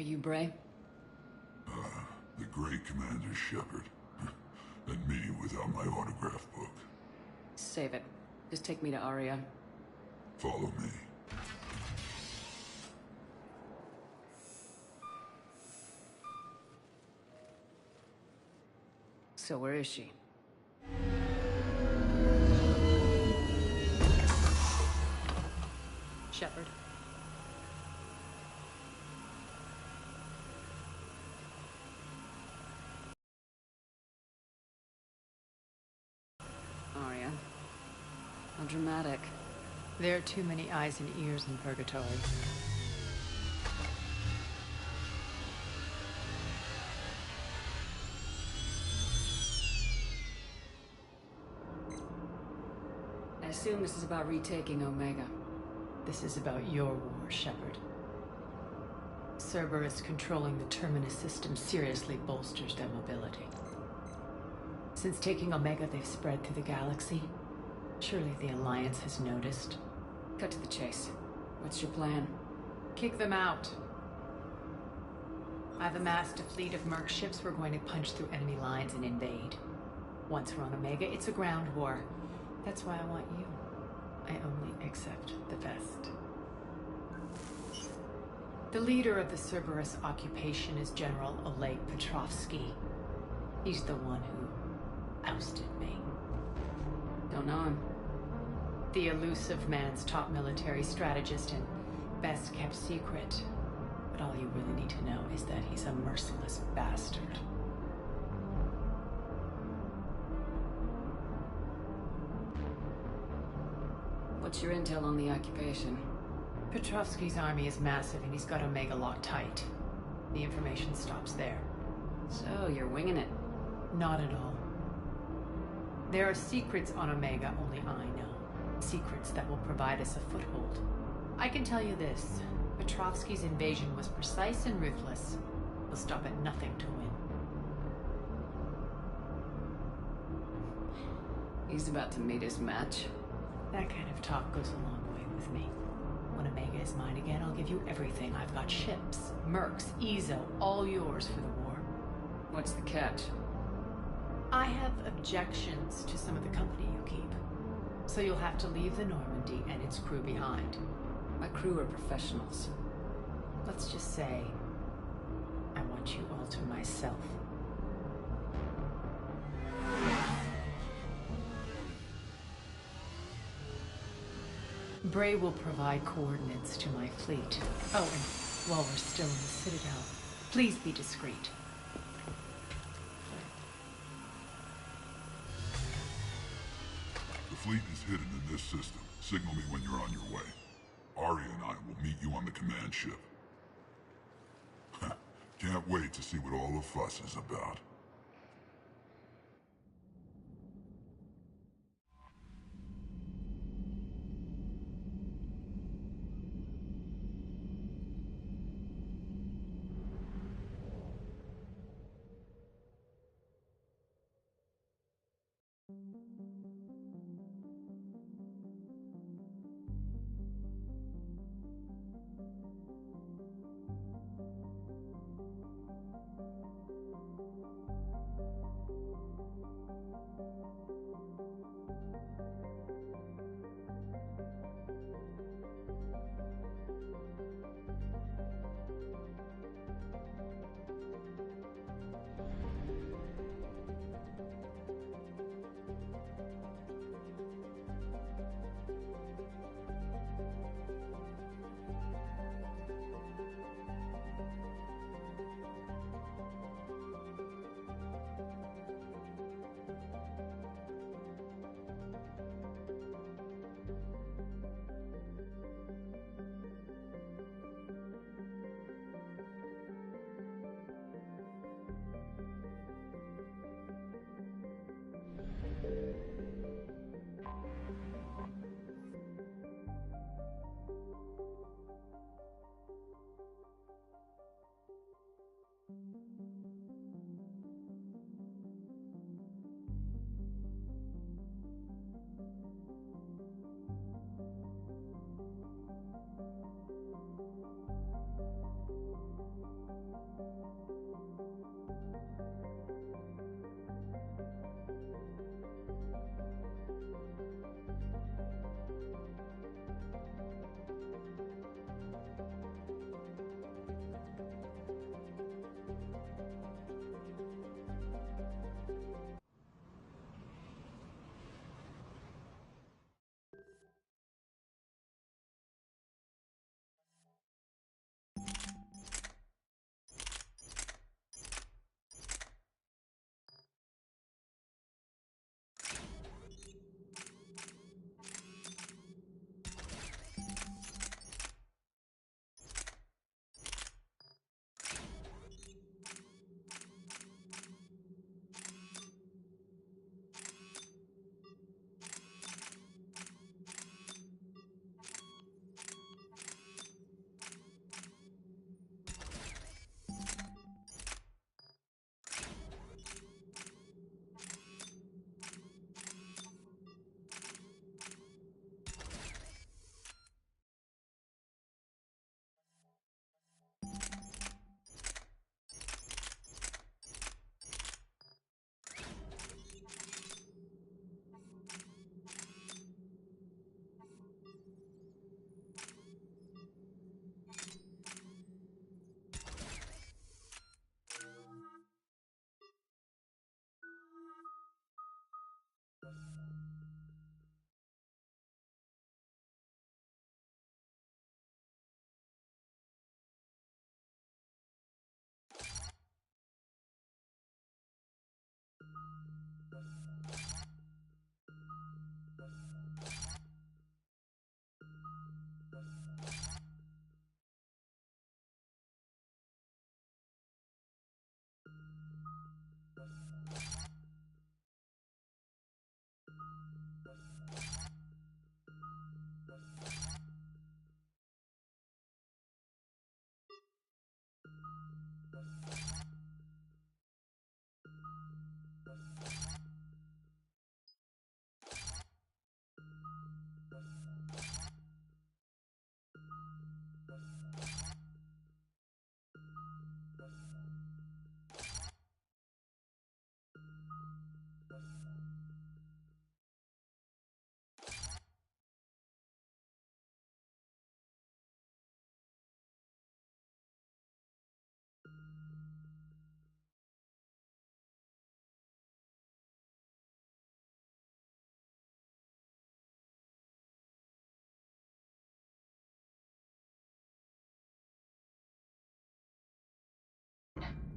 you Brey? The great Commander Shepard. And me without my autograph book. Save it. Just take me to Aria. Follow me. So where is she? Shepard. Aria. How dramatic. There are too many eyes and ears in Purgatory. I assume this is about retaking Omega. This is about your war, Shepard. Cerberus controlling the Terminus system seriously bolsters their mobility. Since taking Omega, they've spread through the galaxy. Surely the Alliance has noticed. Cut to the chase. What's your plan? Kick them out. I've amassed a fleet of merc ships. We're going to punch through enemy lines and invade. Once we're on Omega, it's a ground war. That's why I want you. I only accept the best. The leader of the Cerberus occupation is General Oleg Petrovsk. He's the one who ousted me. Don't know him. The elusive man's top military strategist and best kept secret. But all you really need to know is that he's a merciless bastard. What's your intel on the occupation? Petrovsky's army is massive and he's got Omega locked tight. The information stops there. So, you're winging it? Not at all. There are secrets on Omega only I know. Secrets that will provide us a foothold. I can tell you this. Petrovsky's invasion was precise and ruthless. He'll stop at nothing to win. He's about to meet his match. That kind of talk goes a long way with me. When Omega is mine again, I'll give you everything. I've got ships, mercs, Ezo, all yours for the war. What's the catch? I have objections to some of the company you keep. So you'll have to leave the Normandy and its crew behind. My crew are professionals. Let's just say, I want you all to myself. Brey will provide coordinates to my fleet. Oh, and while we're still in the Citadel, please be discreet. The fleet is hidden in this system. Signal me when you're on your way. Aria and I will meet you on the command ship. Can't wait to see what all the fuss is about.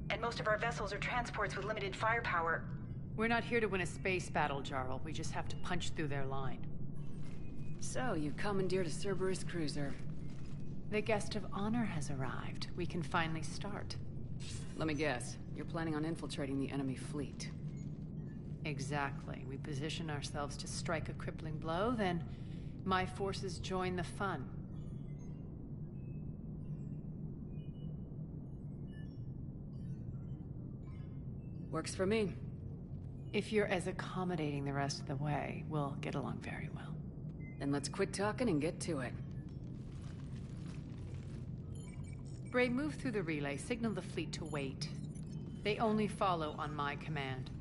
And most of our vessels are transports with limited firepower. We're not here to win a space battle, Jarl. We just have to punch through their line. So, you commandeered a Cerberus cruiser. The guest of honor has arrived. We can finally start. Let me guess. You're planning on infiltrating the enemy fleet. Exactly. We position ourselves to strike a crippling blow, then my forces join the fun. Works for me. If you're as accommodating the rest of the way, we'll get along very well. Then let's quit talking and get to it. Bray, move through the relay. Signal the fleet to wait. They only follow on my command.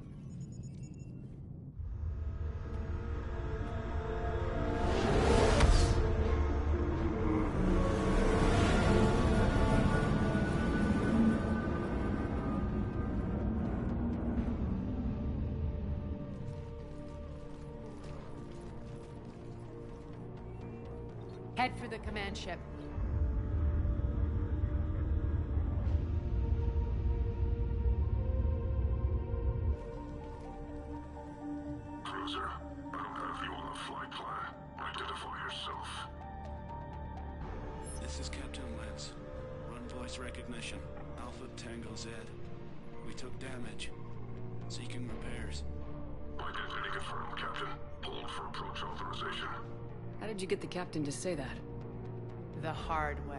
Head for the command ship. Cruiser, I don't have you on the flight plan. Identify yourself. This is Captain Lance. Run voice recognition. Alpha Tango Z. We took damage. Seeking repairs. Identity confirmed, Captain. Hold for approach authorization. How did you get the captain to say that? The hard way.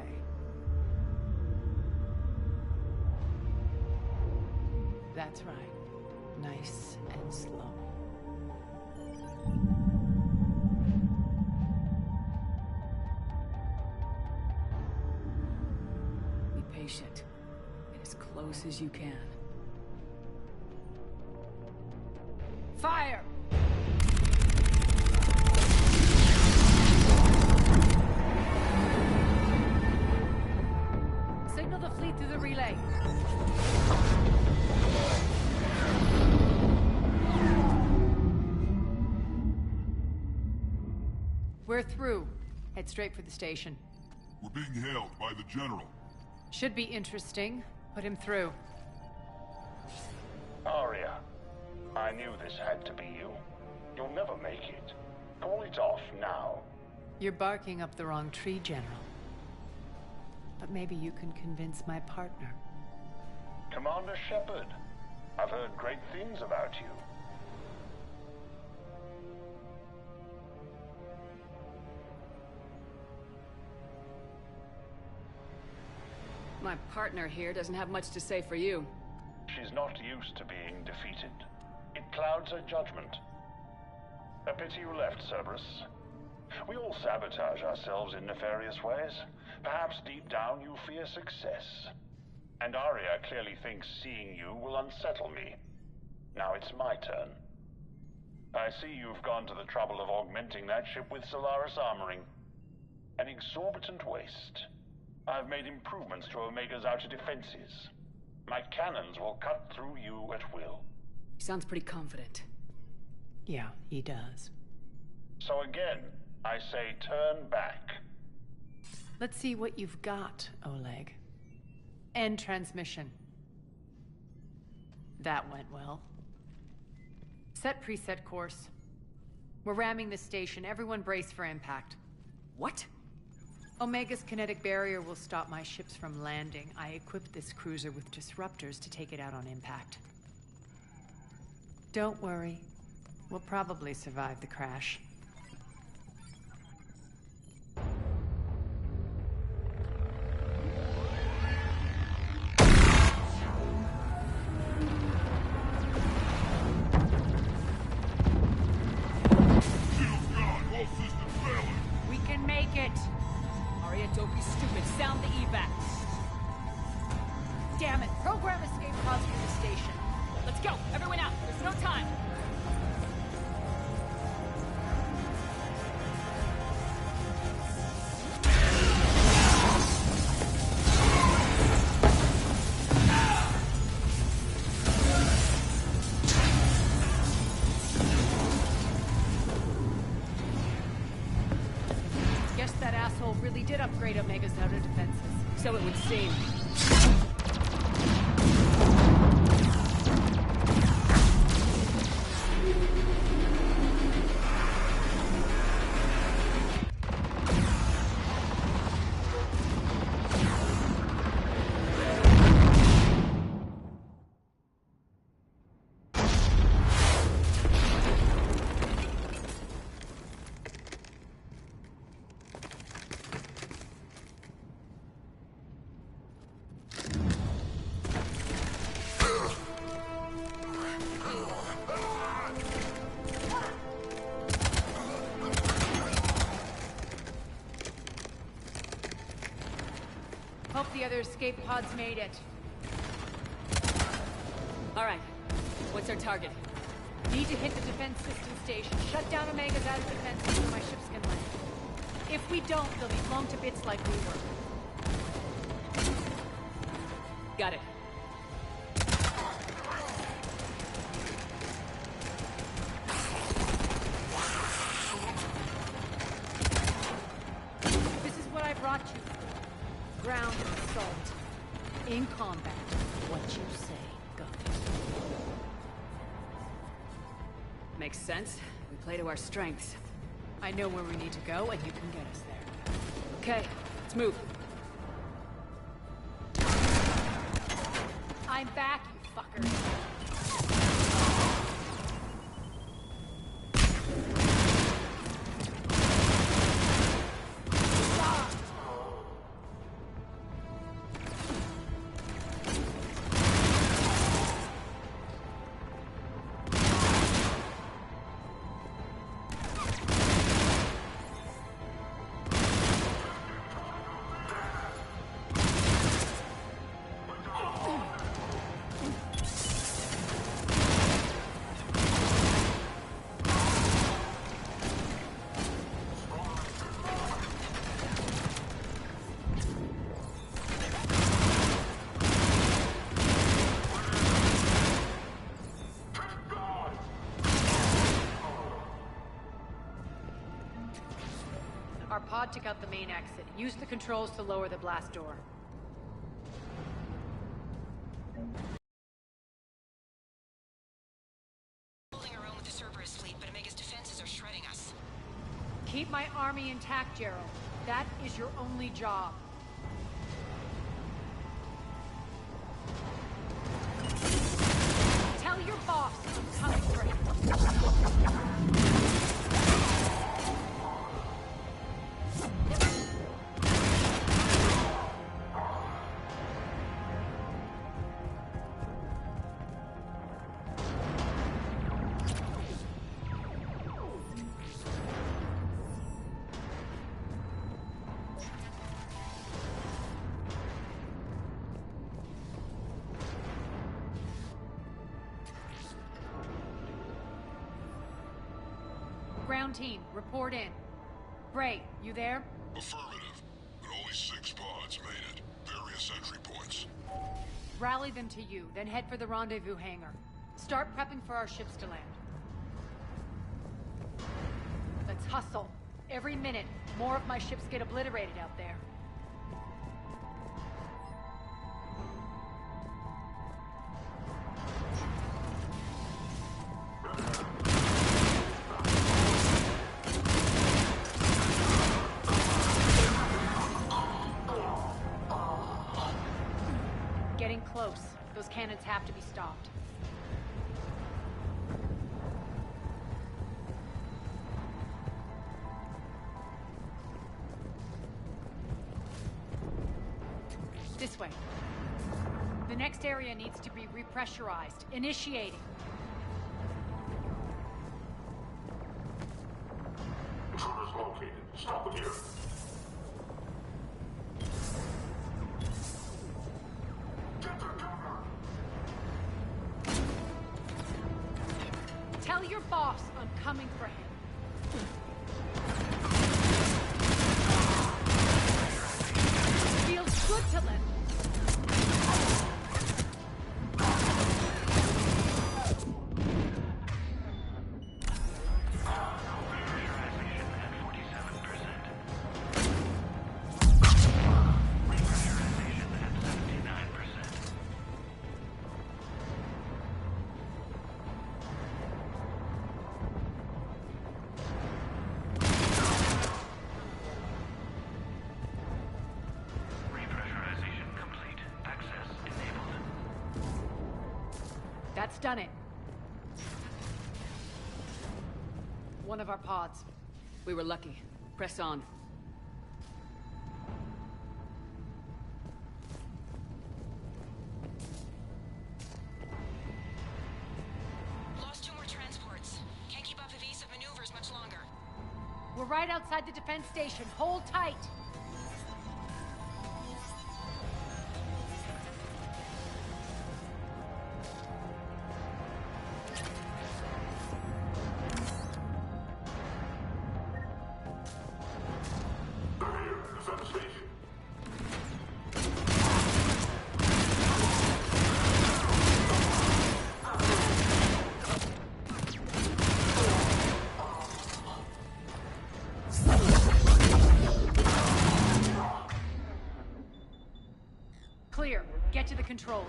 That's right. Nice and slow. Be patient. close as you can. Fire! Signal the fleet through the relay. We're through. Head straight for the station. We're being hailed by the General. Should be interesting. Put him through. Aria, I knew this had to be you. You'll never make it. Call it off now. You're barking up the wrong tree, General. But maybe you can convince my partner. Commander Shepard, I've heard great things about you. My partner here doesn't have much to say for you. She's not used to being defeated. It clouds her judgment. A pity you left, Cerberus. We all sabotage ourselves in nefarious ways. Perhaps deep down you fear success. And Aria clearly thinks seeing you will unsettle me. Now it's my turn. I see you've gone to the trouble of augmenting that ship with Solaris armoring. An exorbitant waste. I've made improvements to Omega's outer defenses. My cannons will cut through you at will. He sounds pretty confident. Yeah, he does. So again, I say turn back. Let's see what you've got, Oleg. End transmission. That went well. Set preset course. We're ramming the station. Everyone brace for impact. What? Omega's kinetic barrier will stop my ships from landing. I equipped this cruiser with disruptors to take it out on impact. Don't worry. We'll probably survive the crash. Shields gone! All systems failing! We can make it! Aria, don't be stupid. Sound the evac. Damn it! Program escape pods from the station. Let's go! Everyone out! There's no time! Guess that asshole really did upgrade Omega's outer defenses. So it would seem. Hope the other escape pods made it. All right. What's our target? Need to hit the defense system station. Shut down Omega's outer defenses so my ships can land. If we don't, they'll be blown to bits like we were. Got it. This is what I brought you for. Ground assault. In combat. What you say goes. Makes sense. We play to our strengths. I know where we need to go, and you can get us there. Okay, let's move. I'm back, you fuckers. Our pod took out the main exit. Use the controls to lower the blast door. Holding our own with the Cerberus fleet, but Omega's defenses are shredding us. Keep my army intact, Gerald. That is your only job. Tell your boss I'm coming for him. Ground team, report in. Brey, you there? Affirmative, but only 6 pods made it. Various entry points. Rally them to you, then head for the rendezvous hangar. Start prepping for our ships to land. Let's hustle. Every minute, more of my ships get obliterated out there. Getting close. Those cannons have to be stopped. This way. The next area needs to be repressurized. Initiating. Intruders located. Stop it here. Tell your boss I'm coming for him. Feels good to let. That's done it. One of our pods. We were lucky. Press on. Lost 2 more transports. Can't keep up evasive maneuvers much longer. We're right outside the defense station. Hold tight. Clear. Get to the controls.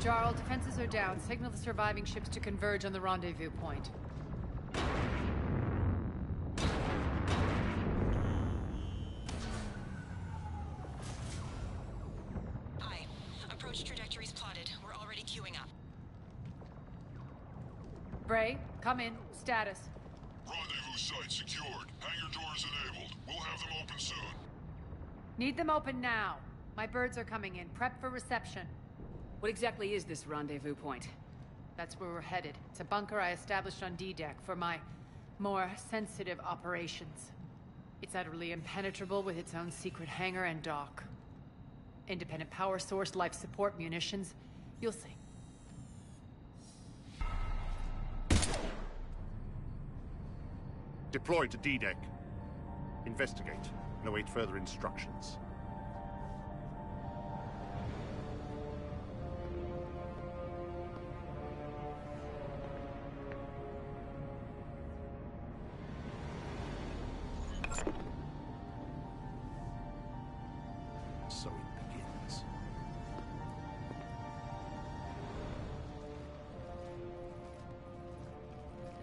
Jarl, defenses are down. Signal the surviving ships to converge on the rendezvous point. Aye. Approach trajectories plotted. We're already queuing up. Brey, come in. Status. Rendezvous site secured. Hangar doors enabled. We'll have them open soon. Need them open now. My birds are coming in. Prep for reception. What exactly is this rendezvous point? That's where we're headed. It's a bunker I established on D-Deck for my more sensitive operations. It's utterly impenetrable with its own secret hangar and dock. Independent power source, life support, munitions. You'll see. Deploy to D-Deck. Investigate and await further instructions.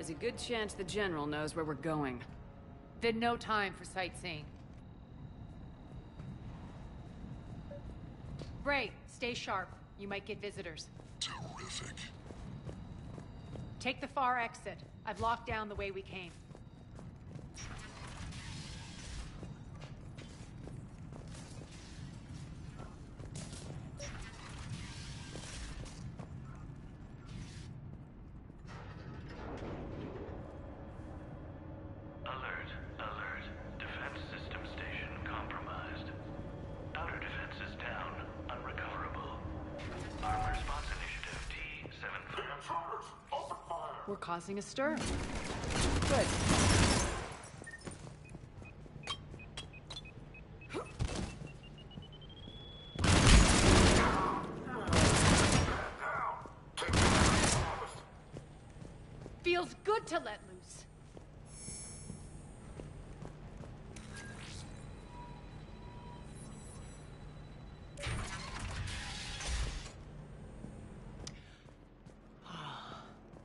there's a good chance the General knows where we're going. Then no time for sightseeing. Bray, stay sharp. You might get visitors. Terrific. Take the far exit. I've locked down the way we came. Alert, alert. Defense system station compromised. Outer defense is down, unrecoverable. Armed response initiative T-7. We're causing a stir. Good. Feels good to let loose.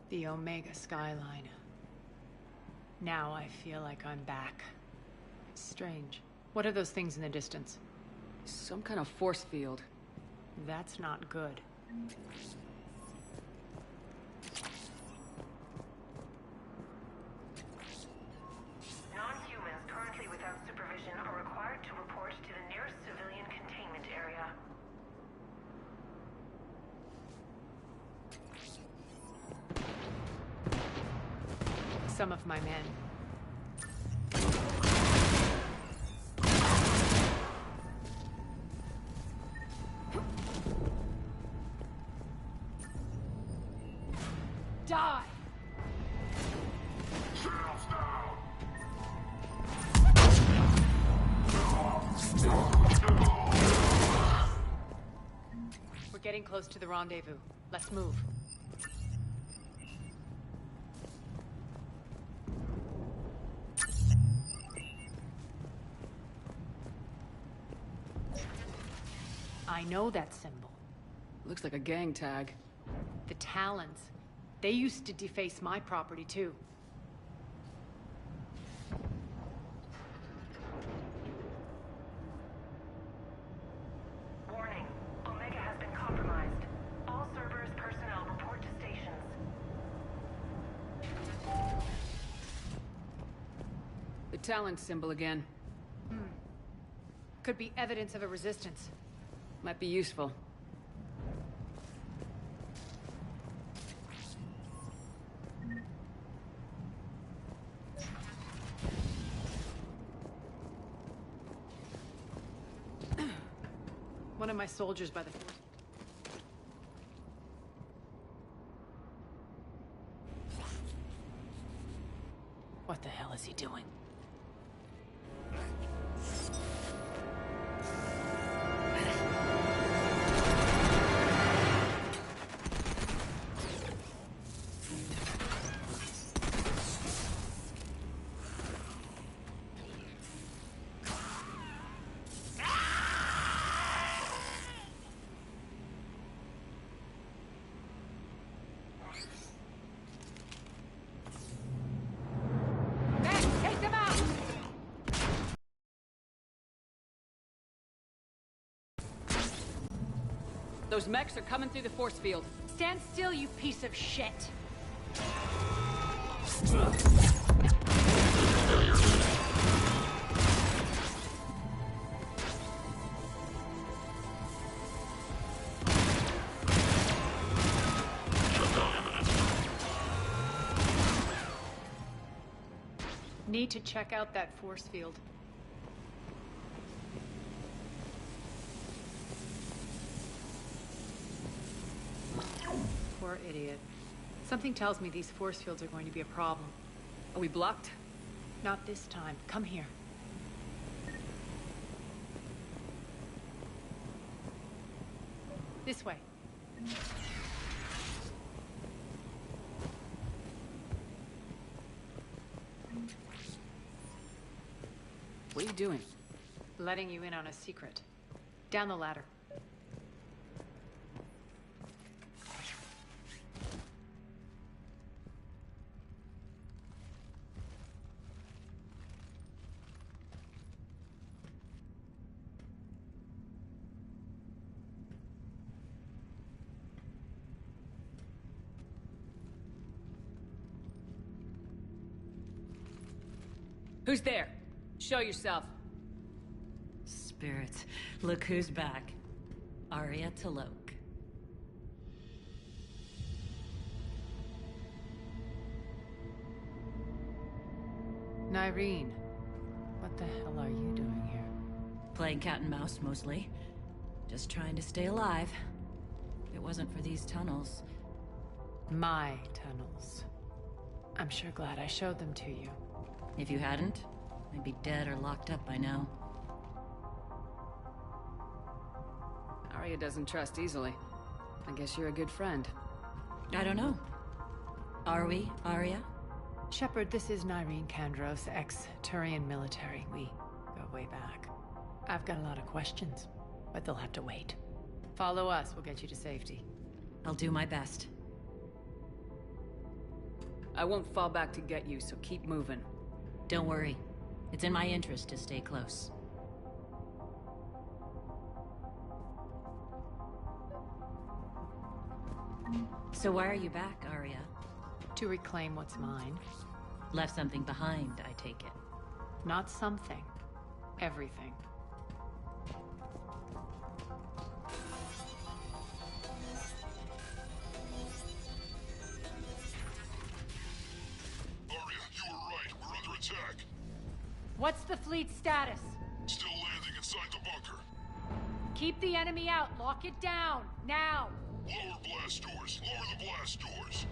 The Omega skyline. Now I feel like I'm back. Strange. What are those things in the distance? Some kind of force field. That's not good. Non-humans currently without supervision are required to report to the nearest civilian containment area. Some of my men. Die! We're getting close to the rendezvous. Let's move. I know that symbol. Looks like a gang tag. The Talons. They used to deface my property, too. Warning. Omega has been compromised. All Cerberus personnel report to stations. The Talon symbol again. Could be evidence of a resistance. Might be useful. One of my soldiers by the force. What the hell is he doing? Those mechs are coming through the force field. Stand still, you piece of shit! Need to check out that force field. Poor idiot. Something tells me these force fields are going to be a problem. Are we blocked? Not this time. Come here. This way. What are you doing? Letting you in on a secret. Down the ladder. Who's there? Show yourself. Spirits, look who's back. Aria Talok. Nyreen, what the hell are you doing here? Playing cat and mouse, mostly. Just trying to stay alive. If it wasn't for these tunnels... My tunnels. I'm sure glad I showed them to you. If you hadn't, I'd be dead or locked up by now. Aria doesn't trust easily. I guess you're a good friend. I don't know. Are we, Aria? Shepard, this is Nyreen Kandros, ex-Turian Military. We go way back. I've got a lot of questions, but they'll have to wait. Follow us, we'll get you to safety. I'll do my best. I won't fall back to get you, so keep moving. Don't worry. It's in my interest to stay close. So why are you back, Aria? To reclaim what's mine. Left something behind, I take it. Not something. Everything. Aria, you were right. We're under attack. What's the fleet status? Still landing inside the bunker. Keep the enemy out. Lock it down. Now! Lower blast doors. Lower the blast doors.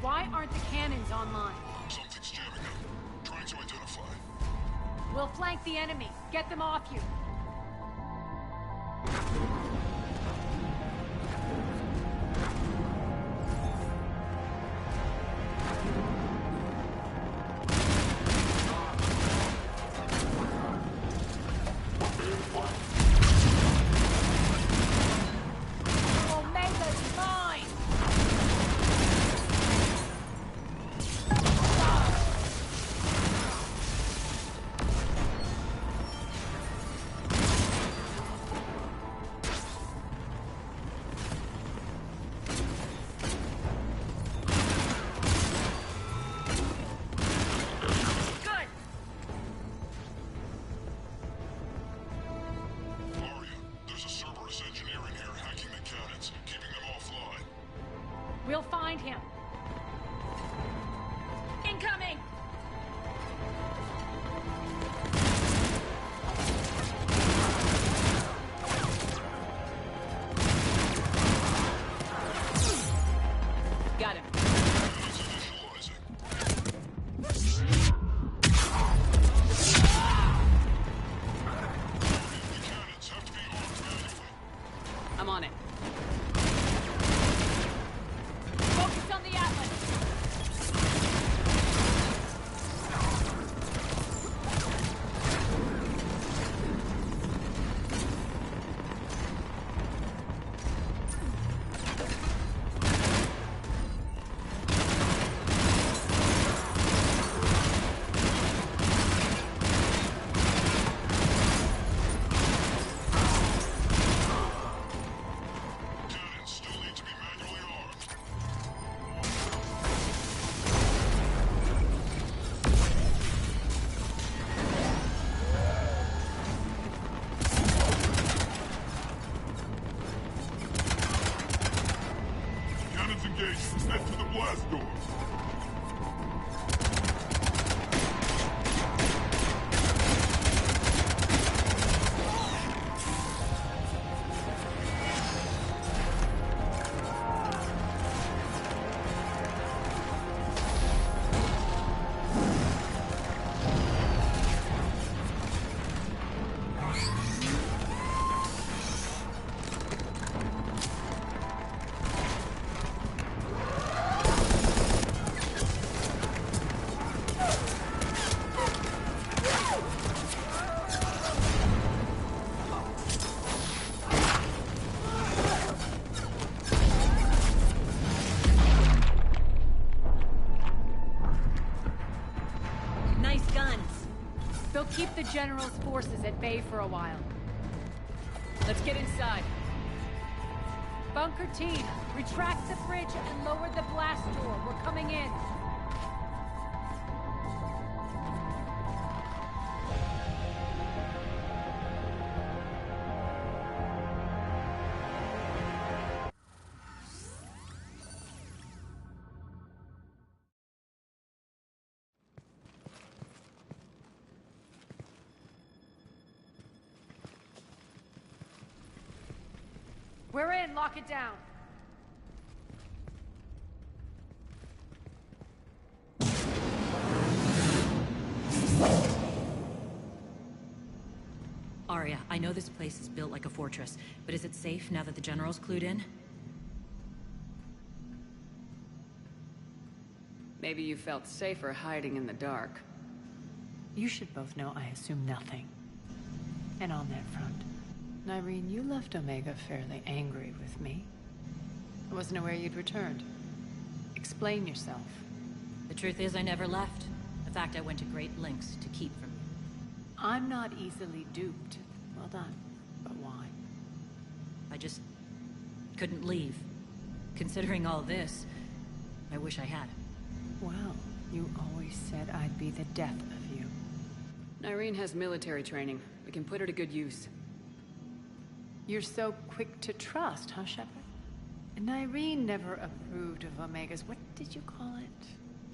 Why aren't the cannons online? Something's jamming them. Trying to identify. We'll flank the enemy. Get them off you. We'll find him. Incoming! Got him. I'm on it. Focus on the Atlas. Head to the blast door. keep the General's forces at bay for a while. Let's get inside. Bunker team, retract the bridge and lower the blast door. We're coming in. We're in. Lock it down. Aria, I know this place is built like a fortress, but is it safe now that the General's clued in? Maybe you felt safer hiding in the dark. You should both know I assume nothing. And on that front, Nyreen, you left Omega fairly angry with me. I wasn't aware you'd returned. Explain yourself. The truth is I never left. In fact, I went to great lengths to keep from you. I'm not easily duped. Well done. But why? I just couldn't leave. Considering all this, I wish I had. Well, you always said I'd be the death of you. Nyreen has military training. We can put her to good use. You're so quick to trust, huh, Shepard? Nyreen never approved of Omega's, what did you call it?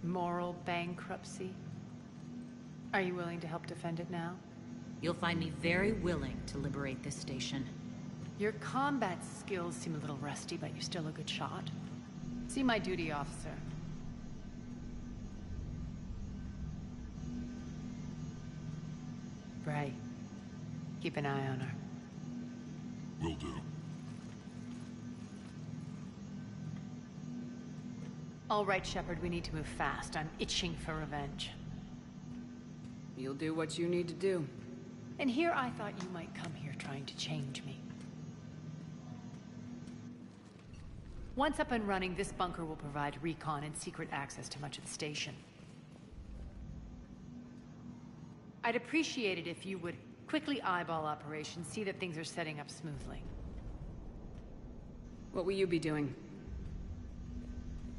Moral bankruptcy? Are you willing to help defend it now? You'll find me very willing to liberate this station. Your combat skills seem a little rusty, but you're still a good shot. See my duty officer. Bray. Keep an eye on her. Will do. All right, Shepard, we need to move fast. I'm itching for revenge. You'll do what you need to do. And here I thought you might come here trying to change me. Once up and running, this bunker will provide recon and secret access to much of the station. I'd appreciate it if you would quickly eyeball operations, see that things are setting up smoothly. What will you be doing?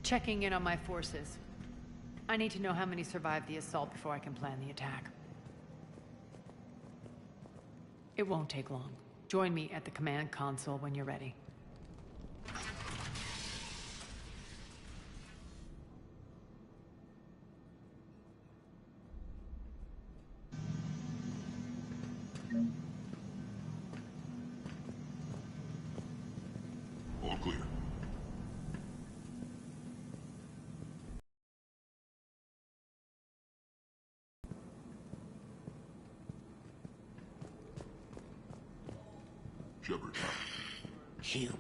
Checking in on my forces. I need to know how many survived the assault before I can plan the attack. It won't take long. Join me at the command console when you're ready. All clear. Shepard. Human.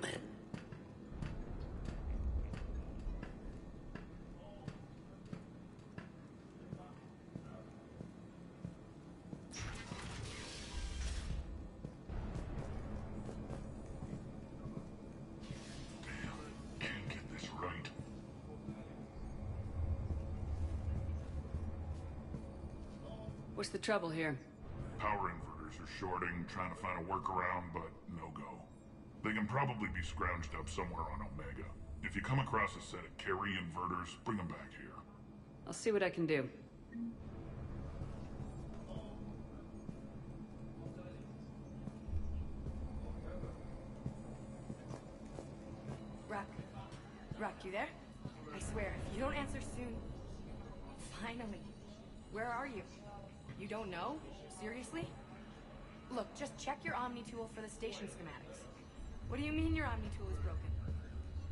What's the trouble here? Power inverters are shorting, trying to find a workaround, but no go. They can probably be scrounged up somewhere on Omega. If you come across a set of carry inverters, bring them back here. I'll see what I can do. Rock, you there? I swear, if you don't answer soon... Finally. Where are you? You don't know? Seriously? Look, just check your Omni tool for the station schematics. What do you mean your Omni tool is broken?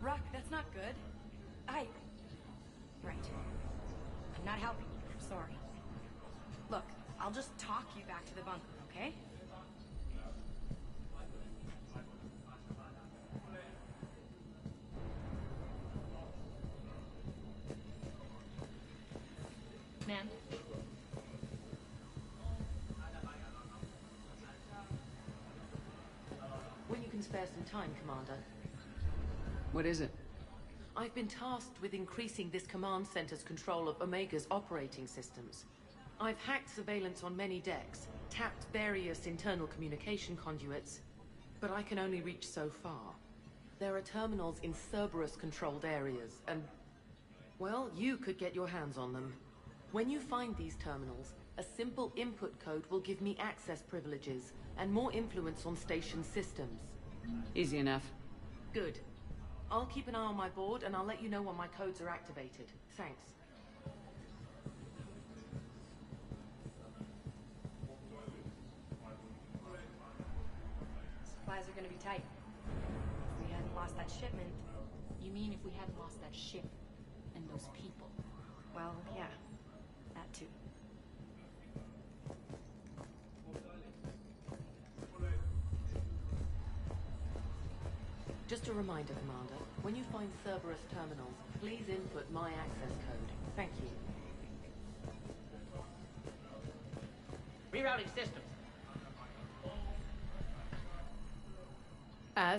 Rock, that's not good. Right. I'm not helping you. I'm sorry. Look, I'll just talk you back to the bunker, okay? Man. When you can spare some time, Commander. What is it? I've been tasked with increasing this command center's control of Omega's operating systems. I've hacked surveillance on many decks, tapped various internal communication conduits, but I can only reach so far. There are terminals in Cerberus-controlled areas, and... well, you could get your hands on them. When you find these terminals, a simple input code will give me access privileges, and more influence on station systems. Easy enough. Good. I'll keep an eye on my board, and I'll let you know when my codes are activated. Thanks. Supplies are gonna be tight. If we hadn't lost that shipment... You mean if we hadn't lost that ship and those people? Well, yeah. That too. Just a reminder, Commander. When you find Cerberus terminals, please input my access code. Thank you. Rerouting systems.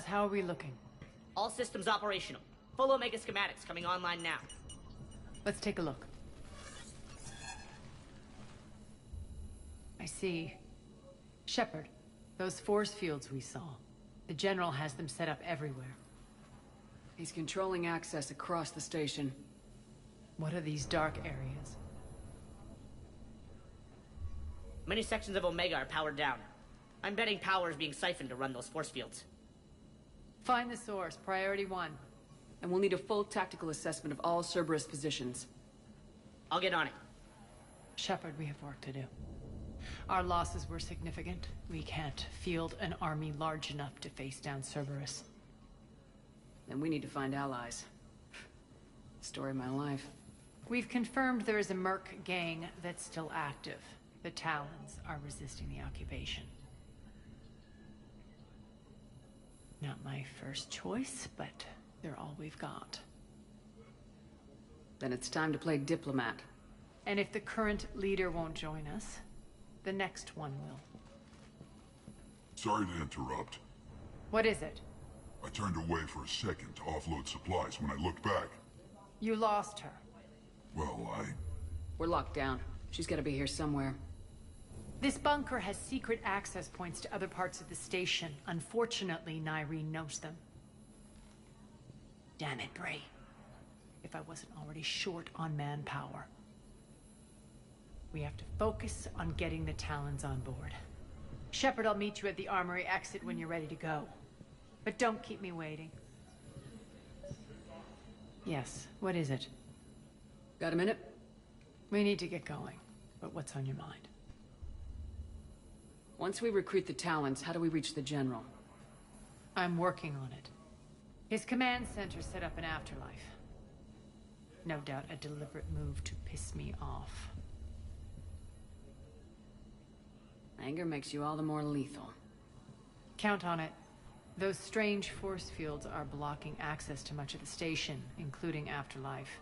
How are we looking? All systems operational. Full Omega schematics coming online now. Let's take a look. I see. Shepard, those force fields we saw. The General has them set up everywhere. He's controlling access across the station. What are these dark areas? Many sections of Omega are powered down. I'm betting power is being siphoned to run those force fields. Find the source, priority 1. And we'll need a full tactical assessment of all Cerberus positions. I'll get on it. Shepard, we have work to do. Our losses were significant. We can't field an army large enough to face down Cerberus. Then we need to find allies. Story of my life. We've confirmed there is a merc gang that's still active. The Talons are resisting the occupation. Not my first choice, but they're all we've got. Then it's time to play diplomat. And if the current leader won't join us, the next one will. Sorry to interrupt. What is it? I turned away for a second to offload supplies. When I looked back... You lost her. Well, We're locked down. She's gotta be here somewhere. This bunker has secret access points to other parts of the station. Unfortunately, Nyreen knows them. Damn it, Brey. If I wasn't already short on manpower. We have to focus on getting the Talons on board. Shepard, I'll meet you at the armory exit when you're ready to go. But don't keep me waiting. Yes, what is it? Got a minute? We need to get going. But what's on your mind? Once we recruit the Talons, how do we reach the General? I'm working on it. His command center set up an Afterlife. No doubt a deliberate move to piss me off. Anger makes you all the more lethal. Count on it. Those strange force fields are blocking access to much of the station, including Afterlife.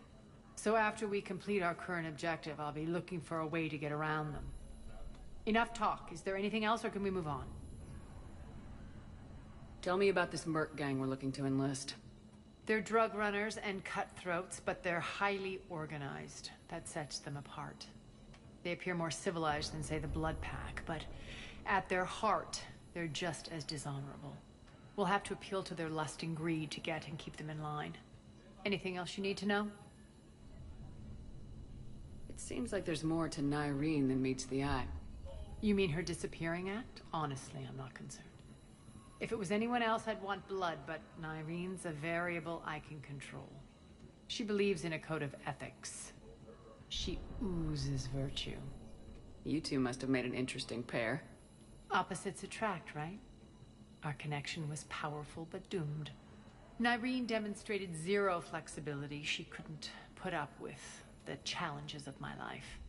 So after we complete our current objective, I'll be looking for a way to get around them. Enough talk. Is there anything else, or can we move on? Tell me about this merc gang we're looking to enlist. They're drug runners and cutthroats, but they're highly organized. That sets them apart. They appear more civilized than, say, the Blood Pack, but at their heart, they're just as dishonorable. We'll have to appeal to their lust and greed to get and keep them in line. Anything else you need to know? It seems like there's more to Nyreen than meets the eye. You mean her disappearing act? Honestly, I'm not concerned. If it was anyone else, I'd want blood, but Nyreen's a variable I can control. She believes in a code of ethics. She oozes virtue. You two must have made an interesting pair. Opposites attract, right? Our connection was powerful but doomed. Nyreen demonstrated zero flexibility. She couldn't put up with the challenges of my life.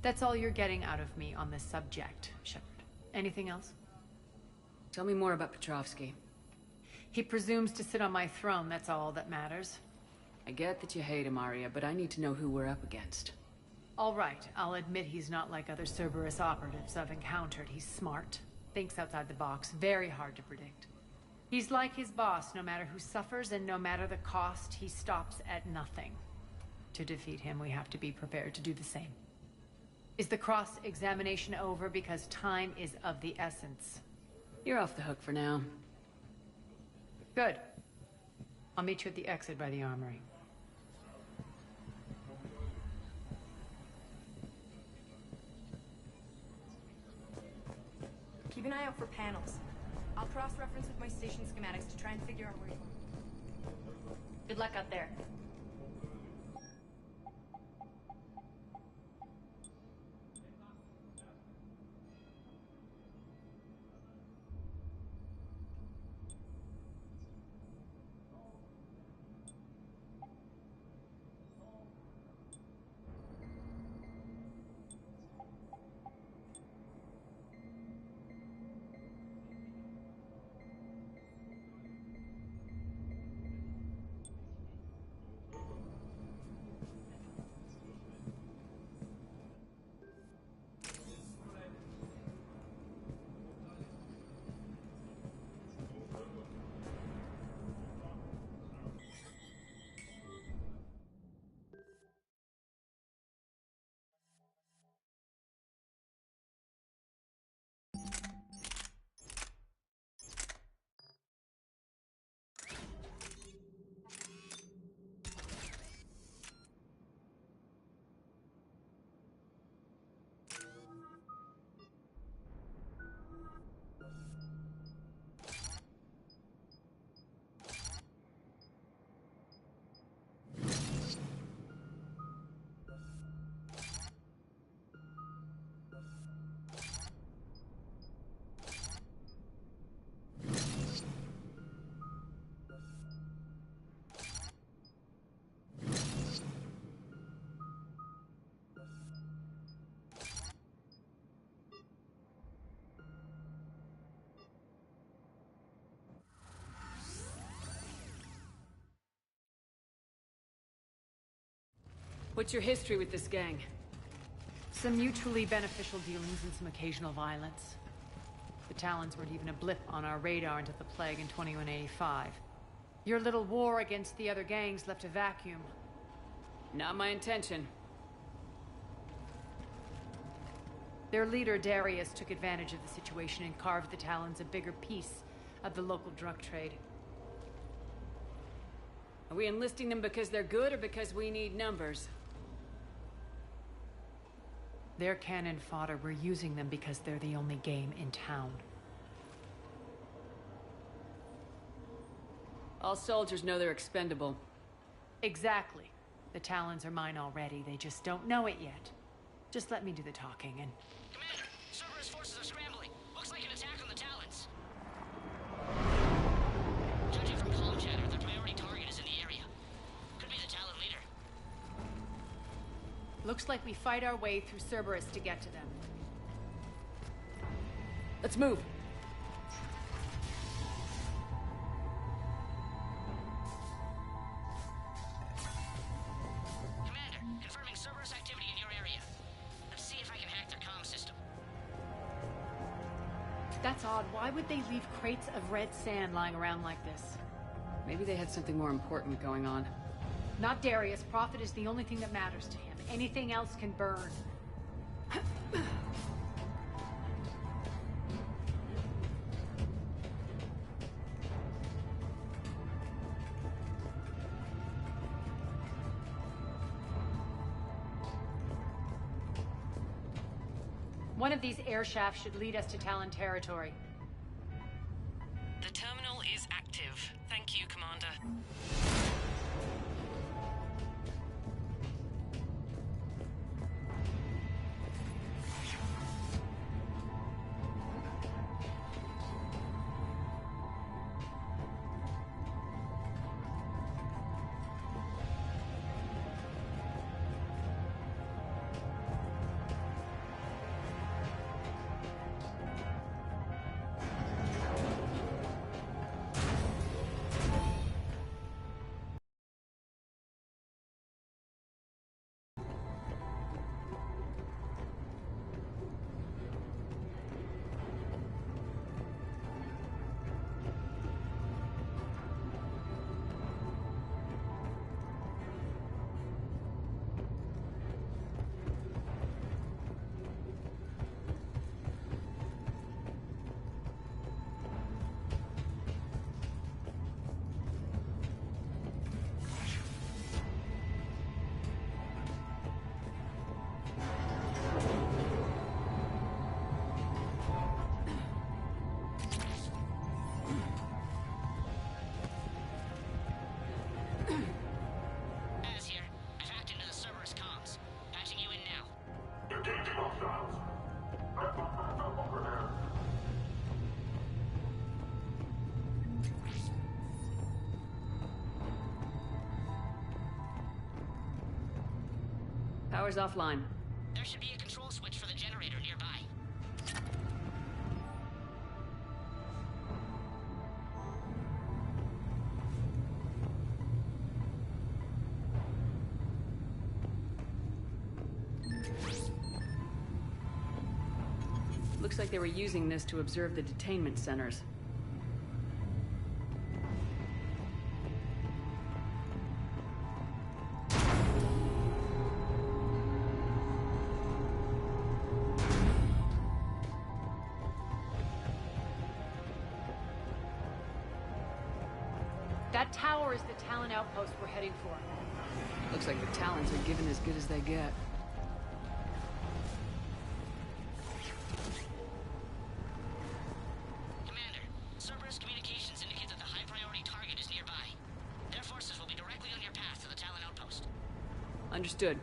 That's all you're getting out of me on this subject, Shepard. Anything else? Tell me more about Petrovsk. He presumes to sit on my throne, that's all that matters. I get that you hate him, Aria, but I need to know who we're up against. All right, I'll admit he's not like other Cerberus operatives I've encountered. He's smart, thinks outside the box, very hard to predict. He's like his boss, no matter who suffers and no matter the cost, he stops at nothing. To defeat him, we have to be prepared to do the same. Is the cross-examination over because time is of the essence? You're off the hook for now. Good. I'll meet you at the exit by the armory. Keep an eye out for panels. I'll cross-reference with my station schematics to try and figure out where you are. Good luck out there. What's your history with this gang? Some mutually beneficial dealings and some occasional violence. The Talons weren't even a blip on our radar until the plague in 2185. Your little war against the other gangs left a vacuum. Not my intention. Their leader, Darius, took advantage of the situation and carved the Talons a bigger piece of the local drug trade. Are we enlisting them because they're good or because we need numbers? They're cannon fodder. We're using them because they're the only game in town. All soldiers know they're expendable. Exactly. The Talons are mine already. They just don't know it yet. Just let me do the talking and... Commander, Cerberus forces are scrambling. Looks like an attack on the Talons. Judging from comm chatter, their priority target is in the area. Could be the Talon leader. Looks like we fight our way through Cerberus to get to them. Let's move. Commander, confirming Cerberus activity in your area. Let's see if I can hack their comm system. That's odd. Why would they leave crates of red sand lying around like this? Maybe they had something more important going on. Not Darius. Profit is the only thing that matters to him. Anything else can burn. One of these air shafts should lead us to Talon territory. The terminal is active. Thank you, Commander. Power's offline. There should be a control switch for the generator nearby. Looks like they were using this to observe the detainment centers. That tower is the Talon outpost we're heading for. Looks like the Talons are given as good as they get. Commander, Cerberus communications indicate that the high-priority target is nearby. Their forces will be directly on your path to the Talon outpost. Understood.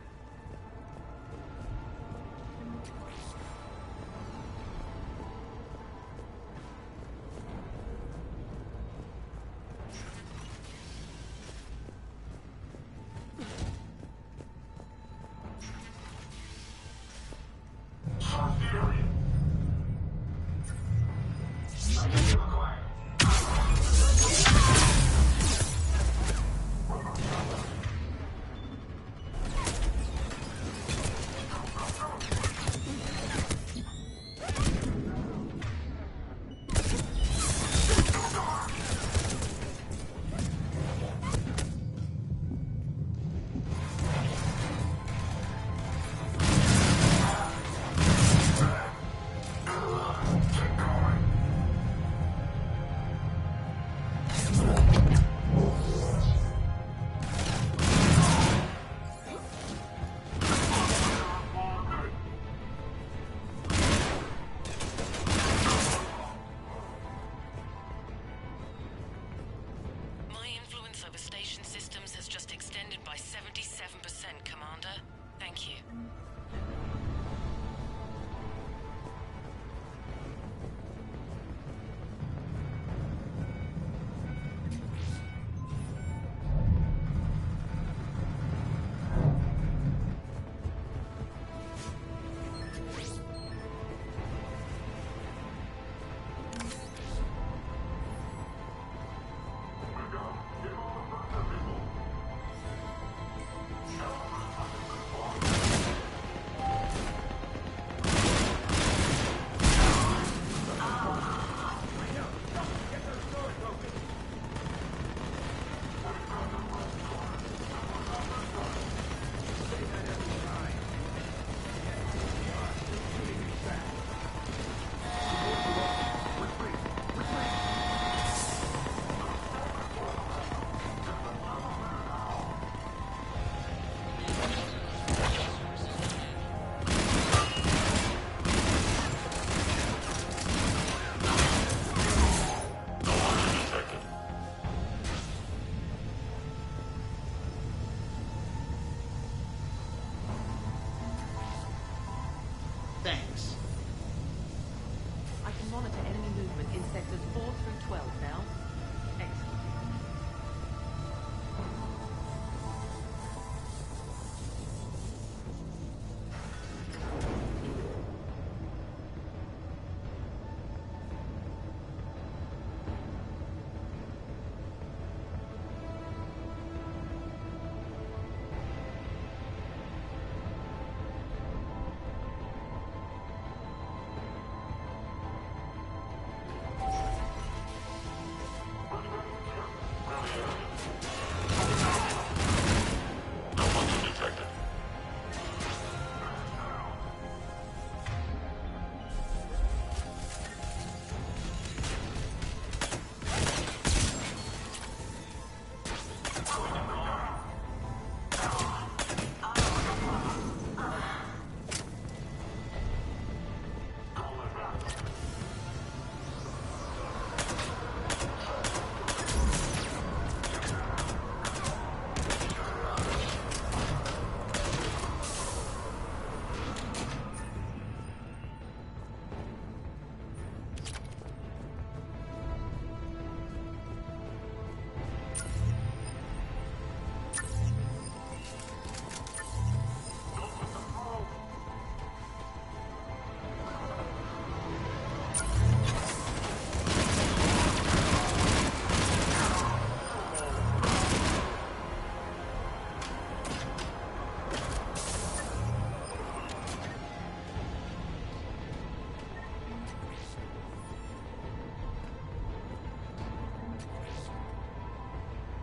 Thanks. I can monitor enemy movement in sectors 4 through 12 now. Excellent.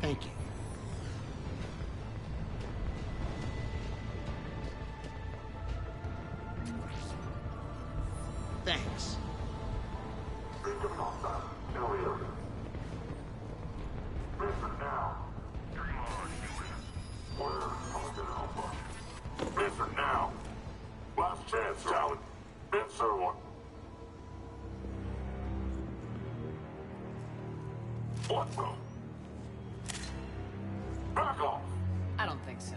Thank you. Thanks. Answer now. Last chance, Talon. Answer one. What the? Back off. I don't think so.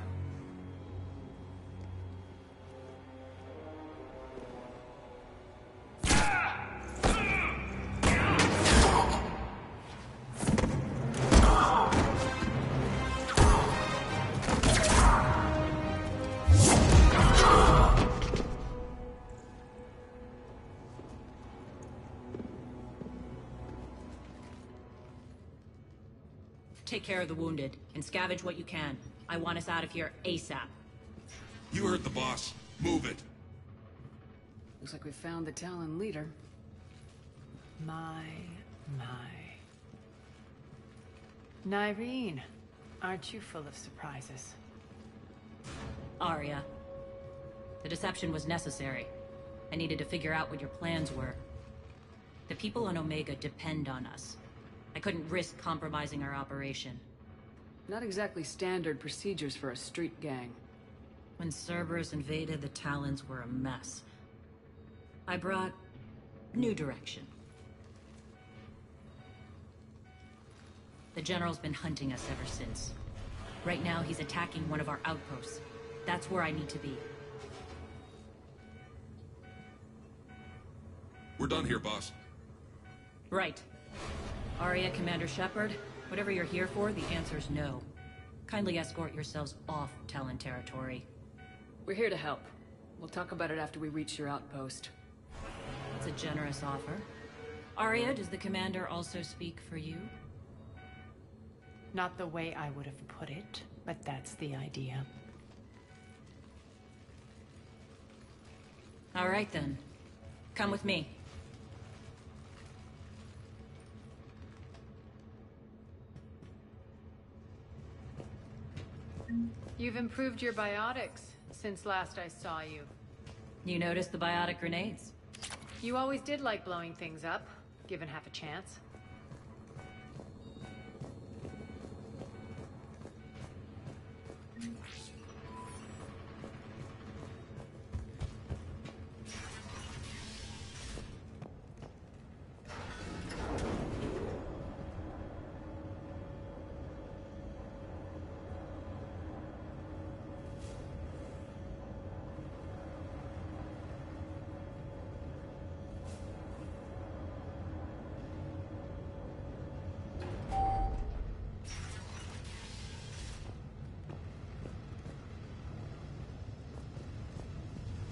Take care of the wounded, and scavenge what you can. I want us out of here ASAP. You heard the boss. Move it. Looks like we found the Talon leader. My. Nyreen, aren't you full of surprises? Aria. The deception was necessary. I needed to figure out what your plans were. The people on Omega depend on us. I couldn't risk compromising our operation. Not exactly standard procedures for a street gang. When Cerberus invaded, the Talons were a mess. I brought new direction. The General's been hunting us ever since. Right now, he's attacking one of our outposts. That's where I need to be. We're done here, boss. Right. Aria, Commander Shepard, whatever you're here for, the answer's no. Kindly escort yourselves off Talon territory. We're here to help. We'll talk about it after we reach your outpost. It's a generous offer. Aria, does the Commander also speak for you? Not the way I would have put it, but that's the idea. All right, then. Come with me. You've improved your biotics since last I saw you. You noticed the biotic grenades? You always did like blowing things up, given half a chance.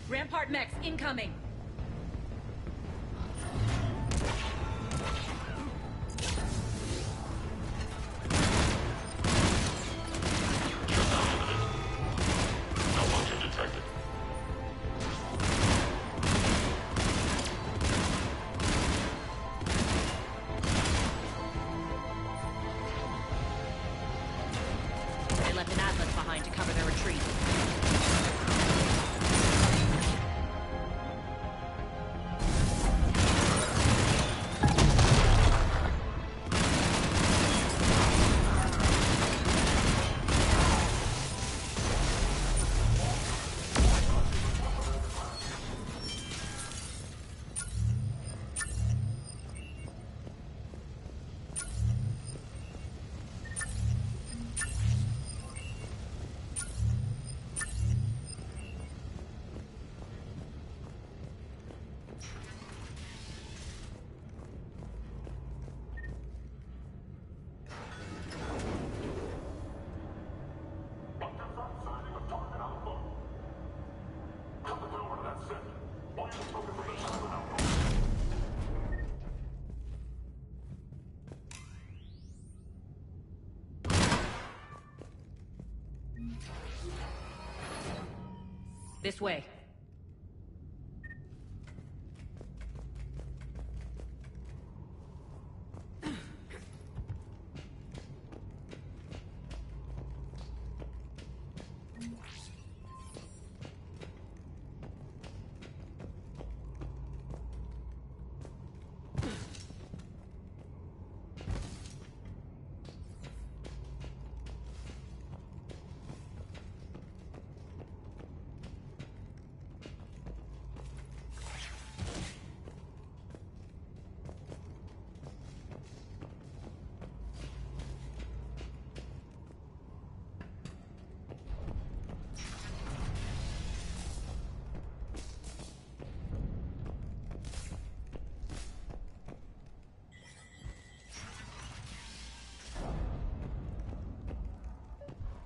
Rampart mechs incoming! They left an Atlas behind to cover their retreat. This way.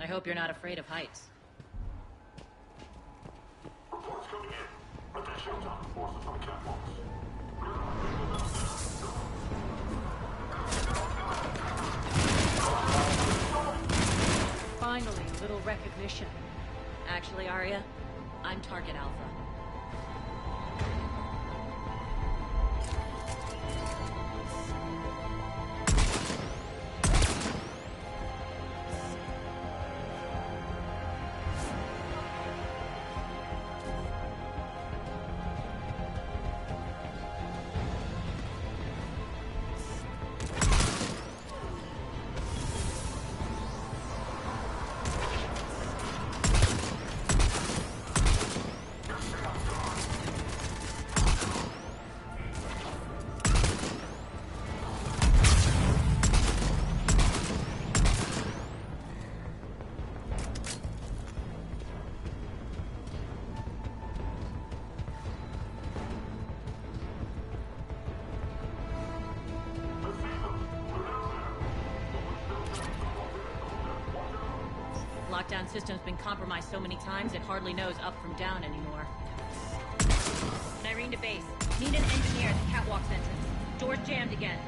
I hope you're not afraid of heights. Reports coming in. Attention, Talon forces on the catwalks. Finally, a little recognition. Actually, Aria, I'm Target Alpha. Lockdown system's been compromised so many times it hardly knows up from down anymore. Nyreen to base. Need an engineer at the catwalk's entrance. Door's jammed again.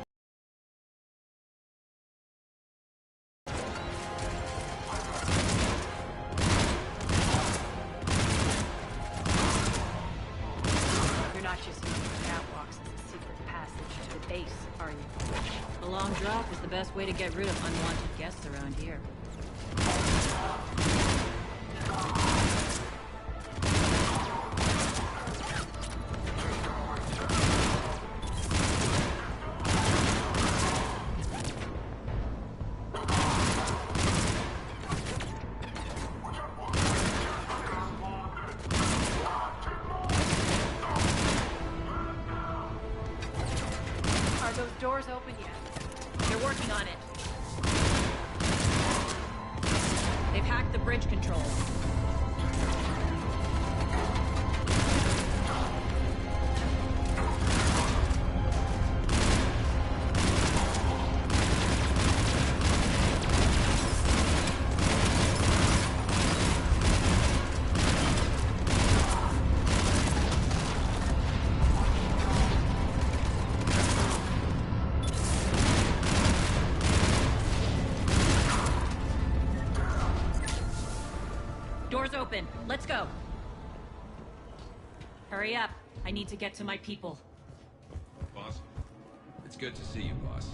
You're not just using the catwalks as a secret passage to the base, are you? A long drop is the best way to get rid of unwanted guests around here. Are those doors open yet? They're working on it. They've hacked the bridge control. Doors open. Let's go. Hurry up. I need to get to my people. Boss? It's good to see you, boss.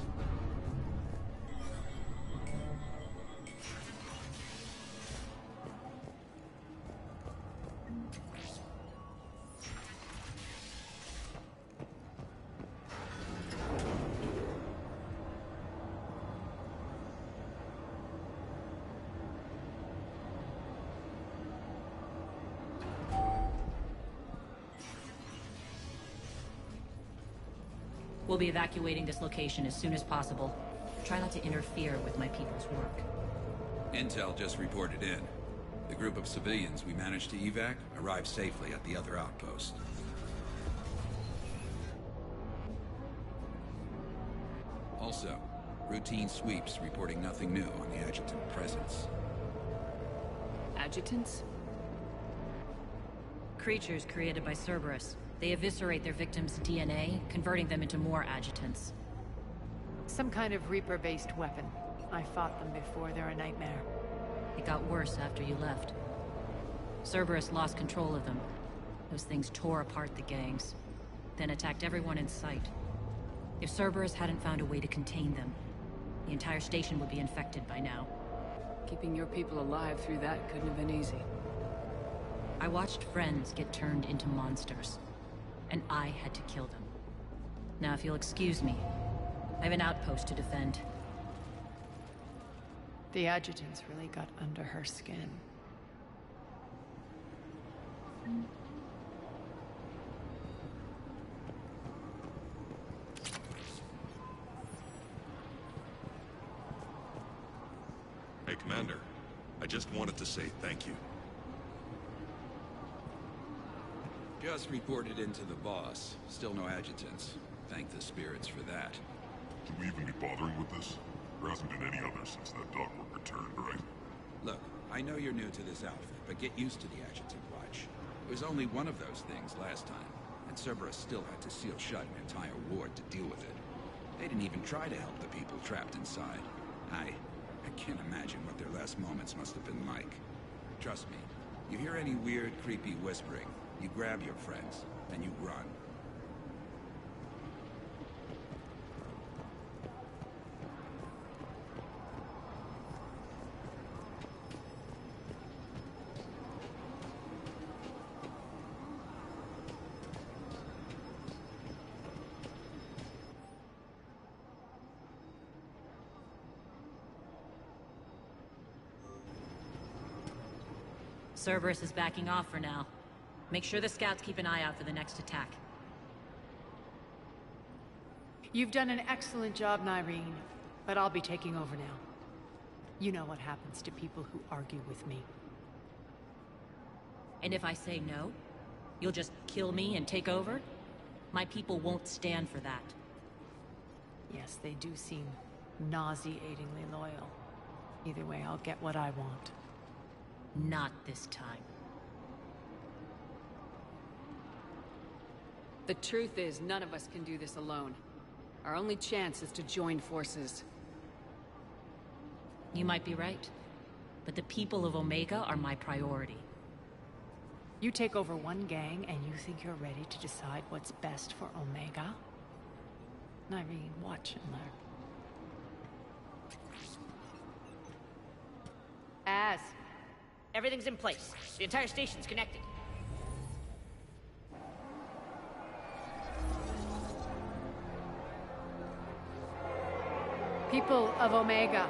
We'll be evacuating this location as soon as possible. Try not to interfere with my people's work. Intel just reported in. The group of civilians we managed to evac arrived safely at the other outpost. Also, routine sweeps reporting nothing new on the adjutant presence. Adjutants? Creatures created by Cerberus. They eviscerate their victims' DNA, converting them into more adjutants. Some kind of Reaper-based weapon. I fought them before, they're a nightmare. It got worse after you left. Cerberus lost control of them. Those things tore apart the gangs, then attacked everyone in sight. If Cerberus hadn't found a way to contain them, the entire station would be infected by now. Keeping your people alive through that couldn't have been easy. I watched friends get turned into monsters, and I had to kill them. Now, if you'll excuse me, I have an outpost to defend. The adjutants really got under her skin. Hey, Commander. I just wanted to say thank you. Just reported into the boss. Still no adjutants. Thank the spirits for that. Should we even be bothering with this? There hasn't been any others since that dock work returned, right? Look, I know you're new to this outfit, but get used to the Adjutant watch. It was only one of those things last time, and Cerberus still had to seal shut an entire ward to deal with it. They didn't even try to help the people trapped inside. I can't imagine what their last moments must have been like. Trust me, you hear any weird, creepy whispering, you grab your friends, and you run. Cerberus is backing off for now. Make sure the scouts keep an eye out for the next attack. You've done an excellent job, Nyreen, but I'll be taking over now. You know what happens to people who argue with me. And if I say no, you'll just kill me and take over? My people won't stand for that. Yes, they do seem nauseatingly loyal. Either way, I'll get what I want. Not this time. The truth is, none of us can do this alone. Our only chance is to join forces. You might be right, but the people of Omega are my priority. You take over one gang and you think you're ready to decide what's best for Omega? Nyreen, watch and learn. Everything's in place. The entire station's connected. People of Omega,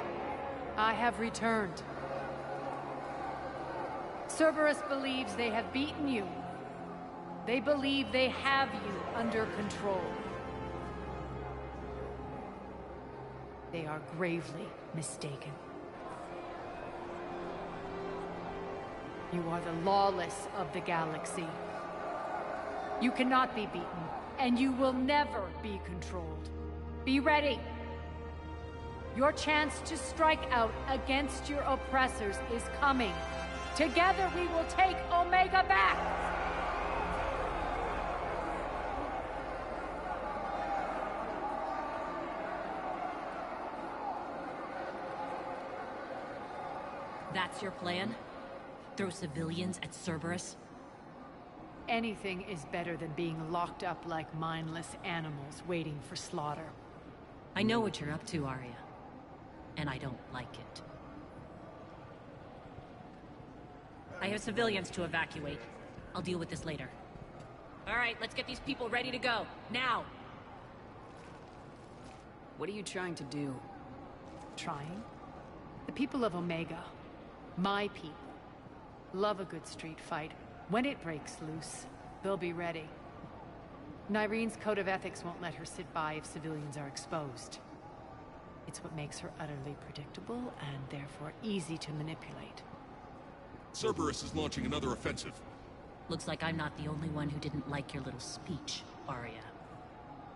I have returned. Cerberus believes they have beaten you. They believe they have you under control. They are gravely mistaken. You are the lawless of the galaxy. You cannot be beaten, and you will never be controlled. Be ready. Your chance to strike out against your oppressors is coming. Together we will take Omega back! That's your plan? Throw civilians at Cerberus? Anything is better than being locked up like mindless animals waiting for slaughter. I know what you're up to, Aria. And I don't like it. I have civilians to evacuate. I'll deal with this later. All right, let's get these people ready to go. Now! What are you trying to do? Trying? The people of Omega, my people, love a good street fight. When it breaks loose, they'll be ready. Nyreen's code of ethics won't let her sit by if civilians are exposed. It's what makes her utterly predictable and therefore easy to manipulate. Cerberus is launching another offensive. Looks like I'm not the only one who didn't like your little speech, Aria.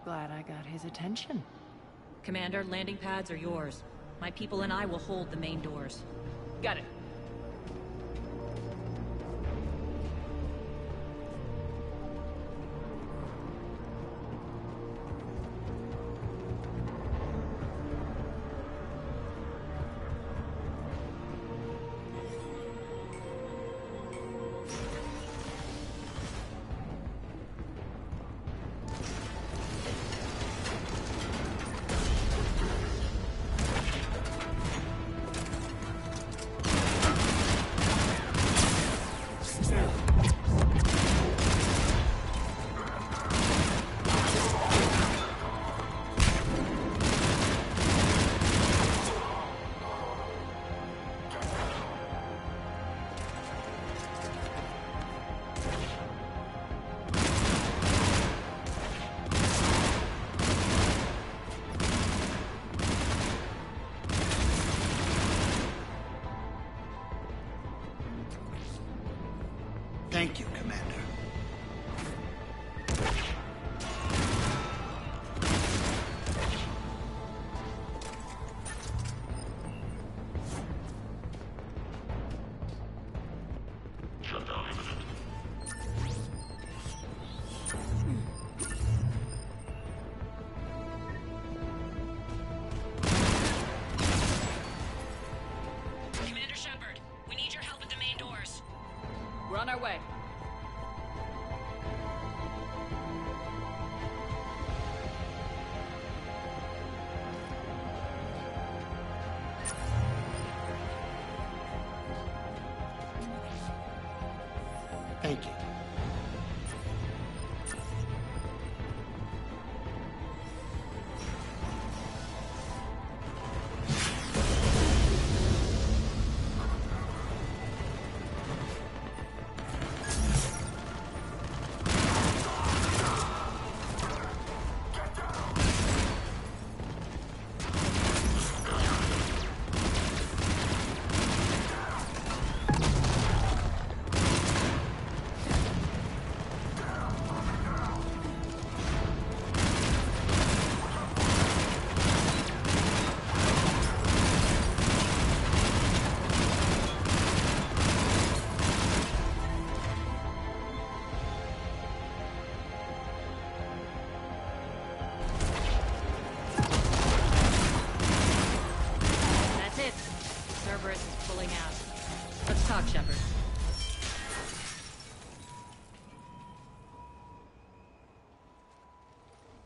Glad I got his attention. Commander, landing pads are yours. My people and I will hold the main doors. Got it. Thank you, Commander. on our way. Thank you.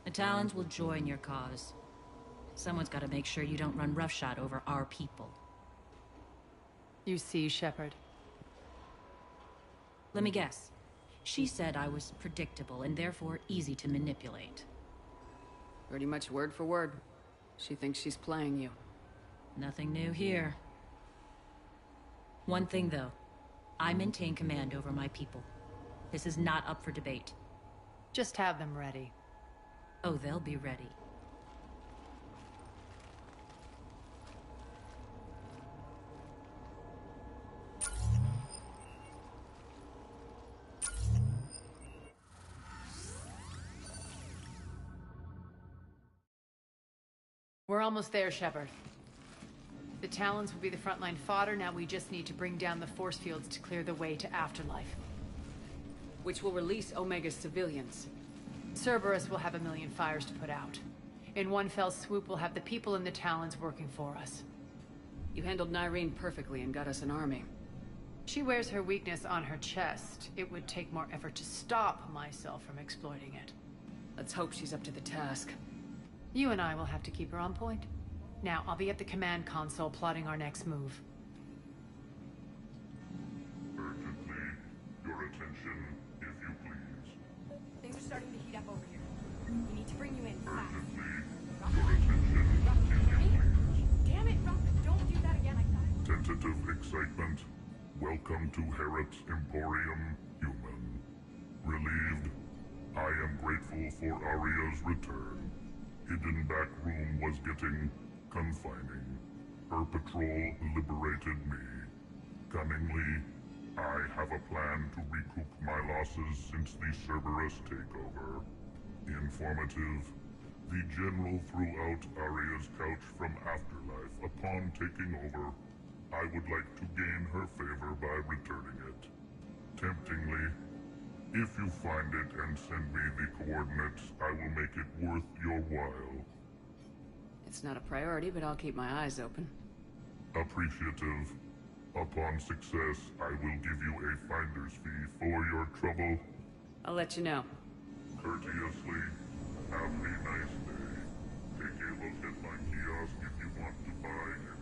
The Talons will join your cause. Someone's got to make sure you don't run roughshod over our people. You see, Shepard? Let me guess. She said I was predictable and therefore easy to manipulate. Pretty much word for word. She thinks she's playing you. Nothing new here. One thing, though. I maintain command over my people. This is not up for debate. Just have them ready. Oh, they'll be ready. We're almost there, Shepard. The Talons will be the frontline fodder. Now we just need to bring down the force fields to clear the way to Afterlife. Which will release Omega's civilians. Cerberus will have a million fires to put out. In one fell swoop, we'll have the people in the Talons working for us. You handled Nyreen perfectly and got us an army. She wears her weakness on her chest. It would take more effort to stop myself from exploiting it. Let's hope she's up to the task. You and I will have to keep her on point. Now, I'll be at the command console plotting our next move. Urgently, your attention, if you please. Things are starting to heat up over here. We need to bring you in fast. Urgently, your attention, Rock, if you please. Damn it, Rock, don't do that again. Tentative excitement. Welcome to Herod's Emporium, human. Relieved, I am grateful for Aria's return. Hidden back room was getting confining. Her patrol liberated me. Cunningly, I have a plan to recoup my losses since the Cerberus takeover. Informative, the General threw out Aria's couch from Afterlife upon taking over. I would like to gain her favor by returning it. Temptingly, if you find it and send me the coordinates, I will make it worth your while. It's not a priority, but I'll keep my eyes open. Appreciative. Upon success, I will give you a finder's fee for your trouble. I'll let you know. Courteously, have a nice day. Take a look at my kiosk if you want to buy anything.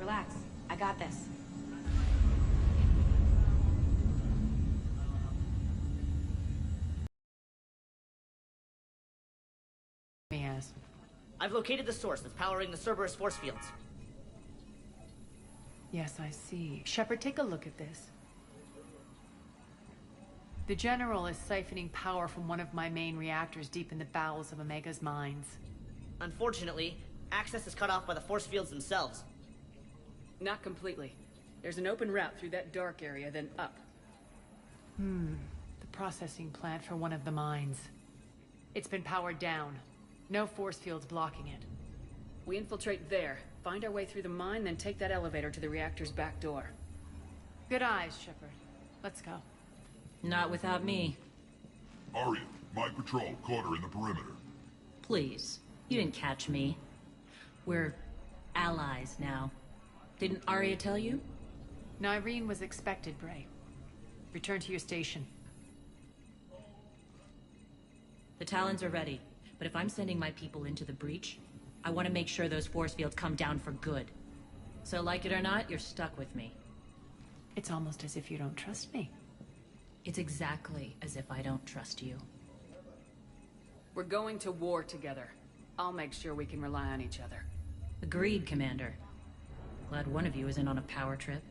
Relax. I got this. Yes. I've located the source that's powering the Cerberus force fields. Yes, I see. Shepard, take a look at this. The General is siphoning power from one of my main reactors deep in the bowels of Omega's mines. Unfortunately, access is cut off by the force fields themselves. Not completely. There's an open route through that dark area, then up. The processing plant for one of the mines. It's been powered down. No force fields blocking it. We infiltrate there, find our way through the mine, then take that elevator to the reactor's back door. Good eyes, Shepard. Let's go. Not without me. Aria, my patrol caught her in the perimeter. Please. You didn't catch me. We're allies now. Didn't Aria tell you? Nyreen was expected, Bray. Return to your station. The Talons are ready, but if I'm sending my people into the breach, I want to make sure those force fields come down for good. So like it or not, you're stuck with me. It's almost as if you don't trust me. It's exactly as if I don't trust you. We're going to war together. I'll make sure we can rely on each other. Agreed, Commander. Glad one of you isn't on a power trip.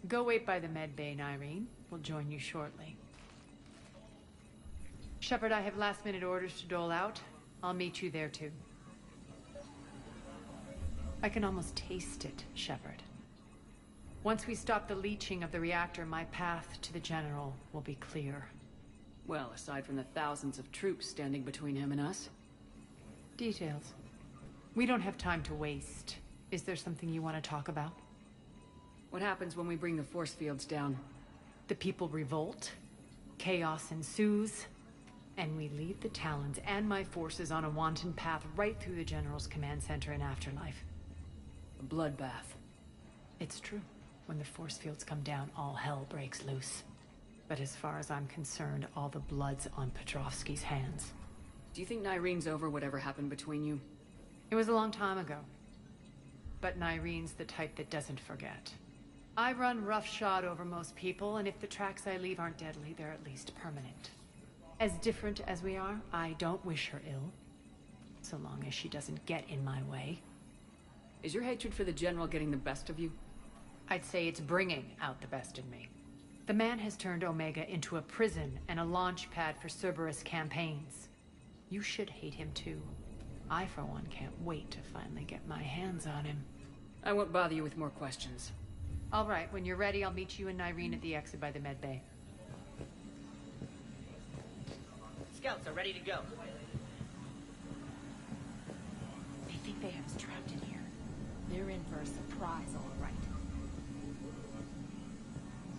Go wait by the med bay, Nyreen. We'll join you shortly. Shepard, I have last-minute orders to dole out. I'll meet you there, too. I can almost taste it, Shepard. Once we stop the leaching of the reactor, my path to the General will be clear. Well, aside from the thousands of troops standing between him and us. Details. We don't have time to waste. Is there something you want to talk about? What happens when we bring the force fields down? The people revolt, chaos ensues, and we lead the Talons and my forces on a wanton path right through the General's command center in Afterlife. A bloodbath. It's true. When the force fields come down, all hell breaks loose. But as far as I'm concerned, all the blood's on Petrovski's hands. Do you think Nyreen's over whatever happened between you? It was a long time ago. But Nyreen's the type that doesn't forget. I run roughshod over most people, and if the tracks I leave aren't deadly, they're at least permanent. As different as we are, I don't wish her ill. So long as she doesn't get in my way. Is your hatred for the General getting the best of you? I'd say it's bringing out the best in me. The man has turned Omega into a prison and a launch pad for Cerberus campaigns. You should hate him too. I, for one, can't wait to finally get my hands on him. I won't bother you with more questions. All right, when you're ready, I'll meet you and Nyreen at the exit by the med bay. Scouts are ready to go. They think they have us trapped in here. They're in for a surprise, all right.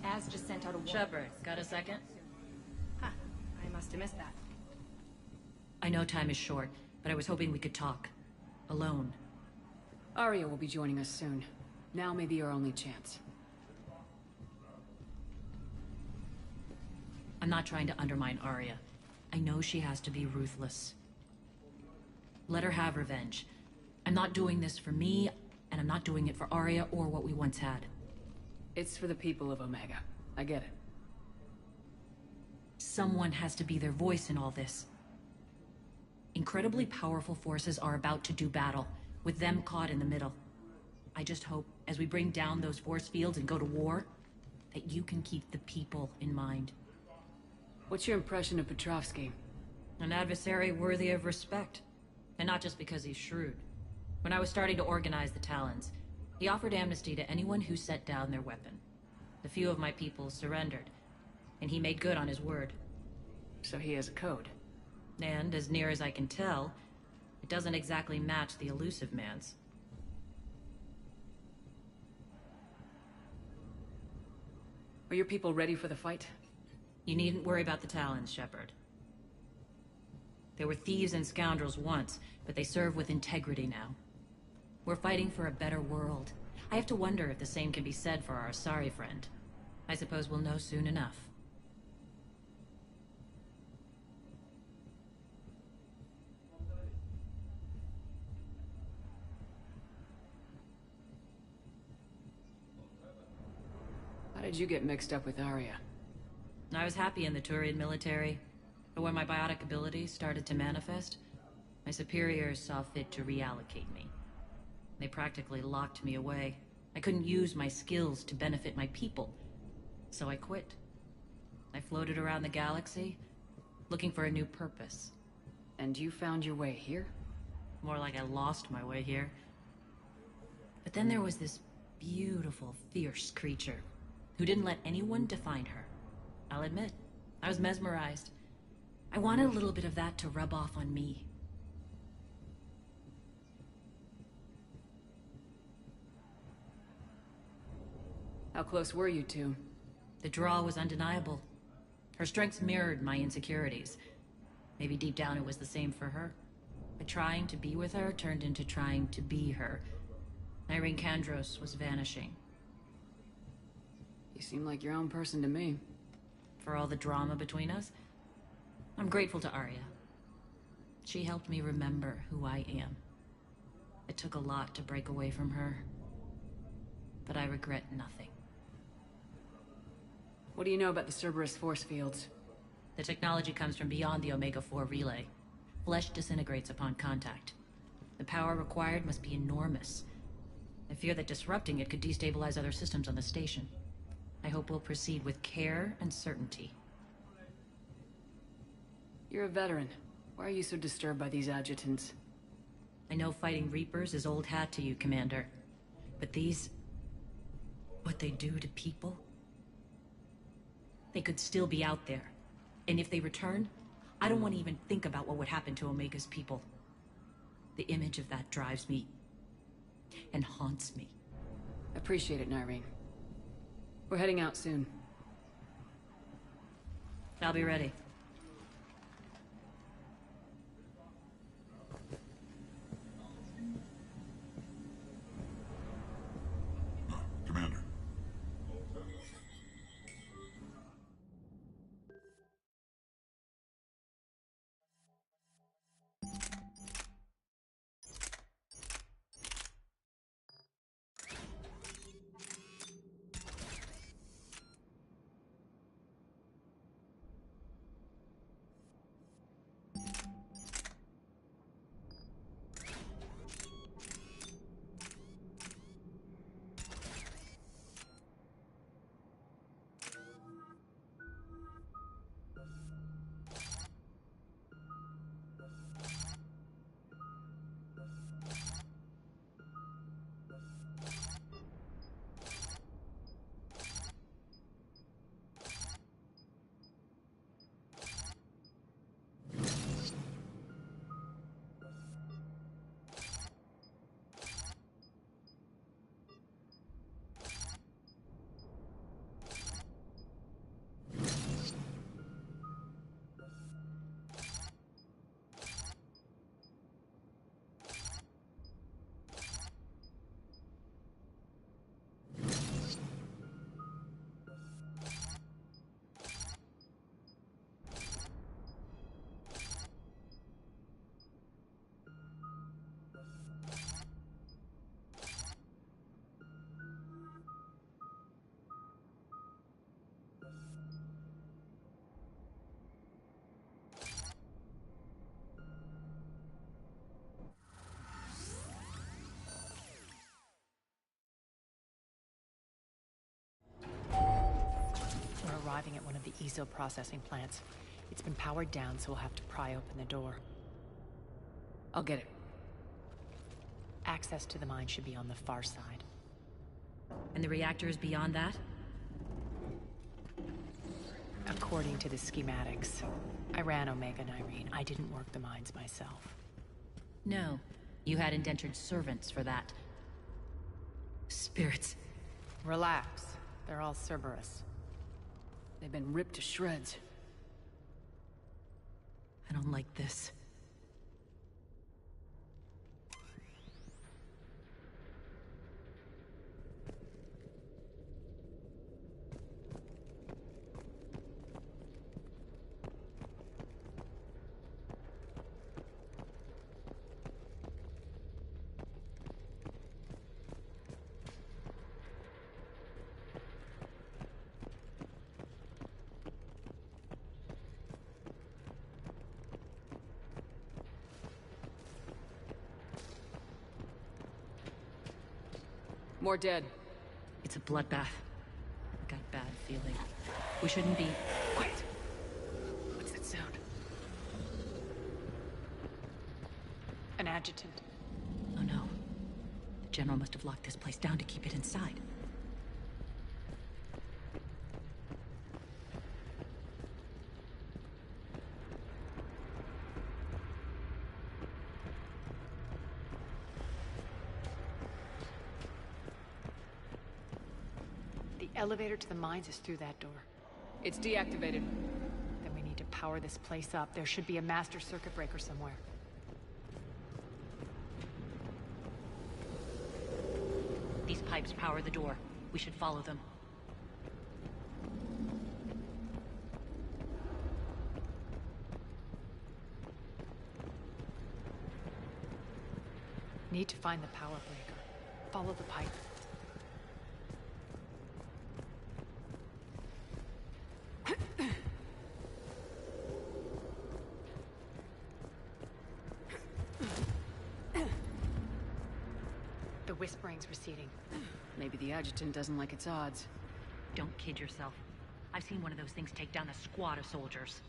Az just sent out a warning. Shepard, got a second? Huh. I must have missed that. I know time is short, but I was hoping we could talk. Alone. Aria will be joining us soon. Now may be our only chance. I'm not trying to undermine Aria. I know she has to be ruthless. Let her have revenge. I'm not doing this for me, and I'm not doing it for Aria or what we once had. It's for the people of Omega. I get it. Someone has to be their voice in all this. Incredibly powerful forces are about to do battle, with them caught in the middle. I just hope, as we bring down those force fields and go to war, that you can keep the people in mind. What's your impression of Petrovsk? An adversary worthy of respect. And not just because he's shrewd. When I was starting to organize the Talons, he offered amnesty to anyone who set down their weapon. A few of my people surrendered, and he made good on his word. So he has a code. And, as near as I can tell, it doesn't exactly match the elusive man's. Are your people ready for the fight? You needn't worry about the Talons, Shepard. They were thieves and scoundrels once, but they serve with integrity now. We're fighting for a better world. I have to wonder if the same can be said for our Asari friend. I suppose we'll know soon enough. did you get mixed up with Aria? I was happy in the Turian Military, but when my biotic abilities started to manifest, my superiors saw fit to reallocate me. They practically locked me away. I couldn't use my skills to benefit my people, so I quit. I floated around the galaxy, looking for a new purpose. And you found your way here? More like I lost my way here. But then there was this beautiful, fierce creature who didn't let anyone define her. I'll admit, I was mesmerized. I wanted a little bit of that to rub off on me. How close were you two? The draw was undeniable. Her strengths mirrored my insecurities. Maybe deep down it was the same for her. But trying to be with her turned into trying to be her. Nyreen Kandros was vanishing. You seem like your own person to me. For all the drama between us, I'm grateful to Aria. She helped me remember who I am. It took a lot to break away from her, but I regret nothing. What do you know about the Cerberus force fields? The technology comes from beyond the Omega-4 relay. Flesh disintegrates upon contact. The power required must be enormous. I fear that disrupting it could destabilize other systems on the station. I hope we'll proceed with care and certainty. You're a veteran. Why are you so disturbed by these adjutants? I know fighting Reapers is old hat to you, Commander. But these... what they do to people? They could still be out there. And if they return, I don't want to even think about what would happen to Omega's people. The image of that drives me and haunts me. Appreciate it, Nyreen. We're heading out soon. I'll be ready. Commander. Arriving at one of the ESO processing plants. It's been powered down, so we'll have to pry open the door. I'll get it. Access to the mine should be on the far side. And the reactor is beyond that? According to the schematics. I ran Omega, Nyreen. I didn't work the mines myself. No. You had indentured servants for that. Spirits. Relax. They're all Cerberus. They've been ripped to shreds. I don't like this. More dead. It's a bloodbath. I got a bad feeling. We shouldn't be... Quiet! What's that sound? An adjutant. Oh no. The General must have locked this place down to keep it inside. The elevator to the mines is through that door. It's deactivated. Then we need to power this place up. There should be a master circuit breaker somewhere. These pipes power the door. We should follow them. Need to find the power breaker. Follow the pipe. The whispering's receding. Maybe the Adjutant doesn't like its odds. Don't kid yourself. I've seen one of those things take down a squad of soldiers.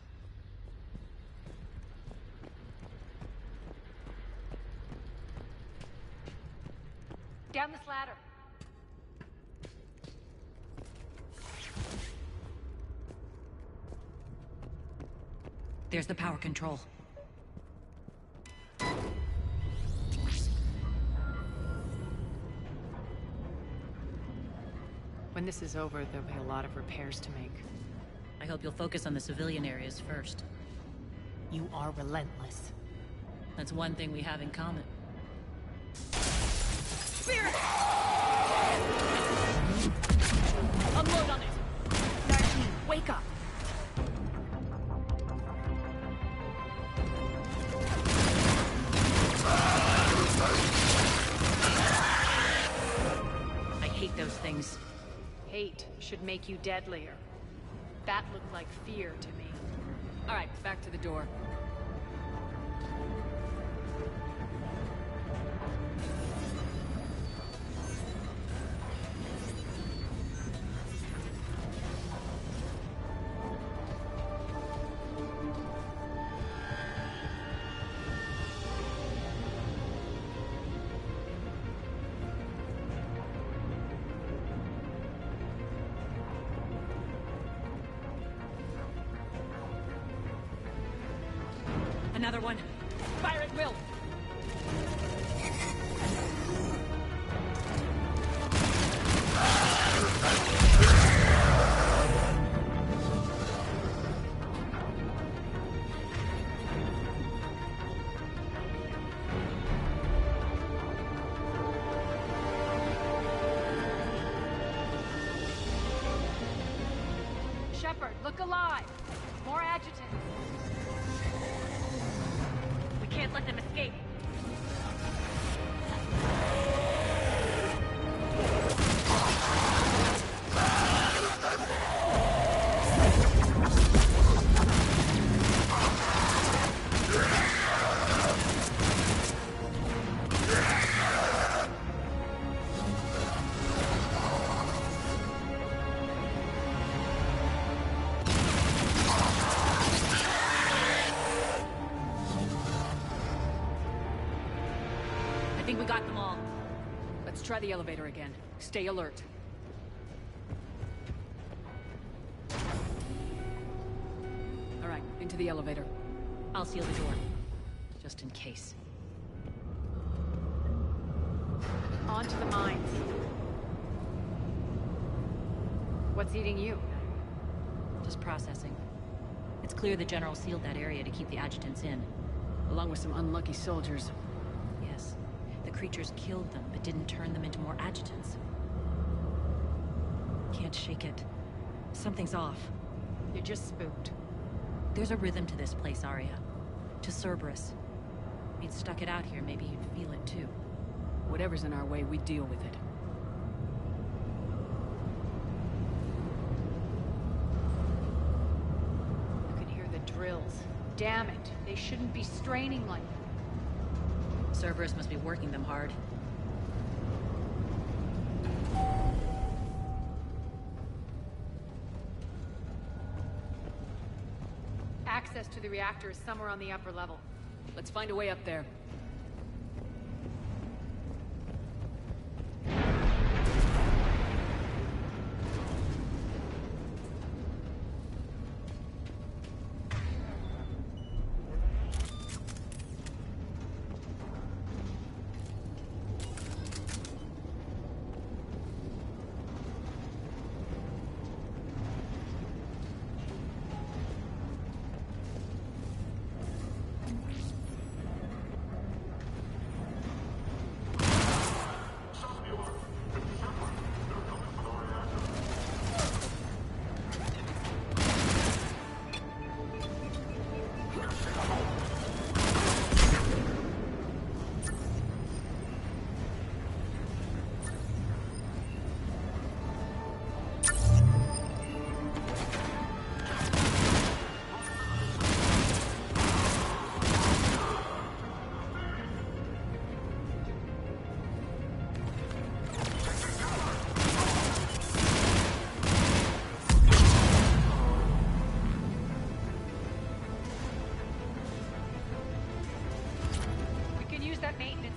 Down this ladder. There's the power control. When this is over, there'll be a lot of repairs to make. I hope you'll focus on the civilian areas first. You are relentless. That's one thing we have in common. Spirit! Unload on it! Nyreen, wake up! I hate those things. Hate should make you deadlier. That looked like fear to me. All right, back to the door. Another one. Fire at will! Shepard, look alive! More adjutants! We can't let them escape. I think we got them all. Let's try the elevator again. Stay alert. All right, into the elevator. I'll seal the door. Just in case. On to the mines. What's eating you? Just processing. It's clear the General sealed that area to keep the adjutants in. Along with some unlucky soldiers. Yes. The creatures killed them, but didn't turn them into more adjutants. Can't shake it. Something's off. You're just spooked. There's a rhythm to this place, Aria. To Cerberus. If you'd stuck it out here, maybe you'd feel it too. Whatever's in our way, we deal with it. You can hear the drills. Damn it, they shouldn't be straining like that. Cerberus must be working them hard. access to the reactor is somewhere on the upper level. Let's find a way up there.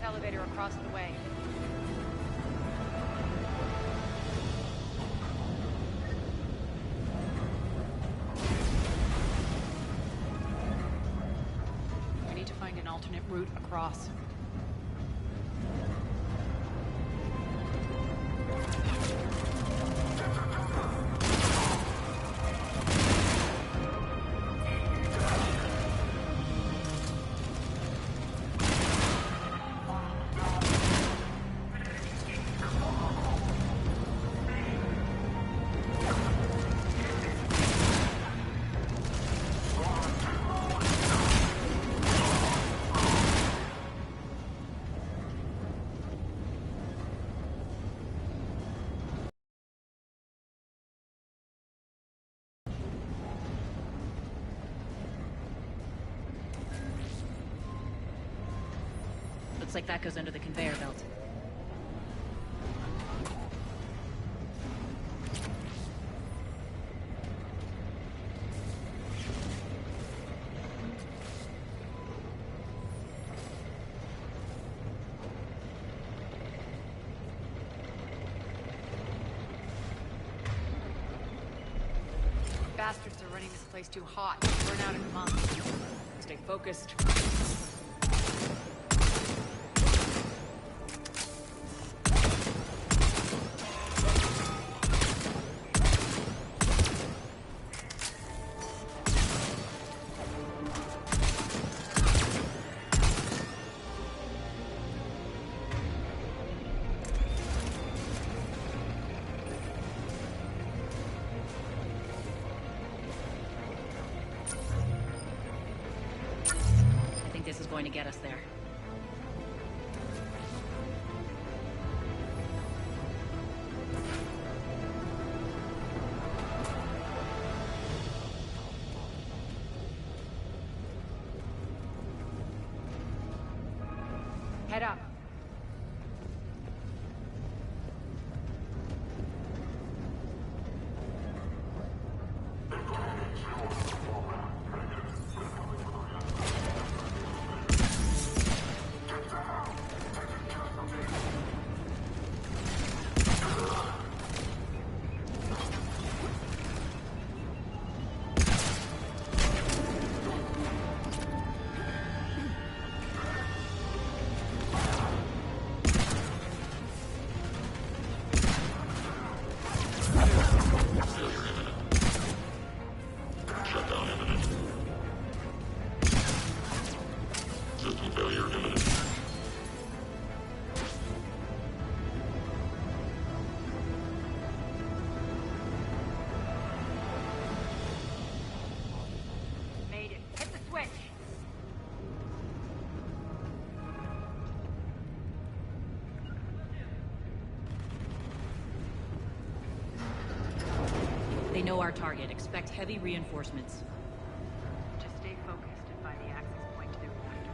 Elevator across the way. We need to find an alternate route across. Looks like that goes under the conveyor belt. Bastards are running this place too hot. Burn out in months. Stay focused. This is going to get us there. Head up. They know our target. Expect heavy reinforcements. Just stay focused and find the access point to the reactor.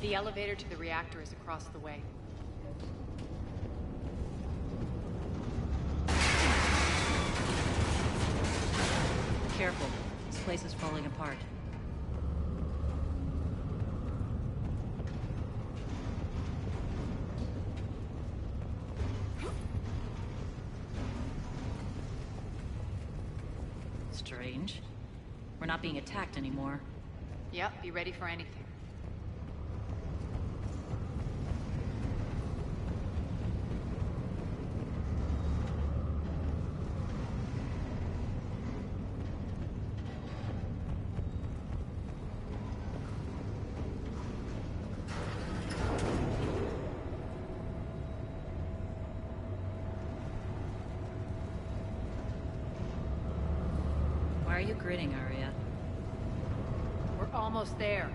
The elevator to the reactor is across the way. Careful. This place is falling apart. Strange. We're not being attacked anymore. Yep, be ready for anything. Why are you grinning, Aria? We're almost there.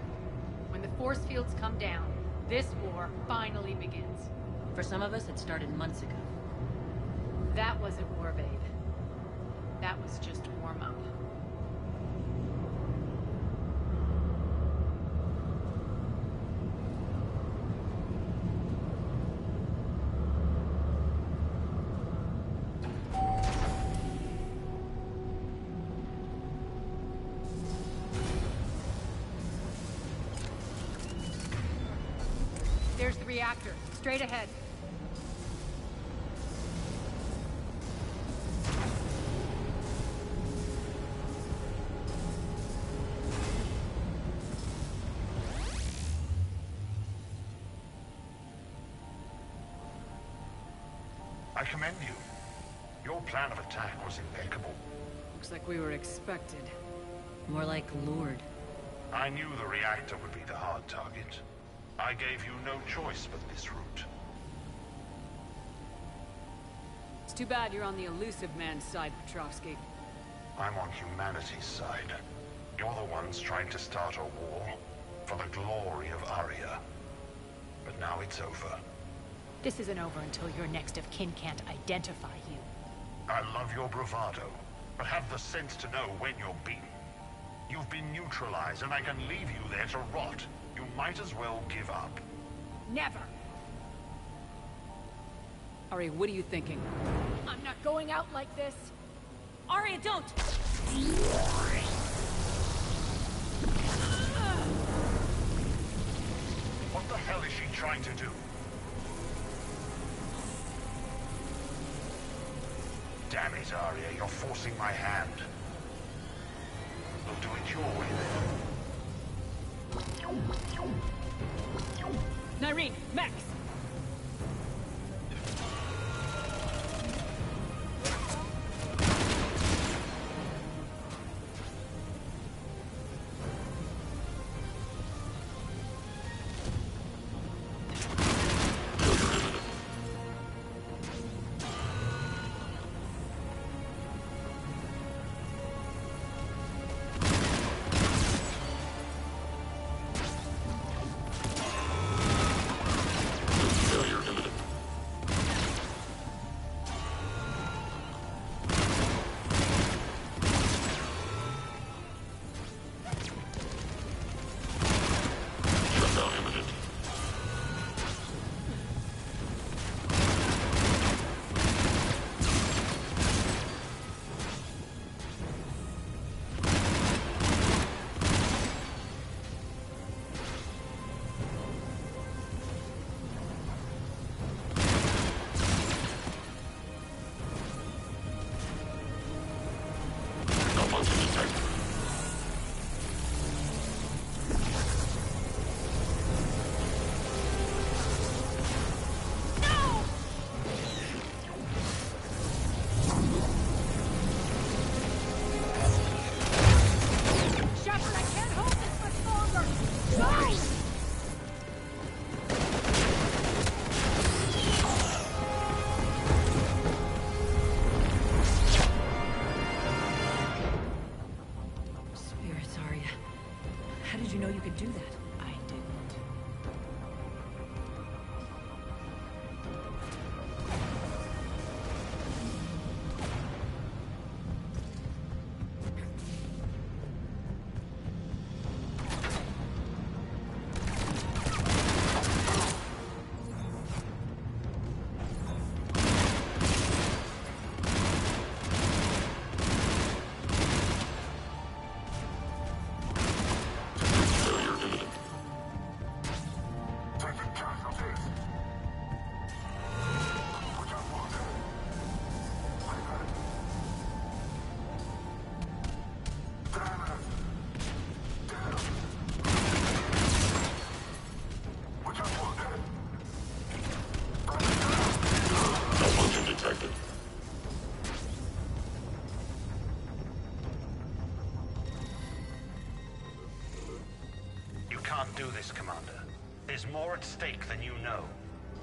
When the force fields come down, this war finally begins. For some of us, it started months ago. That wasn't war, babe. That was just warm-up. There's the reactor. Straight ahead. I commend you. Your plan of attack was impeccable. Looks like we were expected. More like lured. I knew the reactor would be the hard target. I gave you no choice but this route. It's too bad you're on the elusive man's side, Petrovsk. I'm on humanity's side. You're the ones trying to start a war for the glory of Aria. But now it's over. This isn't over until your next of kin can't identify you. I love your bravado, but have the sense to know when you're beaten. You've been neutralized, and I can leave you there to rot. You might as well give up. Never! Aria, what are you thinking? I'm not going out like this! Aria, don't! What the hell is she trying to do? Damn it, Aria, you're forcing my hand. We'll do it your way then. Nyreen, Max! There's more at stake than you know.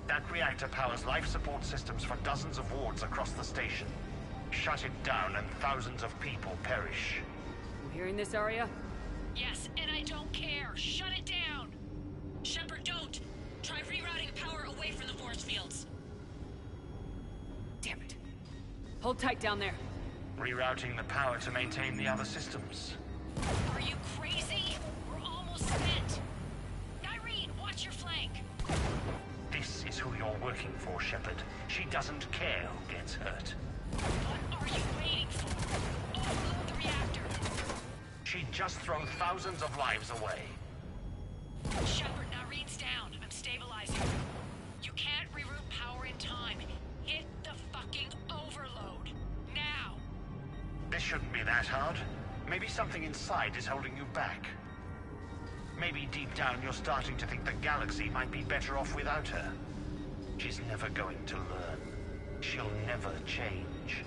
That reactor powers life support systems for dozens of wards across the station. Shut it down and thousands of people perish. You hearing this, Aria? Yes, and I don't care. Shut it down! Shepard, don't! Try rerouting power away from the force fields. Damn it. Hold tight down there. Rerouting the power to maintain the other systems. Are you crazy? We're almost spent. Nyreen, watch your flank. This is who you're working for, Shepard. She doesn't care who gets hurt. What are you waiting for? Overload the reactor. She'd just throw thousands of lives away. Shepard, Nyreen's down. I'm stabilizing. You can't reroute power in time. Hit the fucking overload. Now! This shouldn't be that hard. Maybe something inside is holding you back. Maybe deep down you're starting to think the galaxy might be better off without her. She's never going to learn. She'll never change.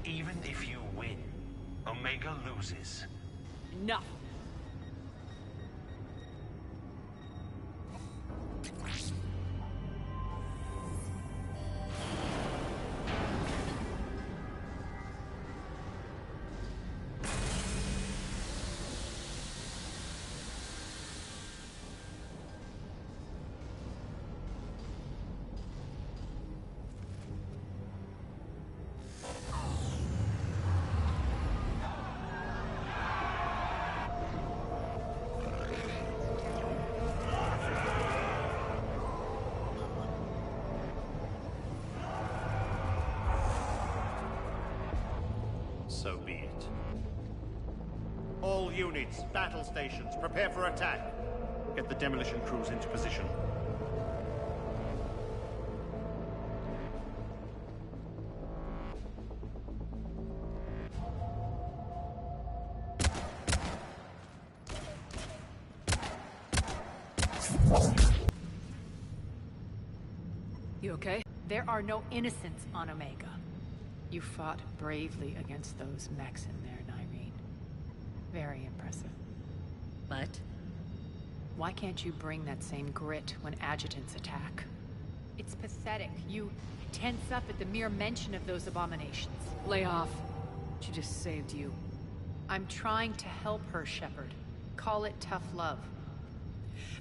Even if you win, Omega loses. Enough! So be it. All units, battle stations, prepare for attack. Get the demolition crews into position. You okay? There are no innocents on Omega. You fought bravely against those mechs in there, Nyreen. Very impressive. But? Why can't you bring that same grit when adjutants attack? It's pathetic. You tense up at the mere mention of those abominations. Lay off. She just saved you. I'm trying to help her, Shepard. Call it tough love.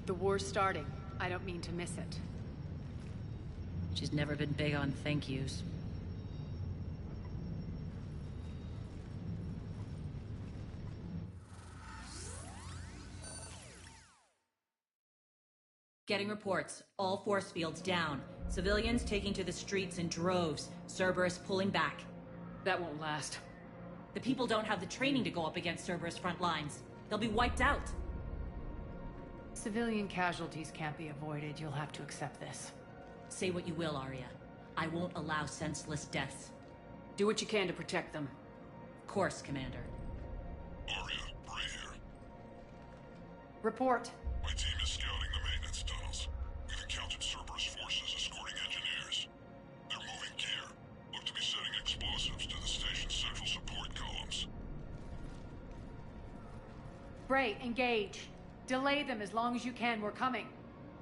The war's starting. I don't mean to miss it. She's never been big on thank yous. Getting reports. All force fields down. Civilians taking to the streets in droves. Cerberus pulling back. That won't last. The people don't have the training to go up against Cerberus front lines. They'll be wiped out. Civilian casualties can't be avoided. You'll have to accept this. Say what you will, Aria. I won't allow senseless deaths. Do what you can to protect them. Of course, Commander. Aria, Brey here. Report. My team is scouting the maintenance tunnels. We've encountered Cerberus forces escorting engineers. They're moving gear. Look to be setting explosives to the station's central support columns. Brey, engage. Delay them as long as you can. We're coming.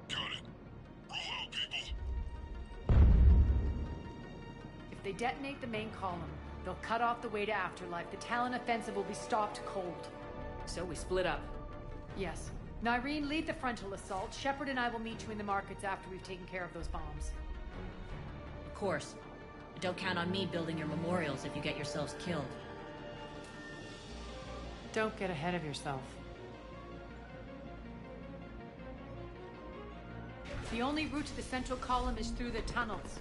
Got it. Roll out, people. If they detonate the main column, they'll cut off the way to Afterlife. The Talon offensive will be stopped cold. So we split up. Yes. Nyreen, lead the frontal assault. Shepard and I will meet you in the markets after we've taken care of those bombs. Of course. But don't count on me building your memorials if you get yourselves killed. Don't get ahead of yourself. The only route to the central column is through the tunnels.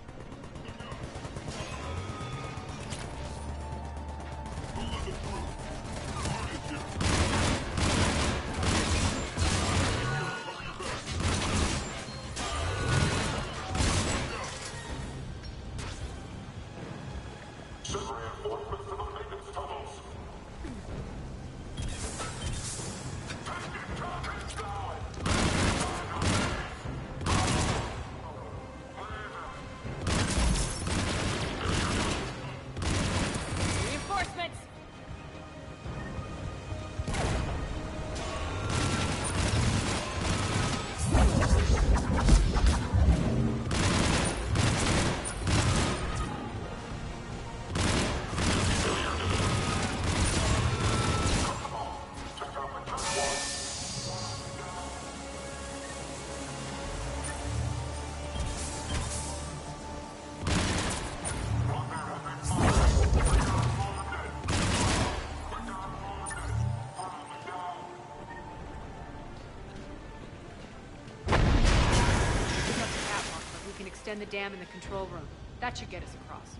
extend the dam in the control room. That should get us across.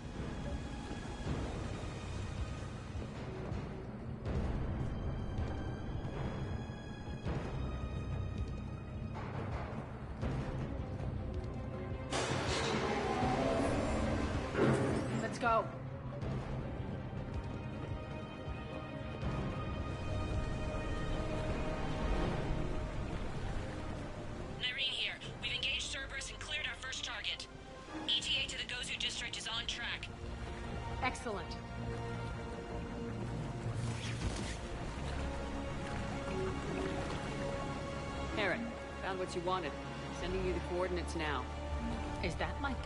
Let's go. Nyreen here. We've engaged Cerberus and cleared our first target. ETA to the Gozu district is on track. Excellent. Herrick, found what you wanted. Sending you the coordinates now. Is that my couch?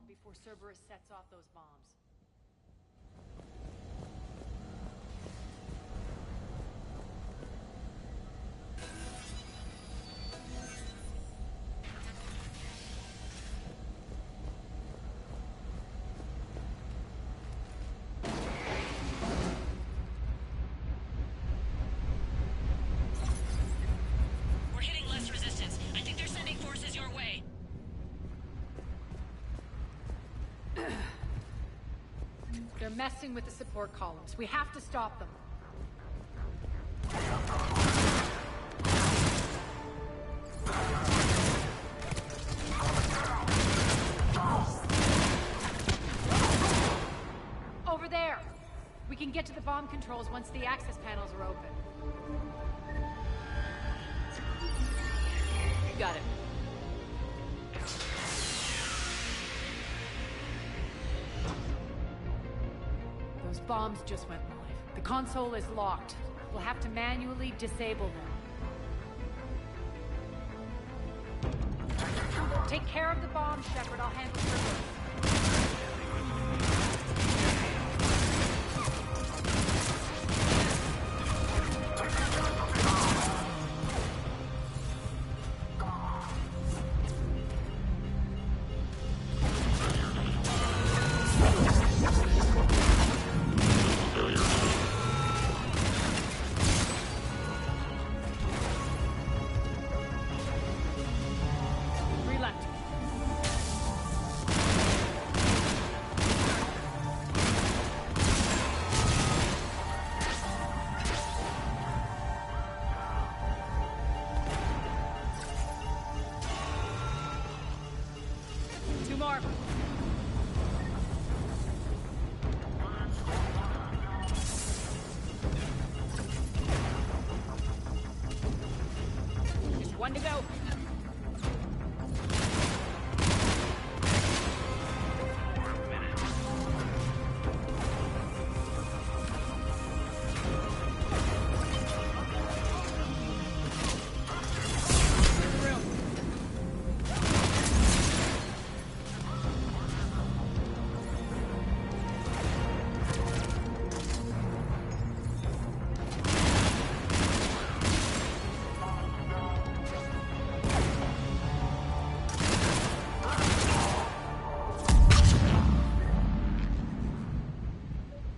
Before Cerberus sets off those bombs. We're hitting less resistance. I think they're sending forces your way. They're messing with the support columns. We have to stop them. Over there! We can get to the bomb controls once the access panels are open. You got it. Those bombs just went live. The console is locked. We'll have to manually disable them. Take care of the bombs, Shepard. I'll handle Cerberus. One to go.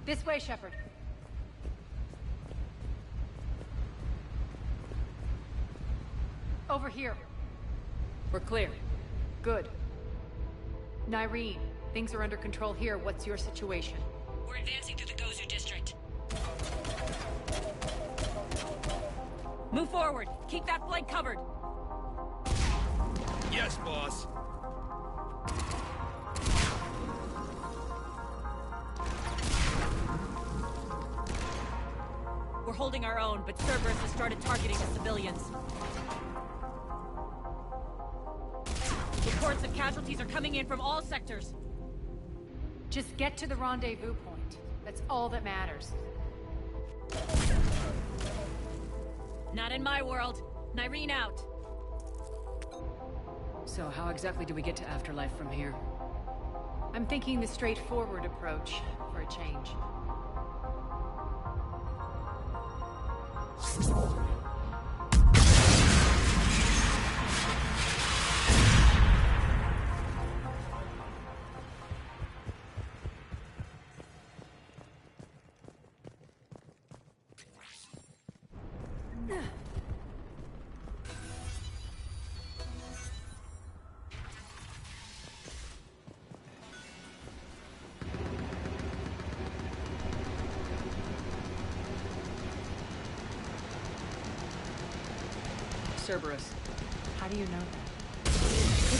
This way, Shepard. Over here. We're clear. Good. Nyreen, things are under control here. What's your situation? We're advancing through the Gozu district. Move forward. Keep that flank covered. Yes, boss. We're holding our own, but Cerberus has started targeting the civilians. Reports of casualties are coming in from all sectors. Just get to the rendezvous point. That's all that matters. Not in my world. Nyreen out. So how exactly do we get to Afterlife from here? I'm thinking the straightforward approach for a change. Cerberus. How do you know that? Could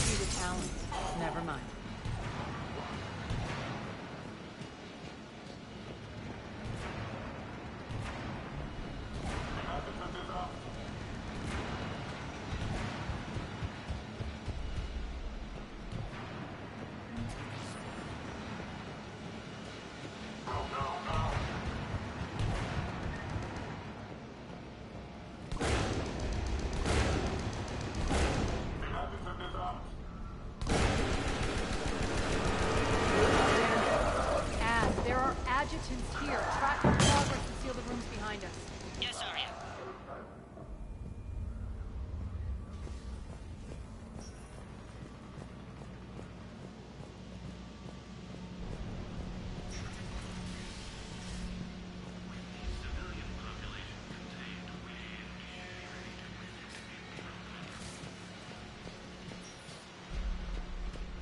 be the Talons. Never mind. Adjutants here. Track our progress and seal the rooms behind us. Yes, Aria.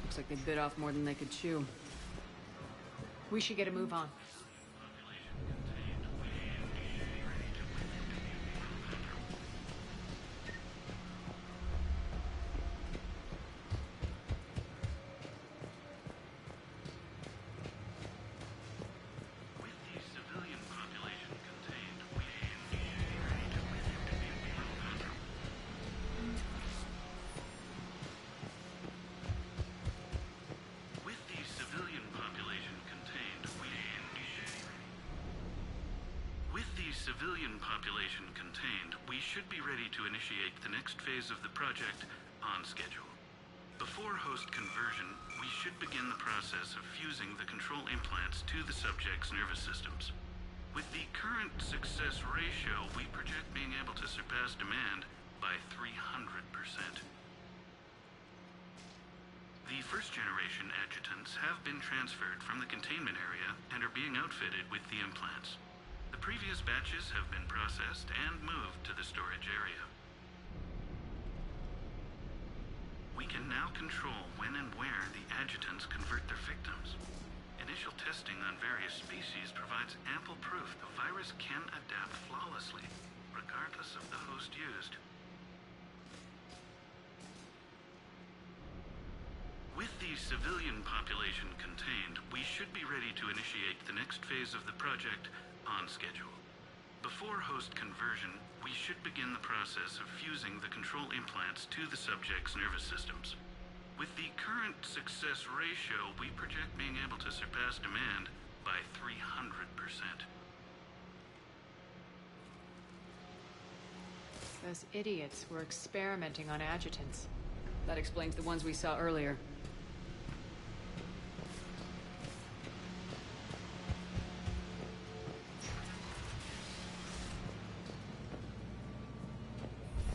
Looks like they bit off more than they could chew. We should get a move on. Civilian population contained, we should be ready to initiate the next phase of the project on schedule. Before host conversion, we should begin the process of fusing the control implants to the subject's nervous systems. With the current success ratio, we project being able to surpass demand by 300%. The first-generation adjutants have been transferred from the containment area and are being outfitted with the implants. The previous batches have been processed and moved to the storage area. We can now control when and where the adjutants convert their victims. Initial testing on various species provides ample proof the virus can adapt flawlessly, regardless of the host used. With the civilian population contained, we should be ready to initiate the next phase of the project on schedule. Before host conversion, we should begin the process of fusing the control implants to the subject's nervous systems. With the current success ratio, we project being able to surpass demand by 300%. Those idiots were experimenting on adjutants. That explains the ones we saw earlier.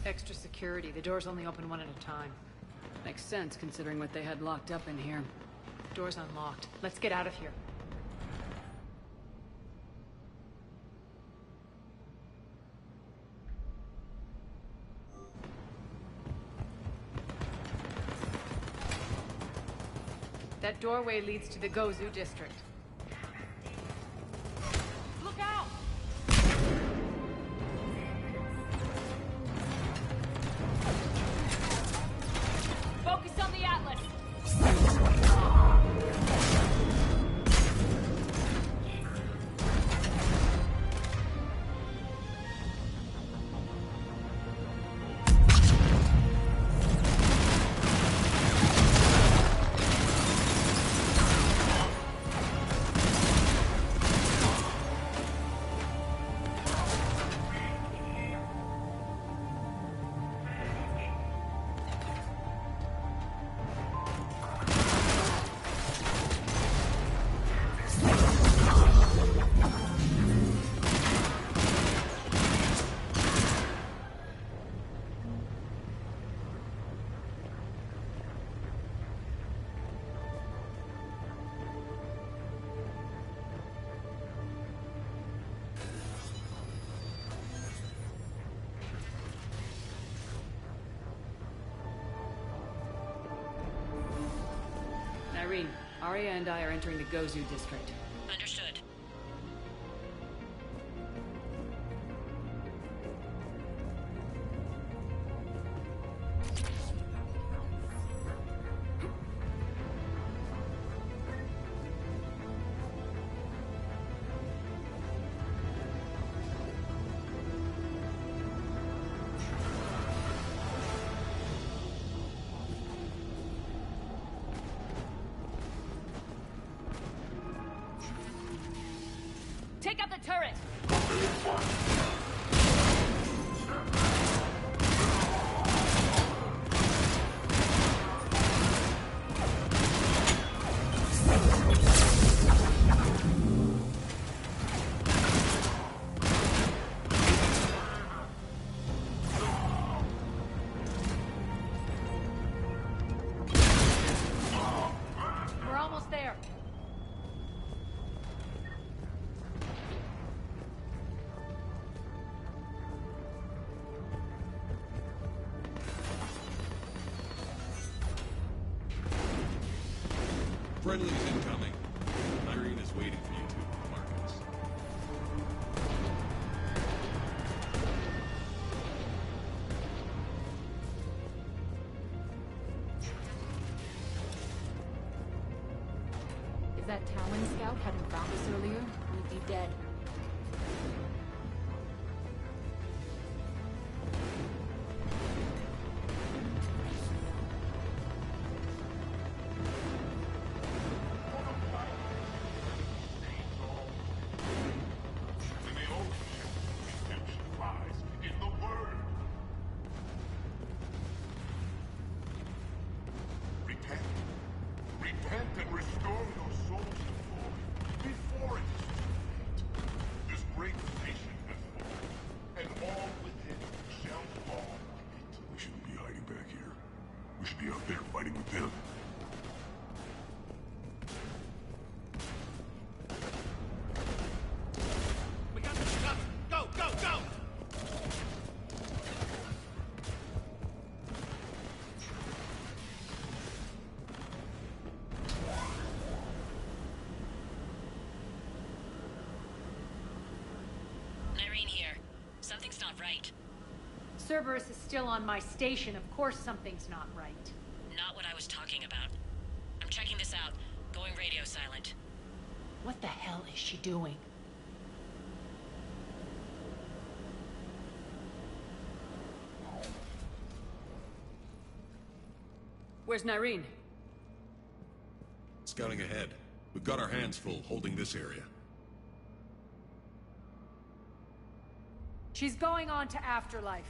Extra security. The doors only open one at a time. Makes sense, considering what they had locked up in here. Door's unlocked. Let's get out of here. That doorway leads to the Gozu district. Look out! Nyreen, Aria and I are entering the Gozu district. Understood. Take out the turret! We're almost there. Friendly's incoming. Nyreen is waiting for you two, Marcus. If that Talon scout hadn't found us earlier, we'd be dead. Repent and restore your souls to glory before it is too late. This great nation has fallen, and all within shall fall with it. We shouldn't be hiding back here. We should be out there fighting with them. We got this covered. Go, go, go! Nyreen here. Something's not right. Cerberus is still on my station. Of course something's not right. Not what I was talking about. I'm checking this out. Going radio silent. What the hell is she doing? Where's Nyreen? Scouting ahead. We've got our hands full holding this area. She's going on to Afterlife.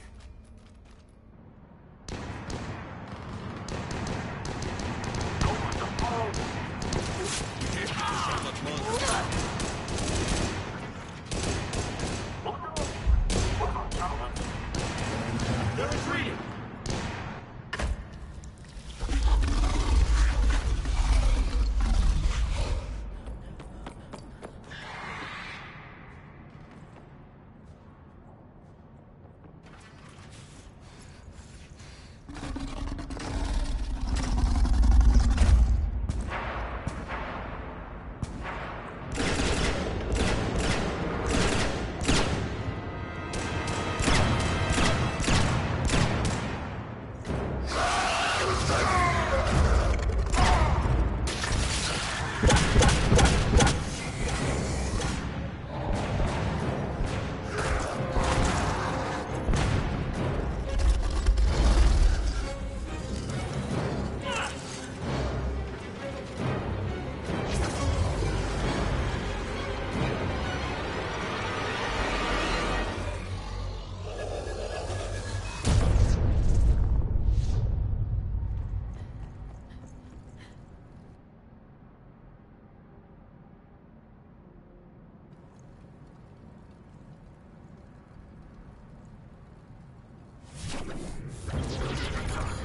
They're retreating!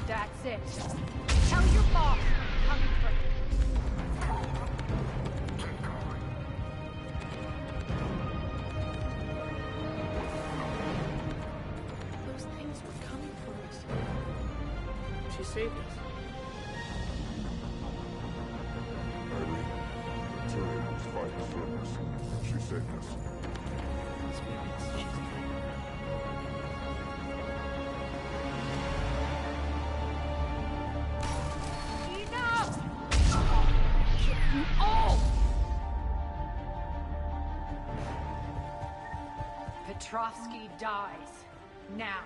That's it. Tell your boss I'm coming for you. Those things were coming for us. She saved us. fight Cerberus. She saved us. Enough! Oh! Petrovsk dies. Now.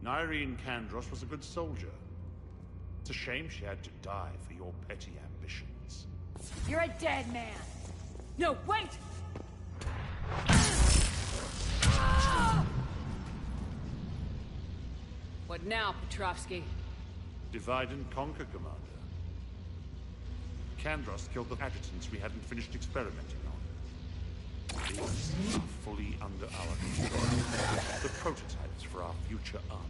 Nyreen Kandros was a good soldier. It's a shame she had to die for your petty ambitions. You're a dead man. No, wait! What now, Petrovsk? Divide and conquer, Commander. Kandros killed the adjutants we hadn't finished experimenting on. These are fully under our control. The prototypes for our future army.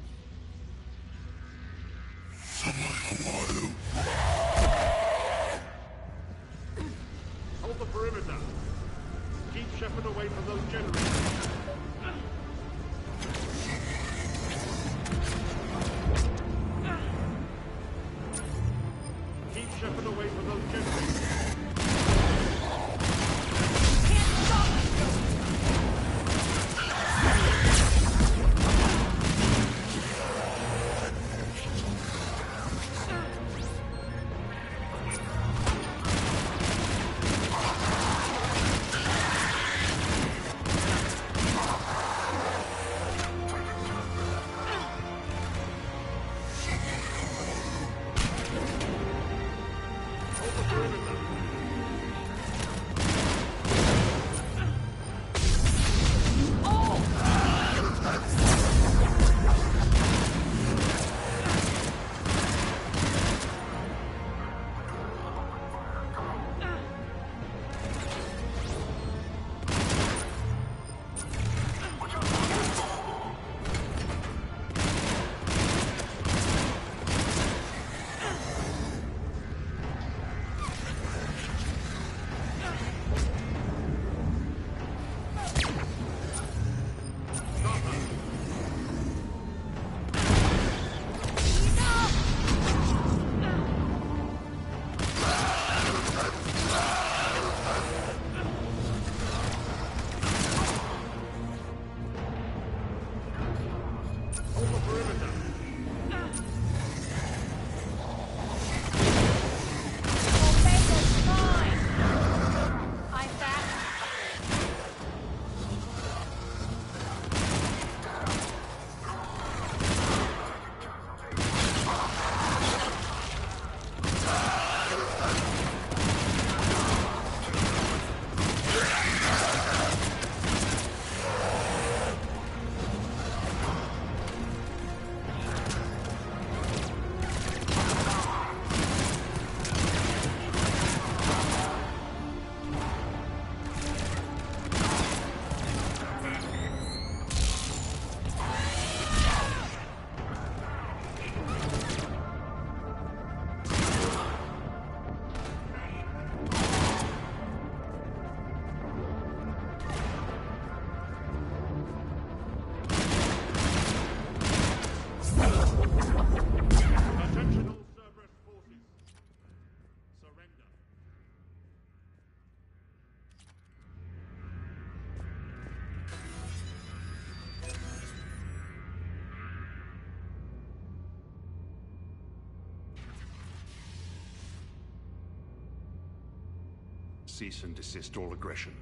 Hold the perimeter. Keep Shepard away from those generators. Keep Shepard away from those generators. Cease and desist all aggression.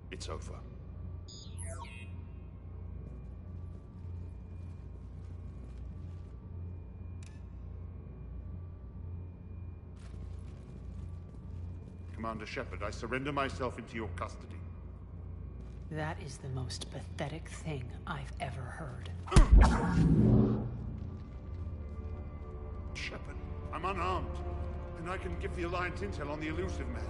It's over. Commander Shepard, I surrender myself into your custody. That is the most pathetic thing I've ever heard. Shepard, I'm unarmed, and I can give the Alliance intel on the elusive man.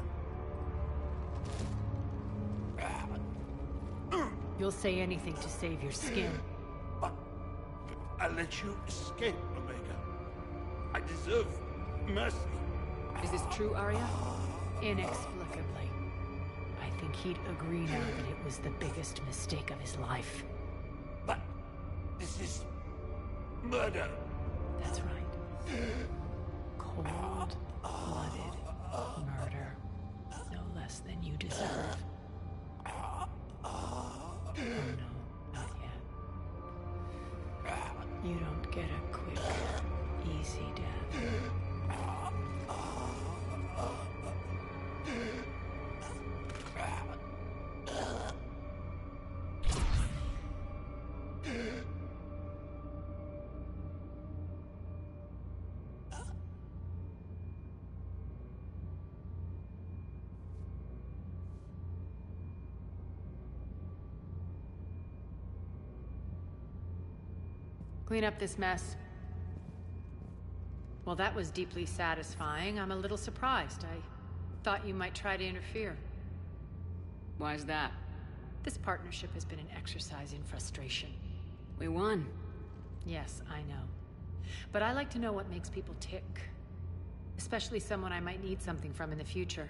You'll say anything to save your skin. I'll let you escape, Omega. I deserve mercy. Is this true, Aria? Inexplicably. I think he'd agree now that it was the biggest mistake of his life. But this is murder. That's right. Cold-blooded murder. No less than you deserve. Oh no, not yet. You don't get a quick, easy death. Clean up this mess. Well, that was deeply satisfying. I'm a little surprised. I thought you might try to interfere. Why's that? This partnership has been an exercise in frustration. We won. Yes, I know. But I like to know what makes people tick. Especially someone I might need something from in the future.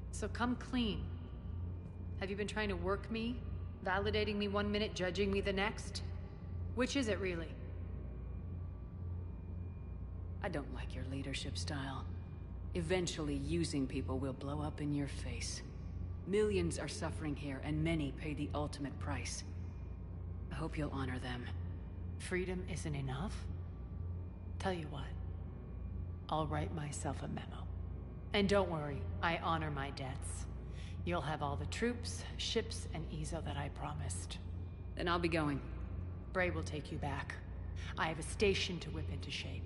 So come clean. Have you been trying to work me? Validating me 1 minute, judging me the next? Which is it, really? I don't like your leadership style. Eventually, using people will blow up in your face. Millions are suffering here, and many pay the ultimate price. I hope you'll honor them. Freedom isn't enough? Tell you what. I'll write myself a memo. And don't worry, I honor my debts. You'll have all the troops, ships, and Ezo that I promised. Then I'll be going. Brey will take you back. I have a station to whip into shape.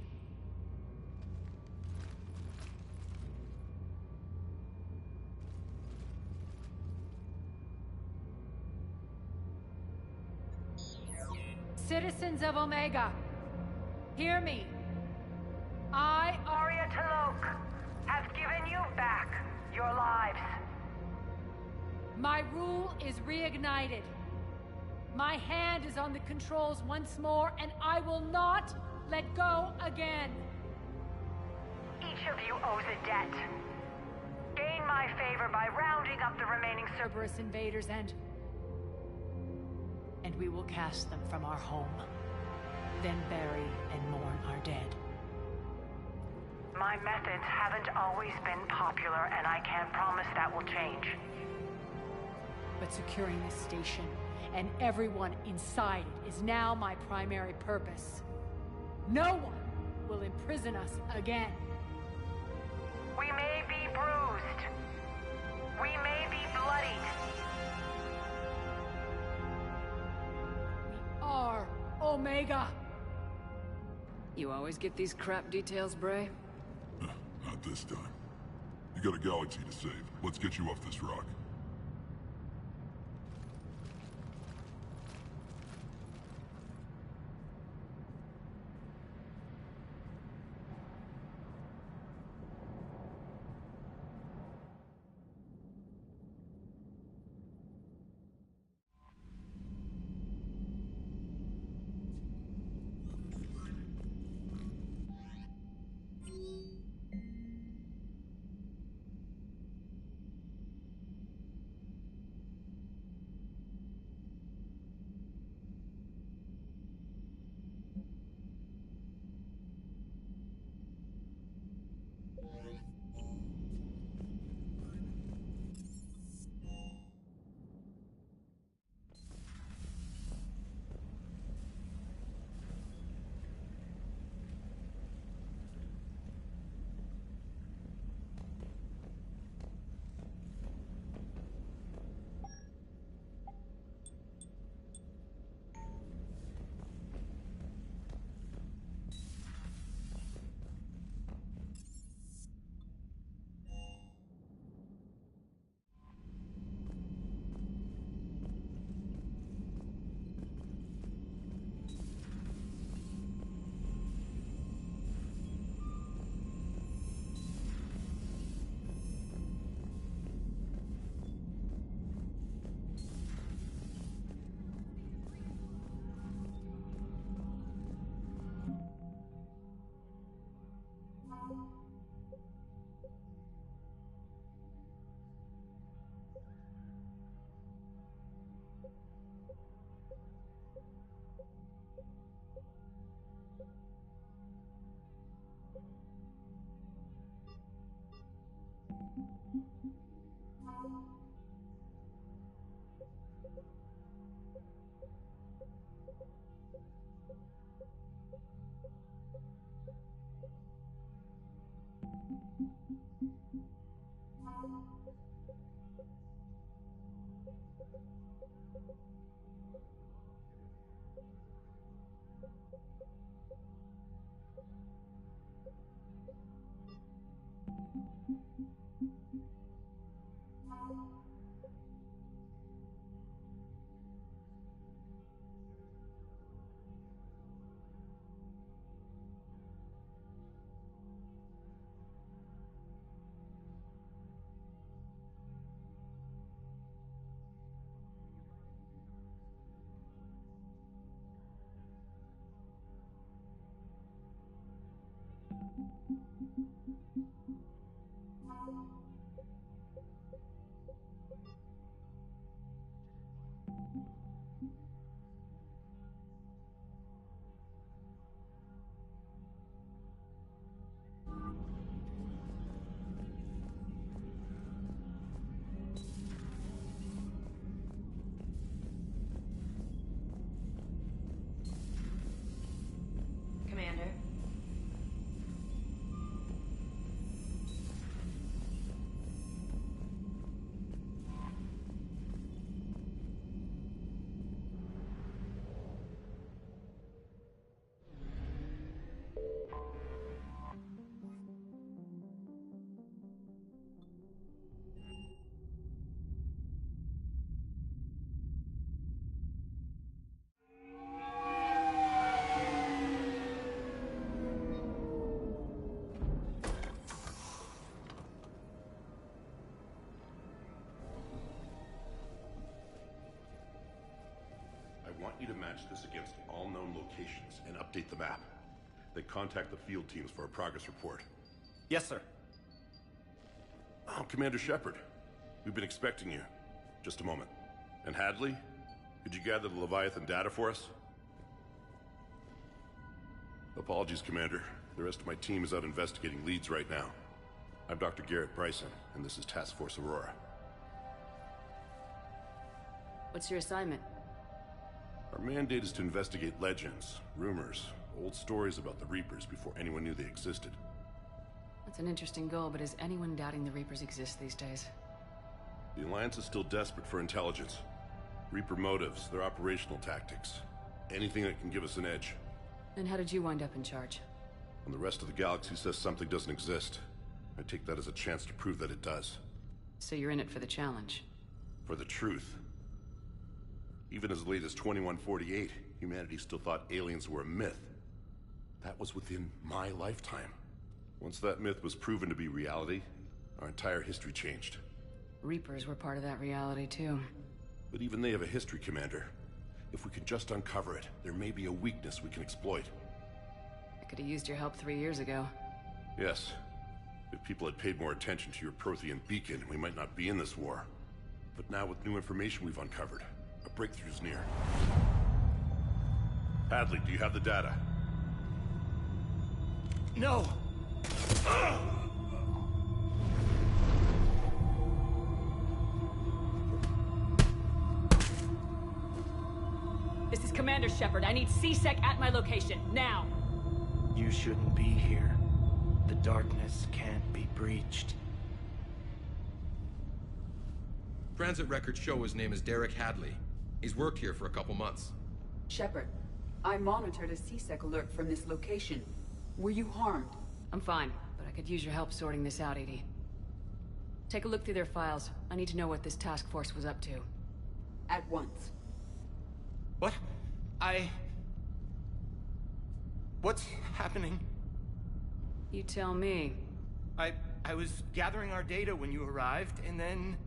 Citizens of Omega, hear me. I, Aria have given you back your lives. My rule is reignited. My hand is on the controls once more, and I will not let go again. Each of you owes a debt. Gain my favor by rounding up the remaining Cerberus invaders and we will cast them from our home. Then bury and mourn our dead. My methods haven't always been popular, and I can't promise that will change. But securing this station and everyone inside it is now my primary purpose. No one will imprison us again. We may be bruised. We may be bloodied. We are Omega. You always get these crap details, Brey? Not this time. You got a galaxy to save. Let's get you off this rock. Commander. I want you to match this against all known locations and update the map. Then contact the field teams for a progress report. Yes, sir. Oh, Commander Shepard. We've been expecting you. Just a moment. And Hadley? Could you gather the Leviathan data for us? Apologies, Commander. The rest of my team is out investigating leads right now. I'm Dr. Garrett Bryson, and this is Task Force Aurora. What's your assignment? Our mandate is to investigate legends, rumors, old stories about the Reapers before anyone knew they existed. That's an interesting goal, but is anyone doubting the Reapers exist these days? The Alliance is still desperate for intelligence. Reaper motives, their operational tactics. Anything that can give us an edge. And how did you wind up in charge? When the rest of the galaxy says something doesn't exist, I take that as a chance to prove that it does. So you're in it for the challenge? For the truth. Even as late as 2148, humanity still thought aliens were a myth. That was within my lifetime. Once that myth was proven to be reality, our entire history changed. Reapers were part of that reality, too. But even they have a history, Commander. If we can just uncover it, there may be a weakness we can exploit. I could have used your help 3 years ago. Yes. If people had paid more attention to your Prothean beacon, we might not be in this war. But now with new information we've uncovered, a breakthrough's near. Hadley, do you have the data? No! This is Commander Shepard. I need C-Sec at my location, now! You shouldn't be here. The darkness can't be breached. Transit records show his name is Derek Hadley. He's worked here for a couple months. Shepard, I monitored a C-Sec alert from this location. Were you harmed? I'm fine, but I could use your help sorting this out, EDI. Take a look through their files. I need to know what this task force was up to. At once. What? What's happening? You tell me. I was gathering our data when you arrived, and then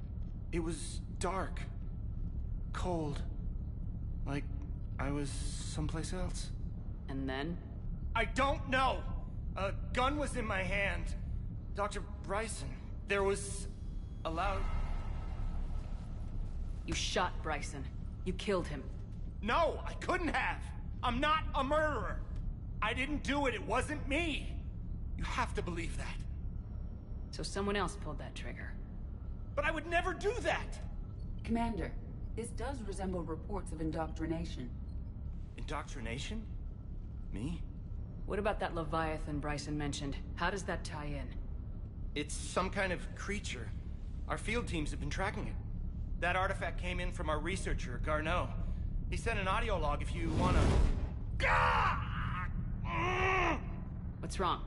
it was dark. Cold. Like I was someplace else. And then? I don't know! A gun was in my hand. Dr. Bryson, there was a loud... You shot Bryson. You killed him. No, I couldn't have! I'm not a murderer! I didn't do it, it wasn't me! You have to believe that. So someone else pulled that trigger. But I would never do that! Commander, this does resemble reports of indoctrination. Indoctrination? Me? What about that Leviathan Bryson mentioned? How does that tie in? It's some kind of creature. Our field teams have been tracking it. That artifact came in from our researcher, Garneau. He sent an audio log if you wanna... What's wrong?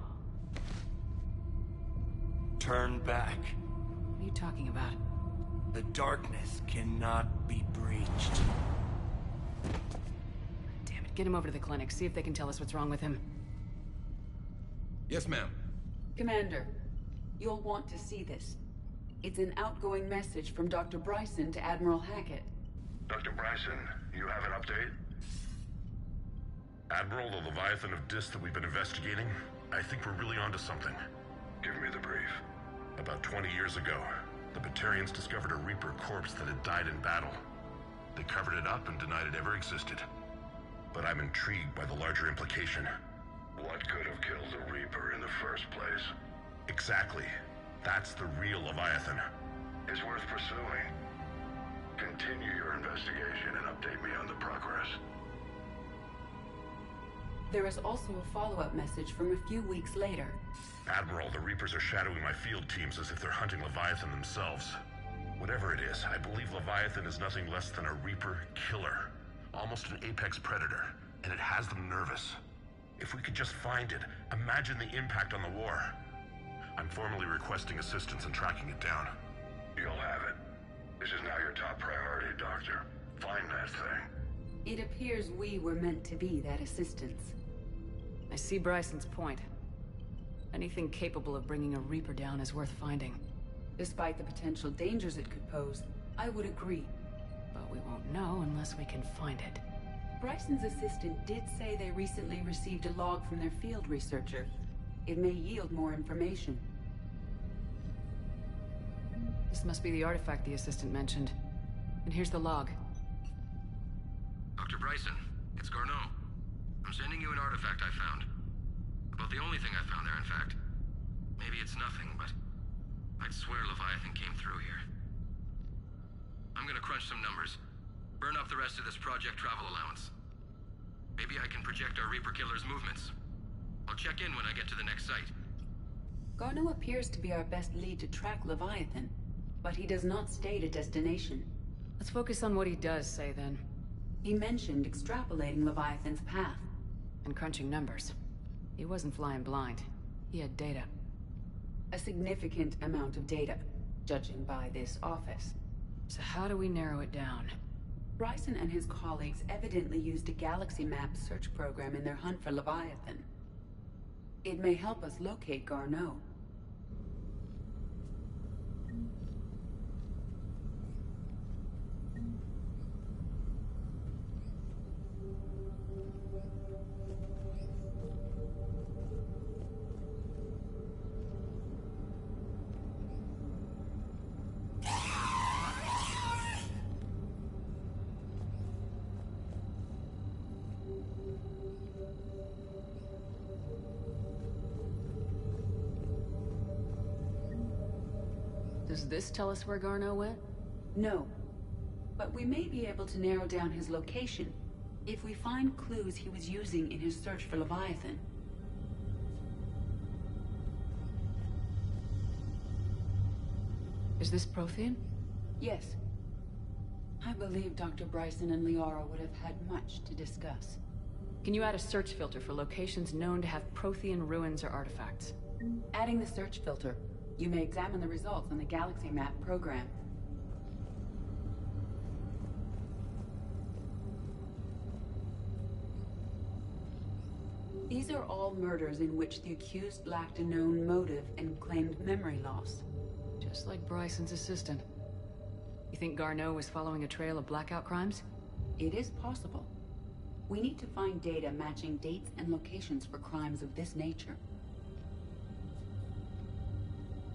Turn back. What are you talking about? The darkness cannot be breached. Damn it, get him over to the clinic. See if they can tell us what's wrong with him. Yes, ma'am. Commander, you'll want to see this. It's an outgoing message from Dr. Bryson to Admiral Hackett. Dr. Bryson, you have an update? Admiral, the Leviathan of Dis that we've been investigating, I think we're really onto something. Give me the brief. About 20 years ago, the Batarians discovered a Reaper corpse that had died in battle. They covered it up and denied it ever existed. But I'm intrigued by the larger implication. What could have killed the Reaper in the first place? Exactly. That's the real Leviathan. It's worth pursuing. Continue your investigation and update me on the progress. There is also a follow-up message from a few weeks later. Admiral, the Reapers are shadowing my field teams as if they're hunting Leviathan themselves. Whatever it is, I believe Leviathan is nothing less than a Reaper killer. Almost an apex predator, and it has them nervous. If we could just find it, imagine the impact on the war. I'm formally requesting assistance in tracking it down. You'll have it. This is now your top priority, Doctor. Find that thing. It appears we were meant to be that assistance. I see Bryson's point. Anything capable of bringing a Reaper down is worth finding. Despite the potential dangers it could pose, I would agree. But we won't know unless we can find it. Bryson's assistant did say they recently received a log from their field researcher. It may yield more information. This must be the artifact the assistant mentioned. And here's the log. Dr. Bryson, it's Garneau. I'm sending you an artifact I found. About the only thing I found there, in fact. Maybe it's nothing, but I'd swear Leviathan came through here. I'm gonna crunch some numbers. Burn up the rest of this project travel allowance. Maybe I can project our Reaper killer's movements. I'll check in when I get to the next site. Garneau appears to be our best lead to track Leviathan, but he does not state a destination. Let's focus on what he does say, then. He mentioned extrapolating Leviathan's path. And crunching numbers. He wasn't flying blind. He had data. A significant amount of data, judging by this office. So how do we narrow it down? Bryson and his colleagues evidently used a galaxy map search program in their hunt for Leviathan. It may help us locate Garneau. Does this tell us where Garneau went? No. But we may be able to narrow down his location if we find clues he was using in his search for Leviathan. Is this Prothean? Yes. I believe Dr. Bryson and Liara would have had much to discuss. Can you add a search filter for locations known to have Prothean ruins or artifacts? Adding the search filter, you may examine the results on the Galaxy Map program. These are all murders in which the accused lacked a known motive and claimed memory loss. Just like Bryson's assistant. You think Garneau was following a trail of blackout crimes? It is possible. We need to find data matching dates and locations for crimes of this nature.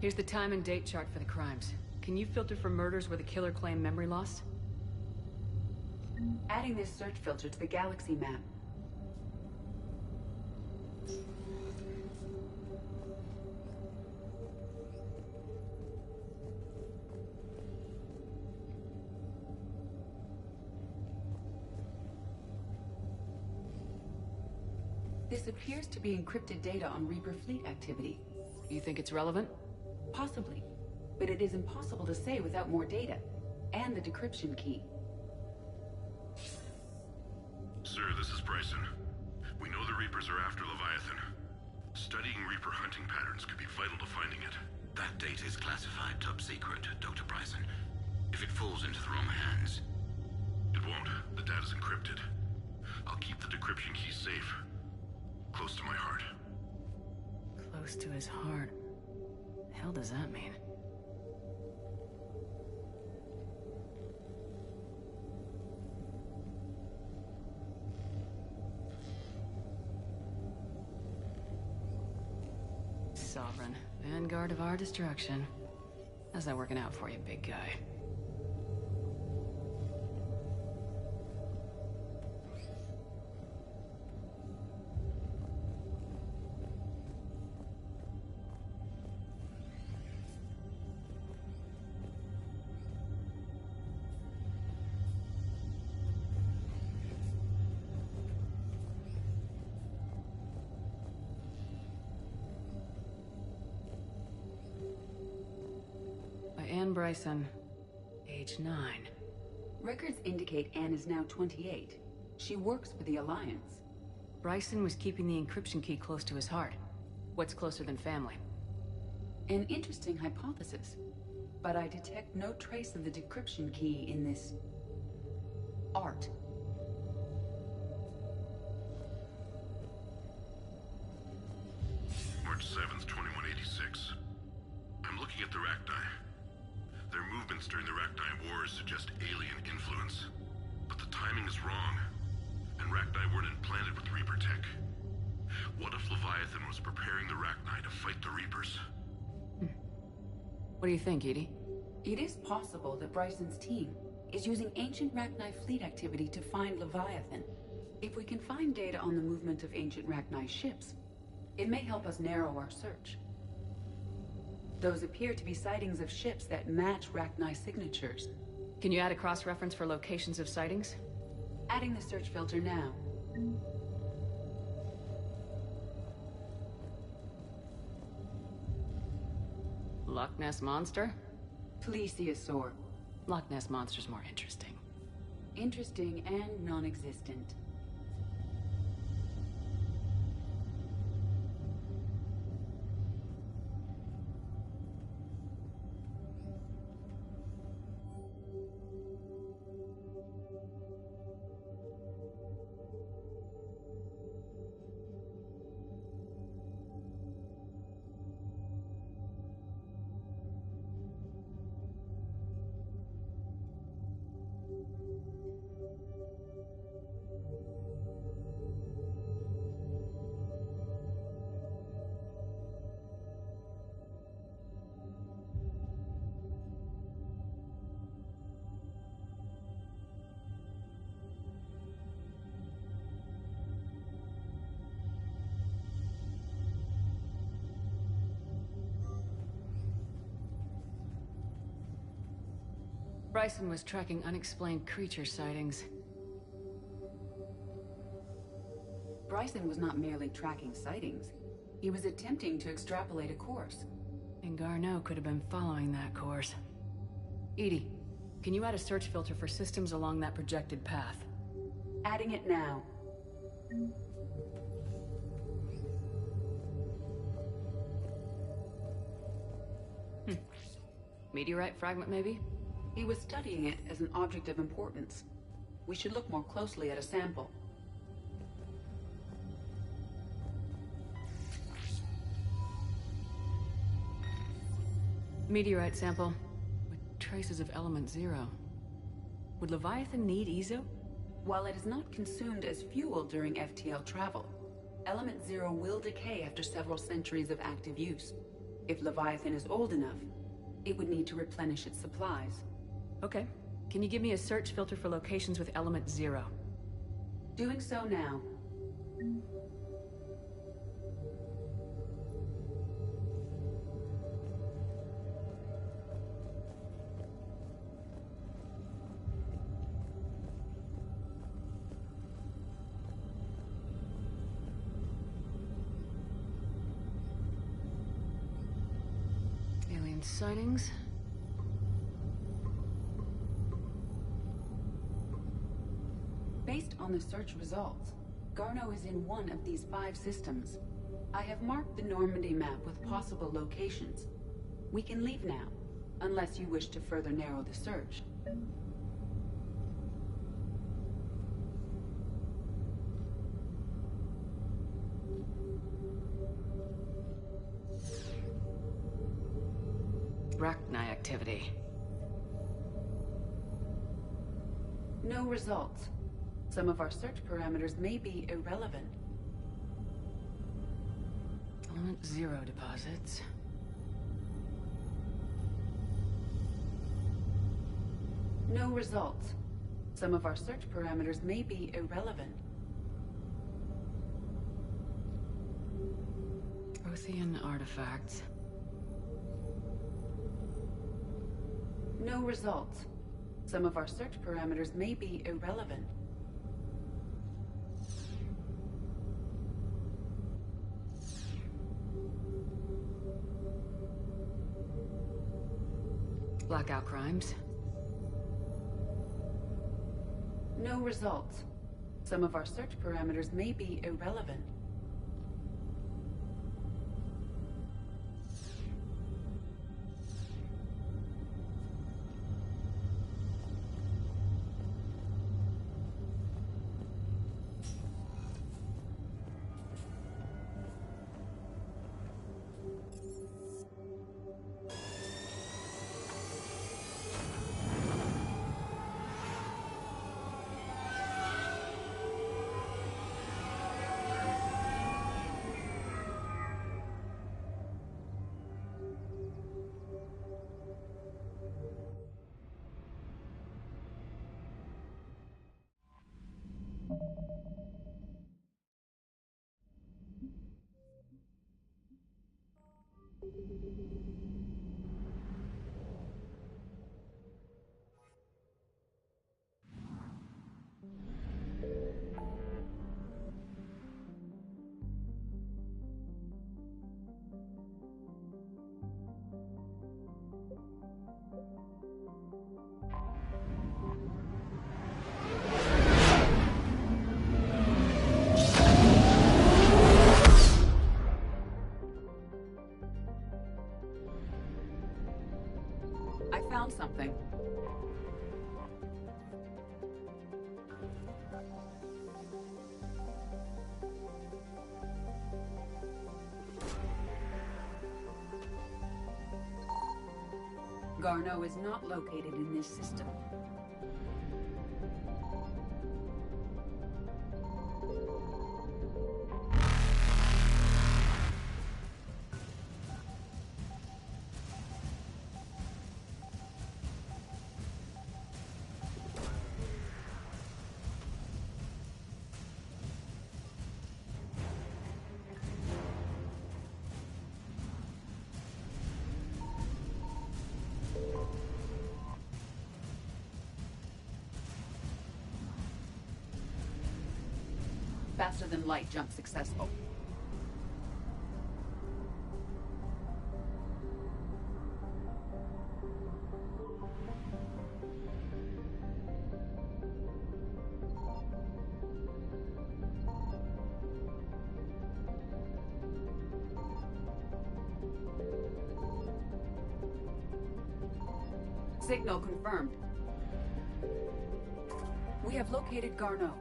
Here's the time and date chart for the crimes. Can you filter for murders where the killer claimed memory loss? Adding this search filter to the Galaxy Map. This appears to be encrypted data on Reaper fleet activity. You think it's relevant? Possibly. But it is impossible to say without more data. And the decryption key. Sir, this is Bryson. We know the Reapers are after Leviathan. Studying Reaper hunting patterns could be vital to finding it. That data is classified top secret, Dr. Bryson. If it falls into the wrong hands... It won't. The data's encrypted. I'll keep the decryption key safe. Close to my heart. Close to his heart. The hell does that mean? Sovereign. Vanguard of our destruction. How's that working out for you, big guy? Ann Bryson, age 9. Records indicate Ann is now 28. She works for the Alliance. Bryson was keeping the encryption key close to his heart. What's closer than family? An interesting hypothesis. But I detect no trace of the decryption key in this... art. March 7th, 2186. I'm looking at the Rachni. Their movements during the Rachni Wars suggest alien influence. But the timing is wrong. And Rachni weren't implanted with Reaper tech. What if Leviathan was preparing the Rachni to fight the Reapers? What do you think, Edie? It is possible that Bryson's team is using ancient Rachni fleet activity to find Leviathan. If we can find data on the movement of ancient Rachni ships, it may help us narrow our search. Those appear to be sightings of ships that match Rachni signatures. Can you add a cross-reference for locations of sightings? Adding the search filter now. Loch Ness Monster? Plesiosaur. Loch Ness Monster's more interesting. Interesting and non-existent. Bryson was tracking unexplained creature sightings. Bryson was not merely tracking sightings. He was attempting to extrapolate a course. And Garneau could have been following that course. Edie, can you add a search filter for systems along that projected path? Adding it now. Meteorite fragment, maybe? He was studying it as an object of importance. We should look more closely at a sample. Meteorite sample with traces of element 0. Would Leviathan need Ezo? While it is not consumed as fuel during FTL travel, element 0 will decay after several centuries of active use. If Leviathan is old enough, it would need to replenish its supplies. Okay. Can you give me a search filter for locations with element 0? Doing so now. sightings? Based on the search results, Garneau is in one of these 5 systems. I have marked the Normandy map with possible locations. We can leave now, unless you wish to further narrow the search. Rachni activity. No results. Some of our search parameters may be irrelevant. Element 0 deposits. No results. Some of our search parameters may be irrelevant. Prothean artifacts. No results. Some of our search parameters may be irrelevant. Blackout crimes. No results. Some of our search parameters may be irrelevant. I found something. Garneau is not located in this system. Faster than light jump successful. Signal confirmed. We have located Garneau.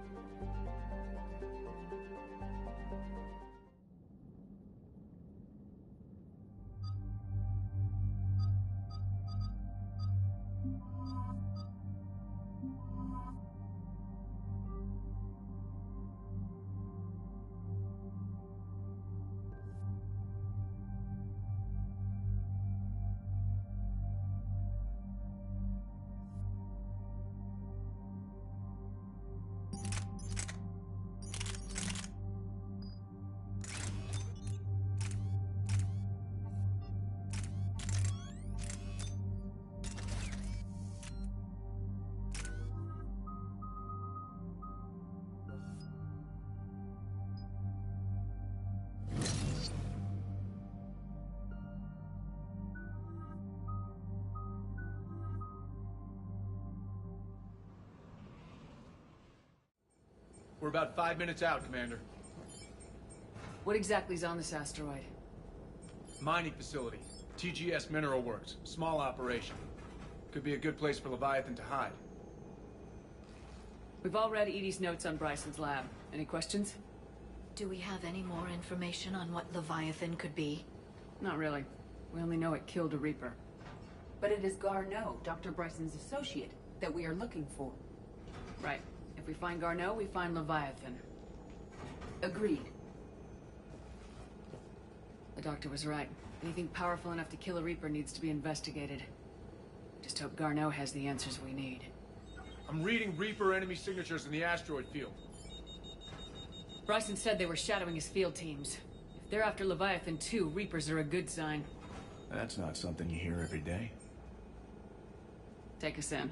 We're about 5 minutes out, Commander. What exactly is on this asteroid? Mining facility. TGS Mineral Works. Small operation. Could be a good place for Leviathan to hide. We've all read Edie's notes on Bryson's lab. Any questions? Do we have any more information on what Leviathan could be? Not really. We only know it killed a Reaper. But it is Garneau, Dr. Bryson's associate, that we are looking for. Right. If we find Garneau, we find Leviathan. Agreed. The doctor was right. Anything powerful enough to kill a Reaper needs to be investigated. Just hope Garneau has the answers we need. I'm reading Reaper enemy signatures in the asteroid field. Bryson said they were shadowing his field teams. If they're after Leviathan too, Reapers are a good sign. That's not something you hear every day. Take us in.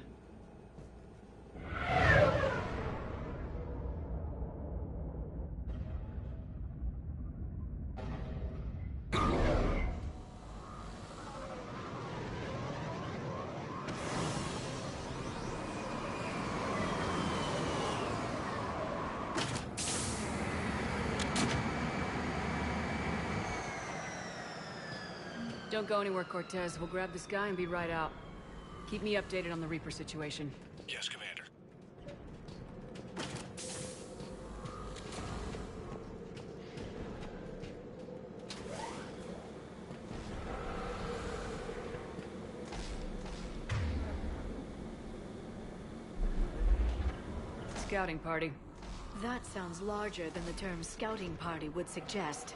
Don't go anywhere, Cortez. We'll grab this guy and be right out. Keep me updated on the Reaper situation. Yes, Commander. Scouting party. That sounds larger than the term scouting party would suggest.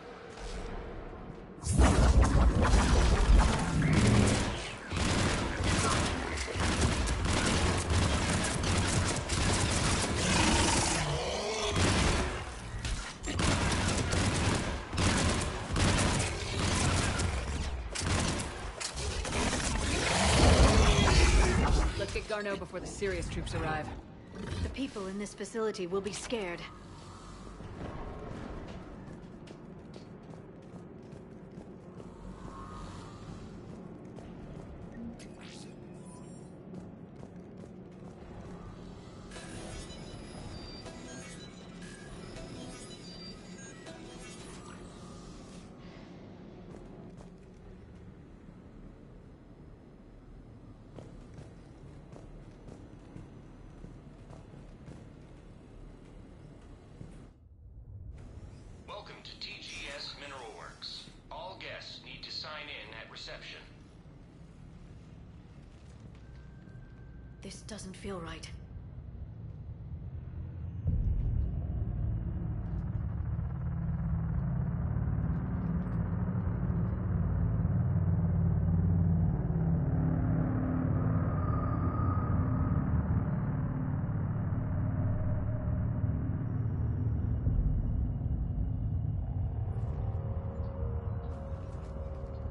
Let's get Garneau before the serious troops arrive. The people in this facility will be scared. Welcome to TGS Mineral Works. All guests need to sign in at reception. This doesn't feel right.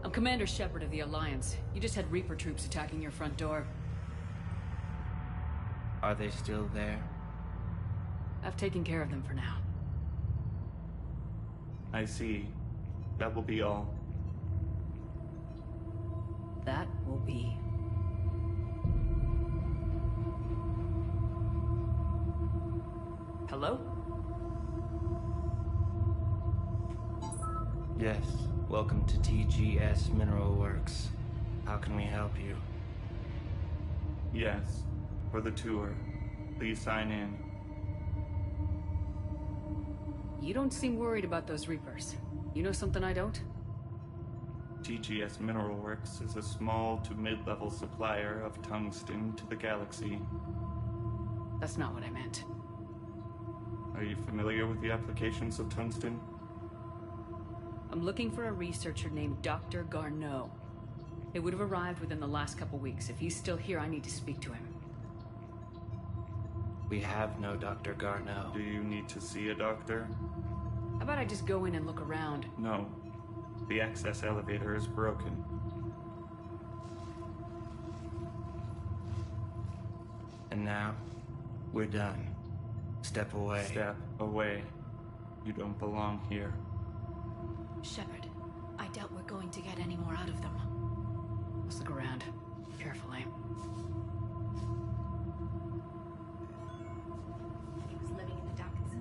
I'm Commander Shepard of the Alliance. You just had Reaper troops attacking your front door. Are they still there? I've taken care of them for now. I see. That will be all. That will be. Hello? Yes. Welcome to TGS Mineral Works. How can we help you? Yes. For the tour. Please sign in. You don't seem worried about those Reapers. You know something I don't? TGS Mineral Works is a small to mid-level supplier of tungsten to the galaxy. That's not what I meant. Are you familiar with the applications of tungsten? I'm looking for a researcher named Dr. Garneau. It would have arrived within the last couple weeks. If he's still here, I need to speak to him. We have no Dr. Garneau. Do you need to see a doctor? How about I just go in and look around? No. The access elevator is broken. And now, we're done. Step away. Step away. You don't belong here. Shepard, I doubt we're going to get any more out of them. Let's look around. Carefully. He was living in the docks.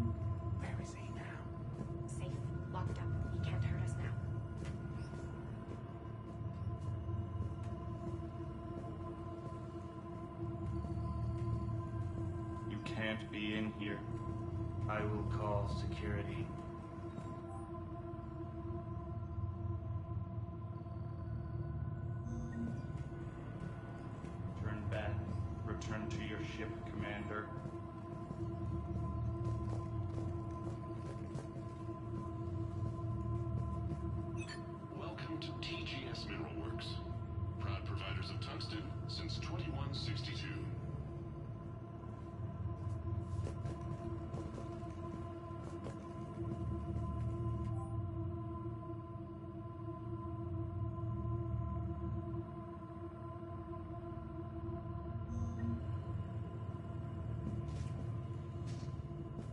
can't be in here. I will call security. Turn back. Return to your ship, Commander. Welcome to TGS Mineral Works. Proud providers of tungsten since 2162.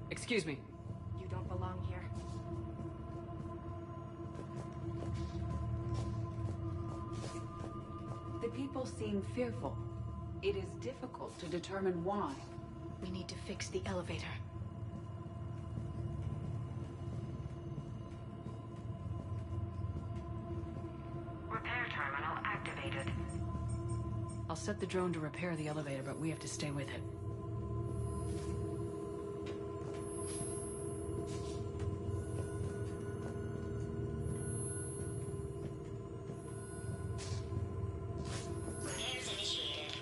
Excuse me. You don't belong here. The people seem fearful. It is difficult to determine why. We need to fix the elevator. Repair terminal activated. I'll set the drone to repair the elevator, but we have to stay with it. Repairs initiated.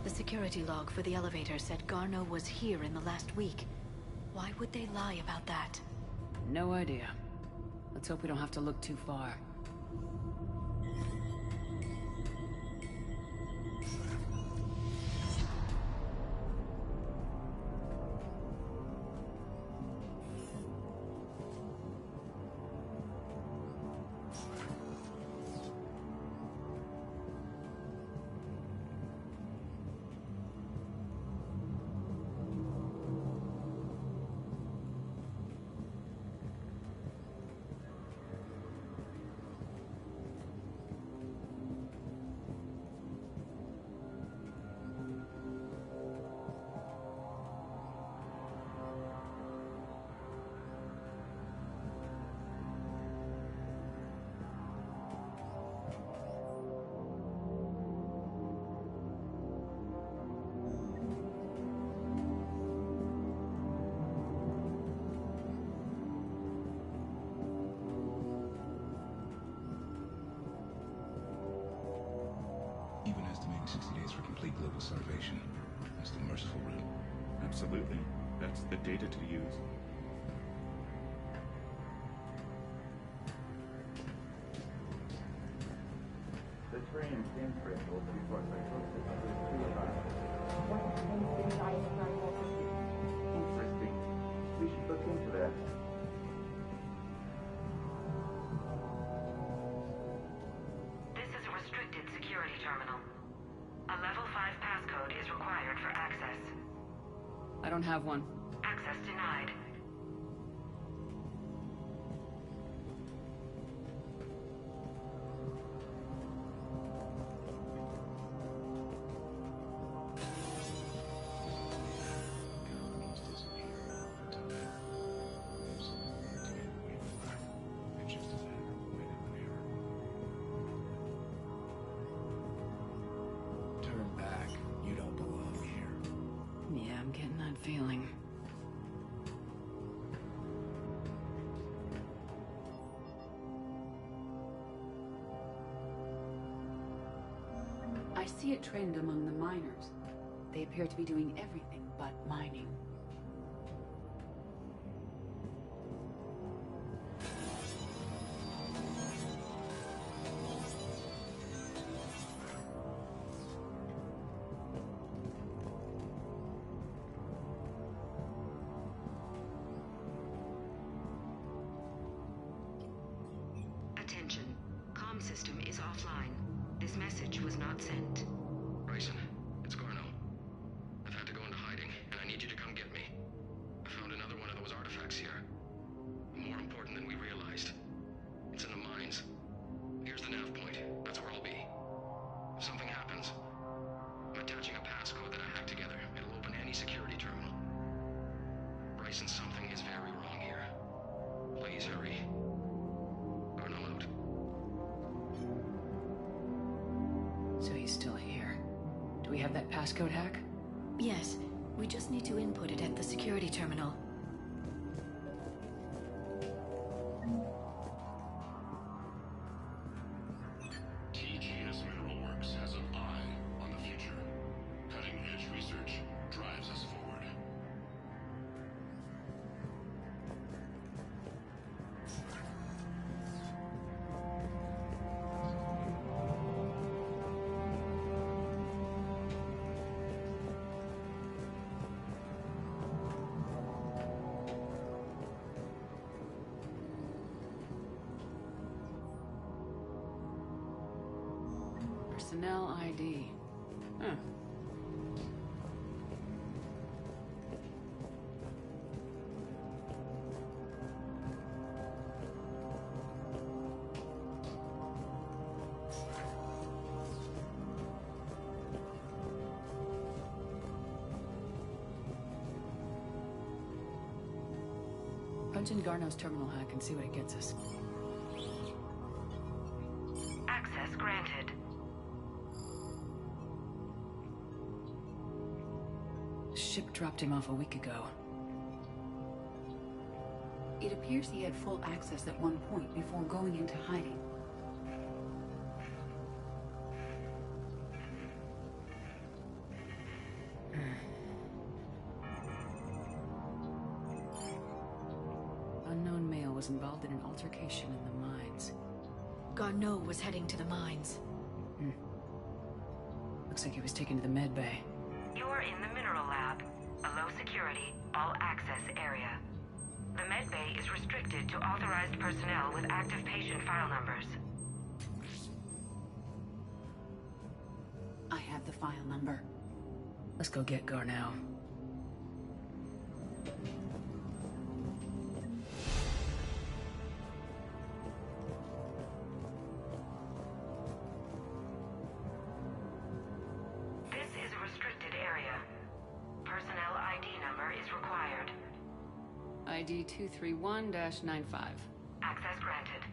The security log for the elevator said Garno was here in the last week. Why would they lie about that? No idea. Let's hope we don't have to look too far. Even estimating 60 days for complete global starvation. That's the merciful route. Absolutely. That's the data to use. The Turian imprint will be brought by Interesting. We should look into that. This is a restricted security terminal. A level 5 passcode is required for access. I don't have one. Access denied. Turn back. You don't belong here. Yeah, I'm getting that feeling. I see a trend among the miners. They appear to be doing everything but mining. Attention. Comm system is offline. This message was not sent. Bryson, it's Garno. I've had to go into hiding, and I need you to come get me. I found another one of those artifacts here. More importantly, have that passcode hack? Yes, we just need to input it at the security terminal. TGS Mineral Works has an eye on the future. Cutting-edge research drives us forward. Personnel ID. Huh. Punch in Garneau's terminal hack and see what it gets us. Access granted. Ship dropped him off a week ago. It appears he had full access at one point before going into hiding. Unknown male was involved in an altercation in the mines. Garneau was heading to the mines. Looks like he was taken to the med bay. You're in the mineral lab, a low security, all access area. The med bay is restricted to authorized personnel with active patient file numbers. I have the file number. Let's go get Garneau. This is a restricted area. Personnel ID number is required. ID 231-95. Access granted.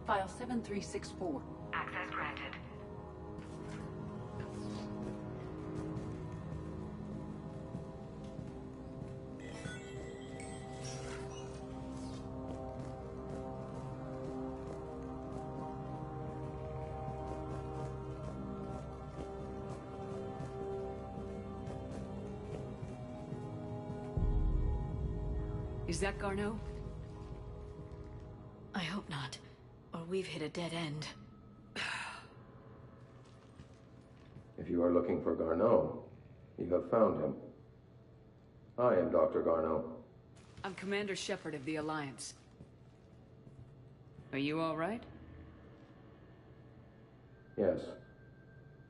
File 7364. Access granted. Is that Garneau? I hope not. Or we've hit a dead end. If you are looking for Garneau, you have found him. I am Dr. Garneau. I'm Commander Shepard of the Alliance. Are you all right? Yes.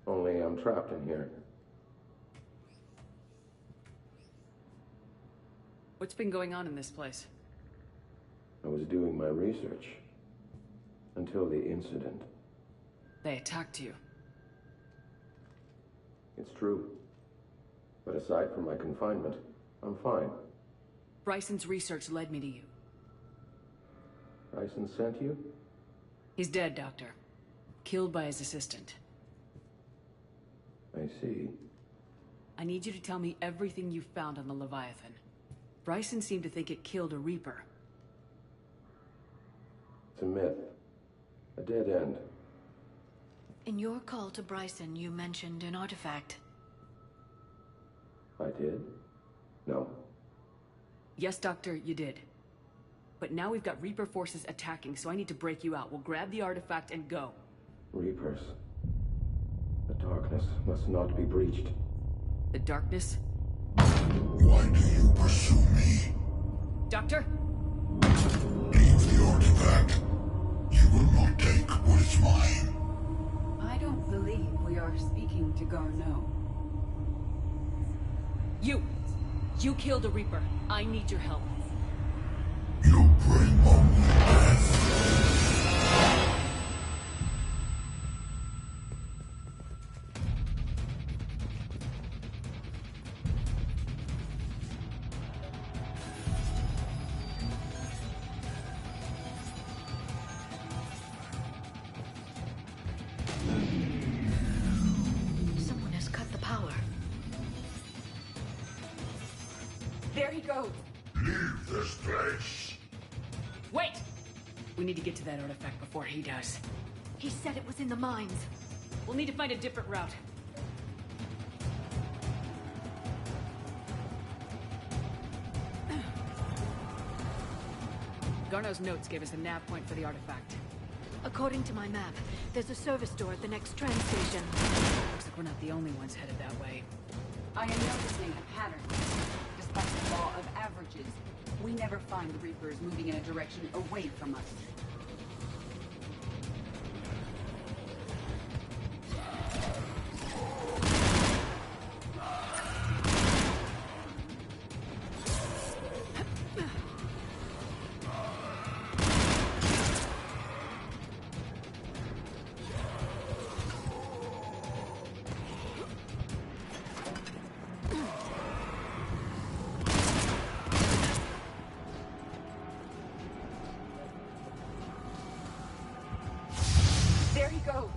Only I'm trapped in here. What's been going on in this place? I was doing my research. Until the incident. They attacked you. It's true. But aside from my confinement, I'm fine. Bryson's research led me to you. Bryson sent you? He's dead, Doctor. Killed by his assistant. I see. I need you to tell me everything you found on the Leviathan. Bryson seemed to think it killed a Reaper. It's a myth. A dead end. In your call to Bryson, you mentioned an artifact. I did? No. Yes, Doctor, you did. But now we've got Reaper forces attacking, so I need to break you out. We'll grab the artifact and go. Reapers. The darkness must not be breached. The darkness? Why do you pursue me? Doctor? Leave the artifact. You will not take what is mine. I don't believe we are speaking to Garneau. You killed a Reaper. I need your help. You bring only death. Someone has cut the power. There he goes. Leave this place. Wait! We need to get to that artifact before he does. He said it was in the mines. We'll need to find a different route. Garneau's notes gave us a nav point for the artifact. According to my map, there's a service door at the next train station. Looks like we're not the only ones headed that way. I am noticing a pattern. Despite the law of averages, we never find the Reapers moving in a direction away from us. There he goes.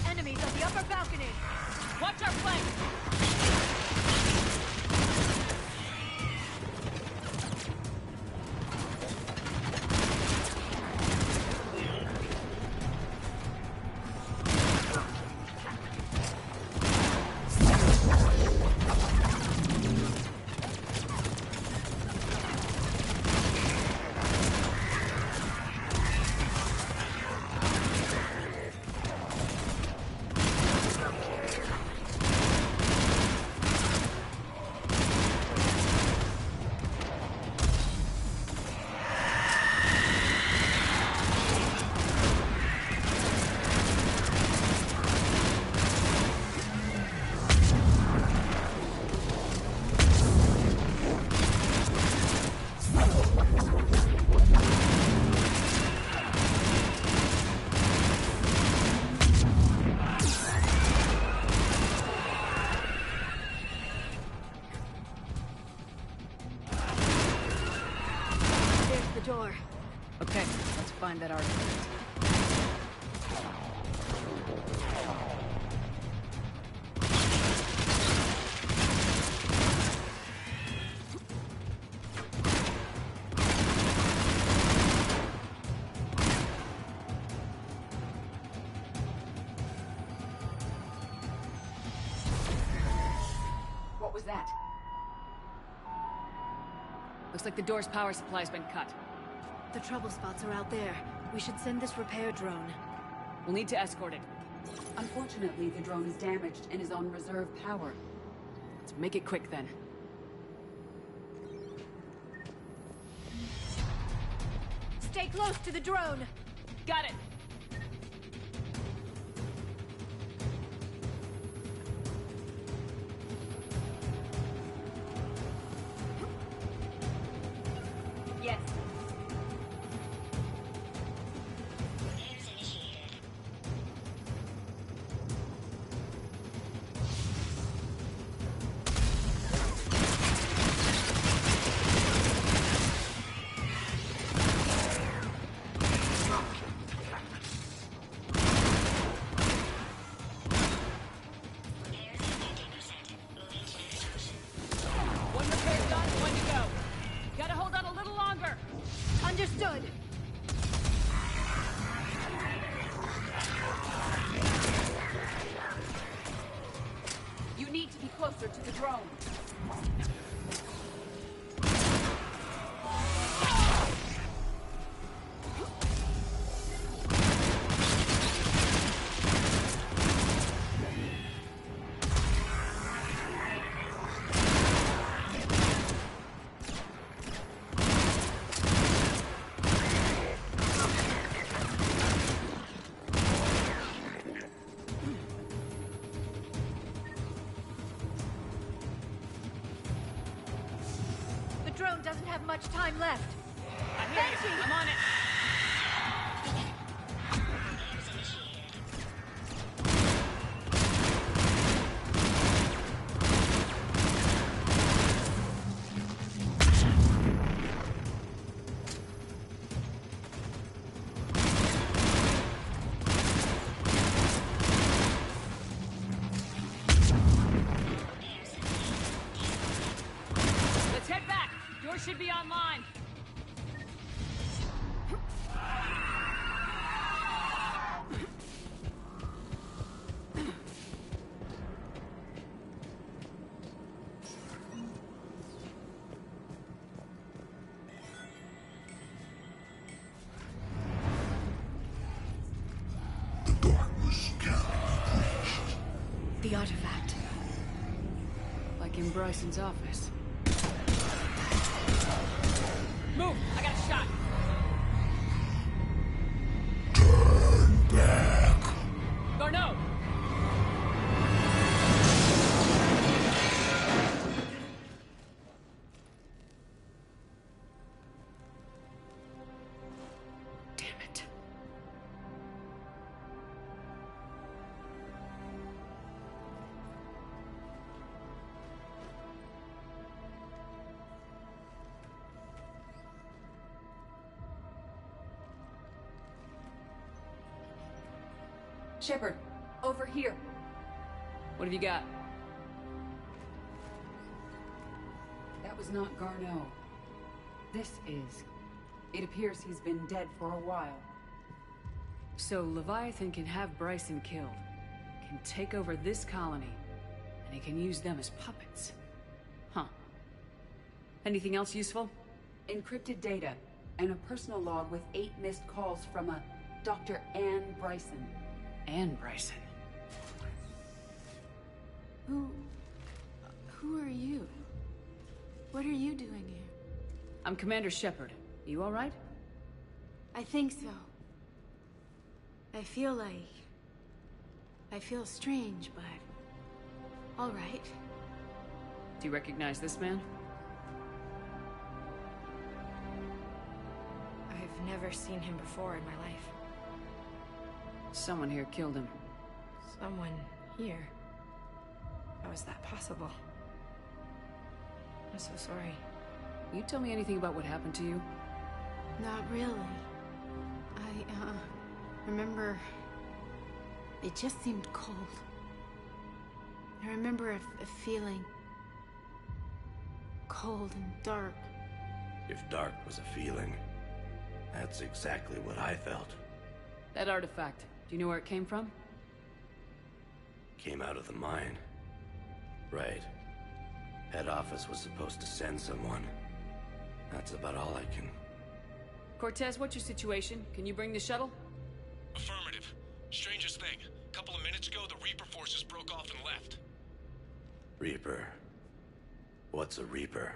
Enemies on the upper balcony! Watch our flank! Door. Okay, let's find that artifact. What was that? Looks like the door's power supply's been cut. The trouble spots are out there. We should send this repair drone. We'll need to escort it. Unfortunately, the drone is damaged and is on reserve power. Let's make it quick then. Stay close to the drone! Got it! Yes. have much time left. Thank you. I'm on it. Should be online. The darkness can't be breached. The artifact. Like in Bryson's office. Move! I got a shot! Turn back. Garneau! Damn it. Shepard, over here. What have you got? That was not Garneau. This is. It appears he's been dead for a while. So Leviathan can have Bryson killed, can take over this colony, and he can use them as puppets. Huh. Anything else useful? Encrypted data, and a personal log with 8 missed calls from a Dr. Ann Bryson. Ann Bryson. Who are you? What are you doing here? I'm Commander Shepard. You all right? I think so. I feel strange, but all right. Do you recognize this man? I've never seen him before in my life. Someone here killed him. Someone here? How is that possible? I'm so sorry. Can you tell me anything about what happened to you? Not really. I remember... It just seemed cold. I remember a feeling... cold and dark. If dark was a feeling, that's exactly what I felt. That artifact, do you know where it came from? Came out of the mine. Right. Head office was supposed to send someone. That's about all I can... Cortez, what's your situation? Can you bring the shuttle? Affirmative. Strangest thing. Couple of minutes ago, the Reaper forces broke off and left. Reaper? What's a Reaper?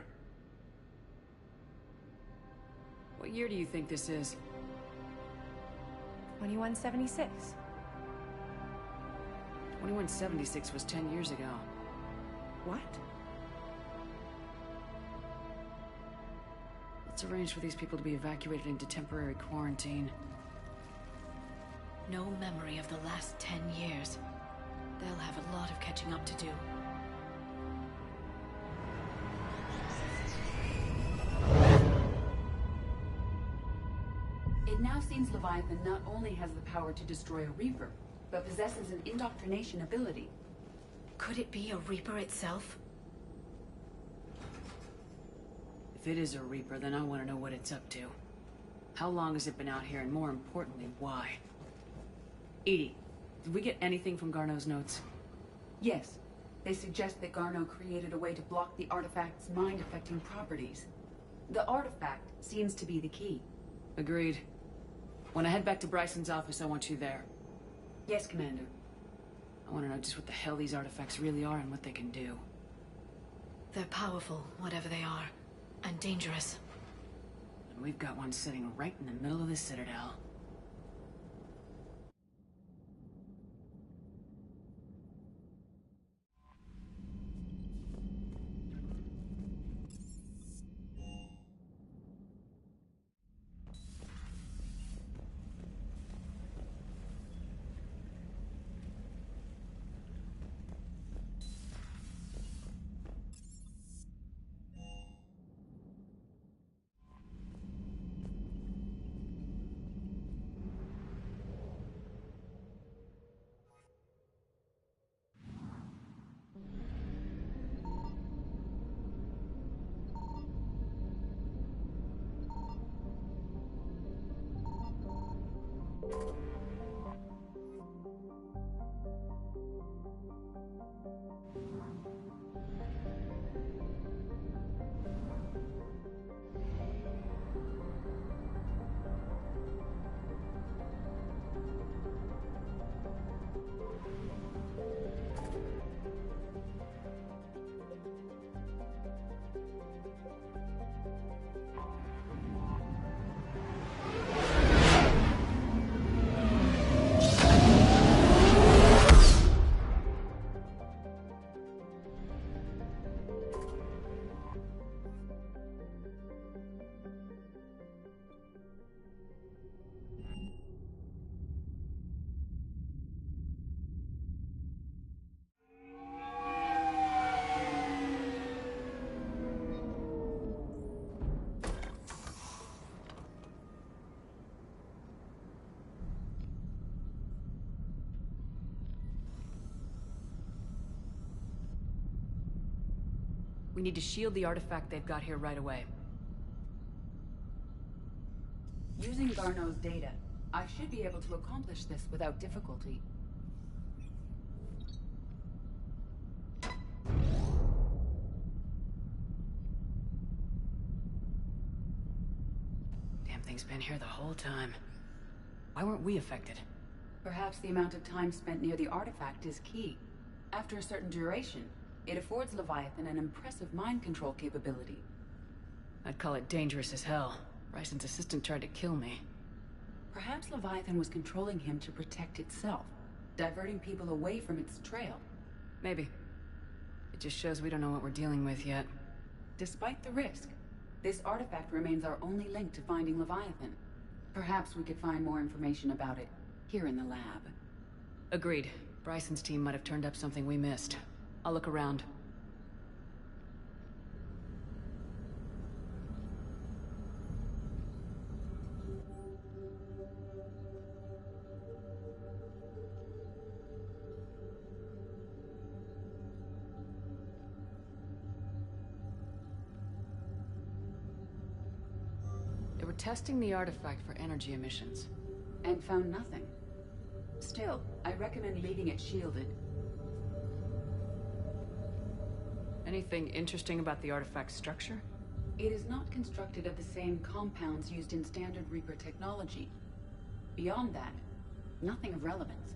What year do you think this is? 2176. 2176 was 10 years ago. What? Let's arrange for these people to be evacuated into temporary quarantine. No memory of the last 10 years. They'll have a lot of catching up to do. It now seems Leviathan not only has the power to destroy a Reaper, but possesses an indoctrination ability. Could it be a Reaper itself? If it is a Reaper, then I want to know what it's up to. How long has it been out here, and more importantly, why? Edie, did we get anything from Garneau's notes? Yes. They suggest that Garneau created a way to block the artifact's mind-affecting properties. The artifact seems to be the key. Agreed. When I head back to Bryson's office, I want you there. Yes, Commander. I want to know just what the hell these artifacts really are and what they can do. They're powerful, whatever they are, and dangerous. And we've got one sitting right in the middle of the Citadel. We need to shield the artifact they've got here right away. Using Garneau's data, I should be able to accomplish this without difficulty. Damn thing's been here the whole time. Why weren't we affected? Perhaps the amount of time spent near the artifact is key. After a certain duration, it affords Leviathan an impressive mind control capability. I'd call it dangerous as hell. Bryson's assistant tried to kill me. Perhaps Leviathan was controlling him to protect itself, diverting people away from its trail. Maybe. It just shows we don't know what we're dealing with yet. Despite the risk, this artifact remains our only link to finding Leviathan. Perhaps we could find more information about it here in the lab. Agreed. Bryson's team might have turned up something we missed. I'll look around. They were testing the artifact for energy emissions. And found nothing. Still, I recommend leaving it shielded. Anything interesting about the artifact's structure? It is not constructed of the same compounds used in standard Reaper technology. Beyond that, nothing of relevance.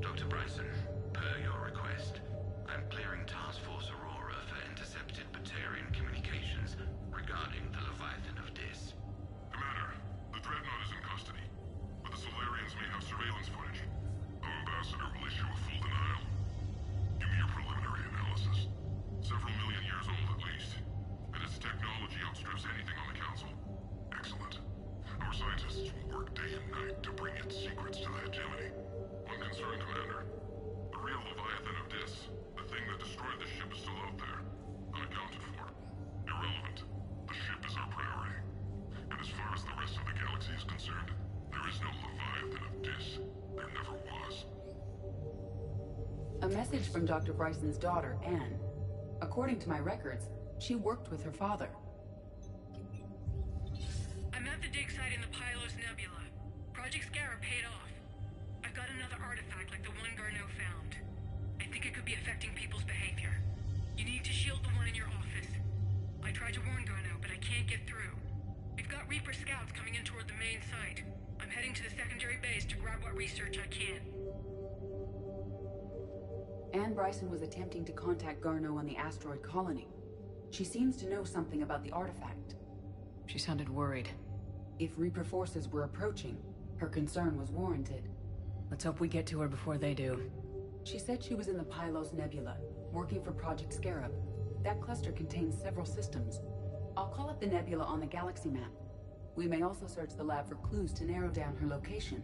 Dr. Bryson, per your request, I'm clearing Task Force Aurora for intercepted Batarian communications regarding the Leviathan of Dis. Commander, the Dreadnought is in custody, but the Solarians may have surveillance footage. Our ambassador will issue a full denial. Give me your preliminary analysis. Several million years old at least, and its technology outstrips anything on the Council. Excellent. Our scientists will work day and night to bring its secrets to the hegemony. One concern, Commander. The real Leviathan of Dis, the thing that destroyed the ship, is still out there. Unaccounted for. Irrelevant. The ship is our priority. And as far as the rest of the galaxy is concerned, there is no Leviathan of Dis. There never was. A message from Dr. Bryson's daughter, Ann. According to my records, she worked with her father. I'm at the dig site in the Pylos Nebula. Project Scarab paid off. I've got another artifact like the one Garneau found. I think it could be affecting people's behavior. You need to shield the one in your office. I tried to warn Garneau, but I can't get through. We've got Reaper scouts coming in toward the main site. I'm heading to the secondary base to grab what research I can. Ann Bryson was attempting to contact Garneau on the asteroid colony. She seems to know something about the artifact. She sounded worried. If Reaper forces were approaching, her concern was warranted. Let's hope we get to her before they do. She said she was in the Pylos Nebula, working for Project Scarab. That cluster contains several systems. I'll call up the nebula on the galaxy map. We may also search the lab for clues to narrow down her location.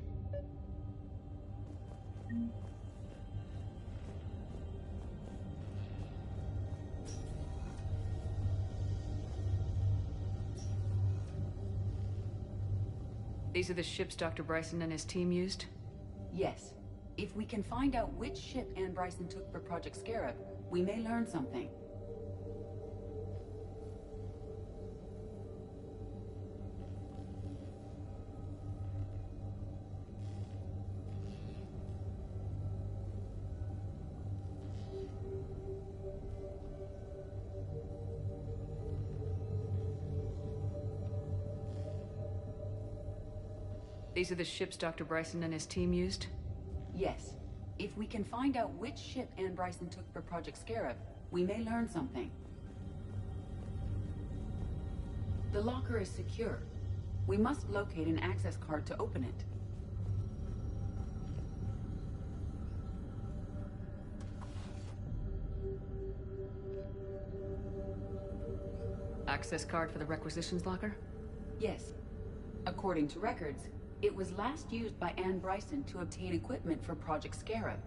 These are the ships Dr. Bryson and his team used? Yes. If we can find out which ship Ann Bryson took for Project Scarab, we may learn something. These are the ships Dr. Bryson and his team used? Yes. If we can find out which ship Ann Bryson took for Project Scarab, we may learn something. The locker is secure. We must locate an access card to open it. access card for the requisitions locker? Yes. According to records, it was last used by Ann Bryson to obtain equipment for Project Scarab.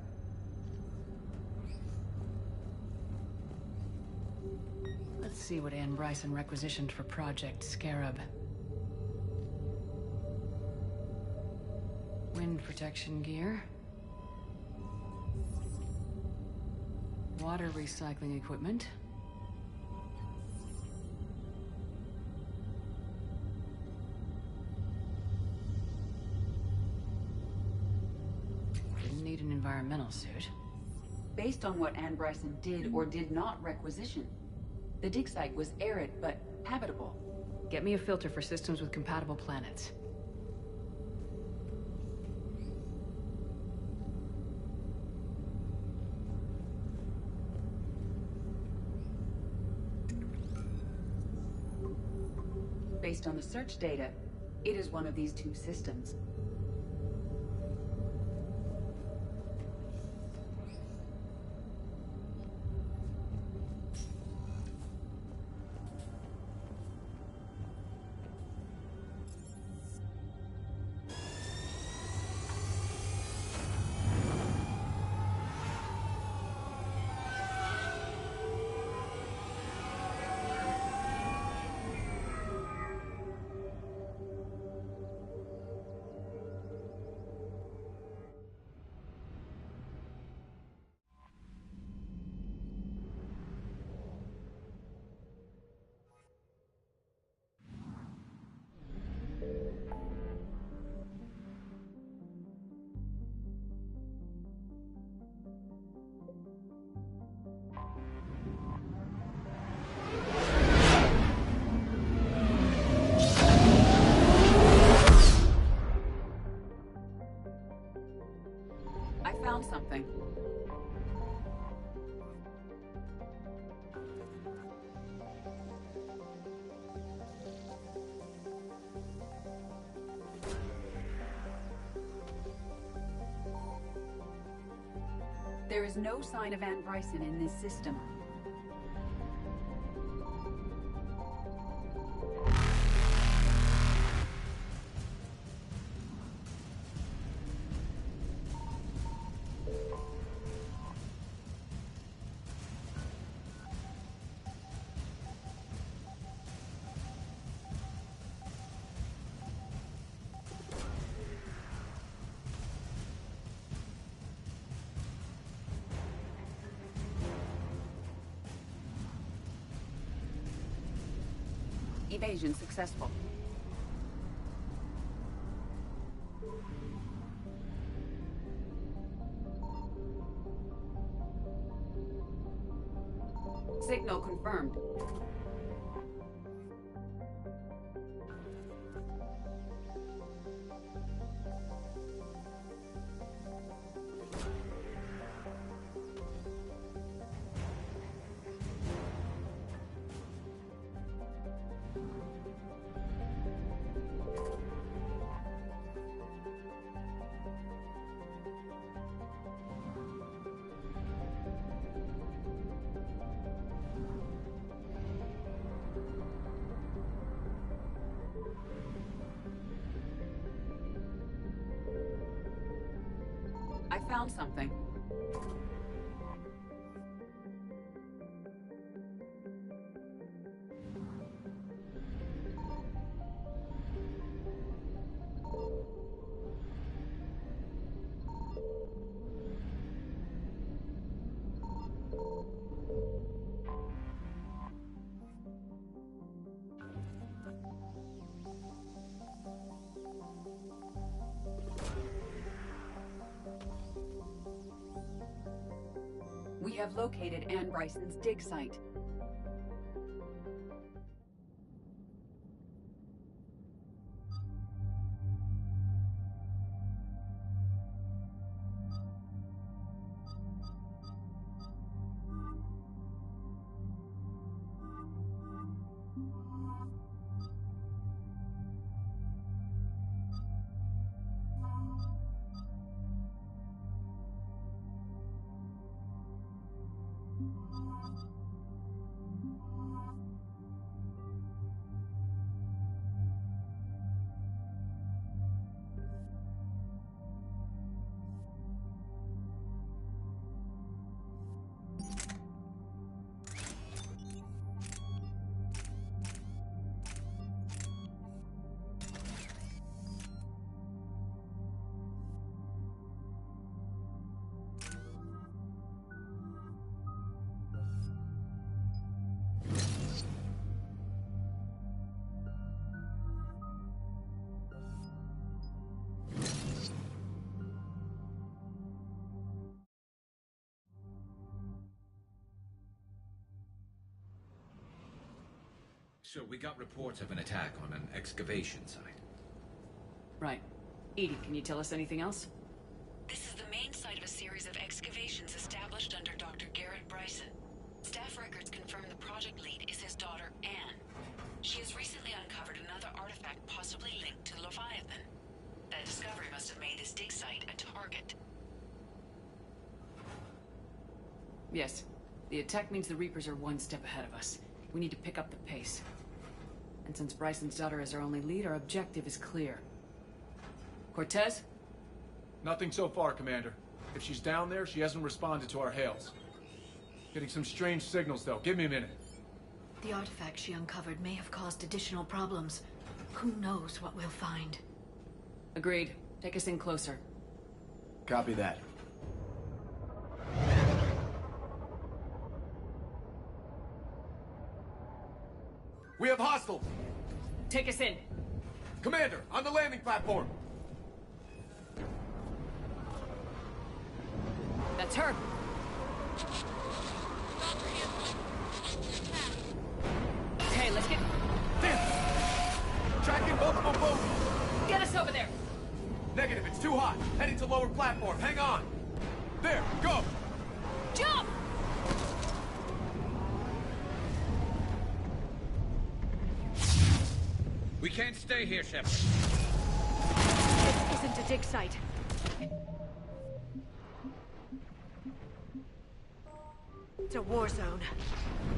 Let's see what Ann Bryson requisitioned for Project Scarab. Wind protection gear. Water recycling equipment. Didn't need an environmental suit. Based on what Ann Bryson did or did not requisition, the dig site was arid but habitable. Get me a filter for systems with compatible planets. Based on the search data, it is one of these two systems. I found something. There is no sign of Ann Bryson in this system. Evasion successful. Signal confirmed. I found something. We have located Ann Bryson's dig site. So we got reports of an attack on an excavation site. Right. Edie, can you tell us anything else? This is the main site of a series of excavations established under Dr. Garrett Bryson. Staff records confirm the project lead is his daughter, Ann. She has recently uncovered another artifact possibly linked to Leviathan. That discovery must have made this dig site a target. Yes. The attack means the Reapers are one step ahead of us. We need to pick up the pace. And since Bryson's daughter is our only lead, our objective is clear. Cortez? Nothing so far, Commander. If she's down there, she hasn't responded to our hails. Getting some strange signals, though. Give me a minute. The artifact she uncovered may have caused additional problems. Who knows what we'll find? Agreed. Take us in closer. Copy that. We have hostiles! Take us in. Commander, on the landing platform! That's her. Okay, let's get... Tracking multiple boats! Get us over there! Negative, it's too hot. Heading to lower platform, hang on! There, go! Jump! We can't stay here, Shep. This isn't a dig site. It's a war zone.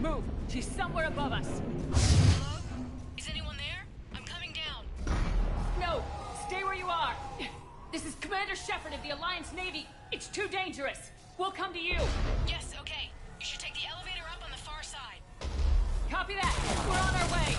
Move! She's somewhere above us. Hello? Is anyone there? I'm coming down. No! Stay where you are! This is Commander Shepard of the Alliance Navy. It's too dangerous. We'll come to you. Yes, okay. You should take the elevator up on the far side. Copy that. We're on our way.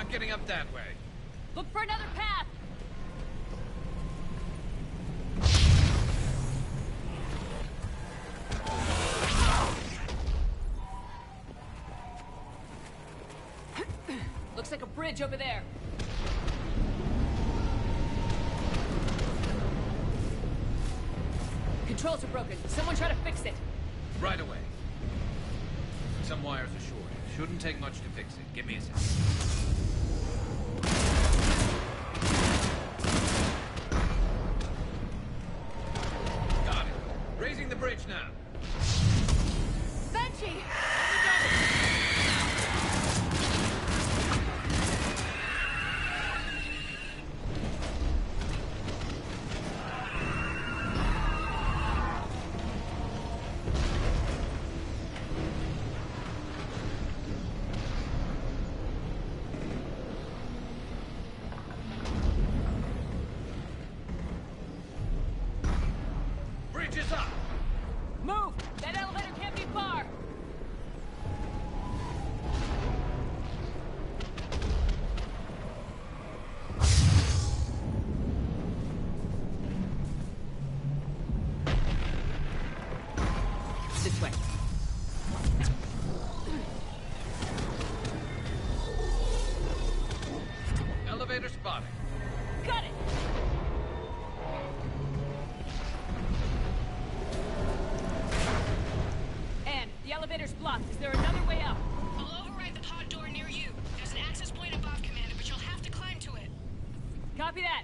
Getting up that way. Look for another path! Looks like a bridge over there. Controls are broken. Someone try to fix it. Right away. Some wires are short. Shouldn't take much to fix it. Give me a second. Got it. Raising the bridge now. Banshee! Bridge is up! Move! That elevator can't be far! This way. Elevator spotted. Got it! elevator's blocked. Is there another way up? I'll override the pod door near you. There's an access point above, Commander, but you'll have to climb to it. Copy that.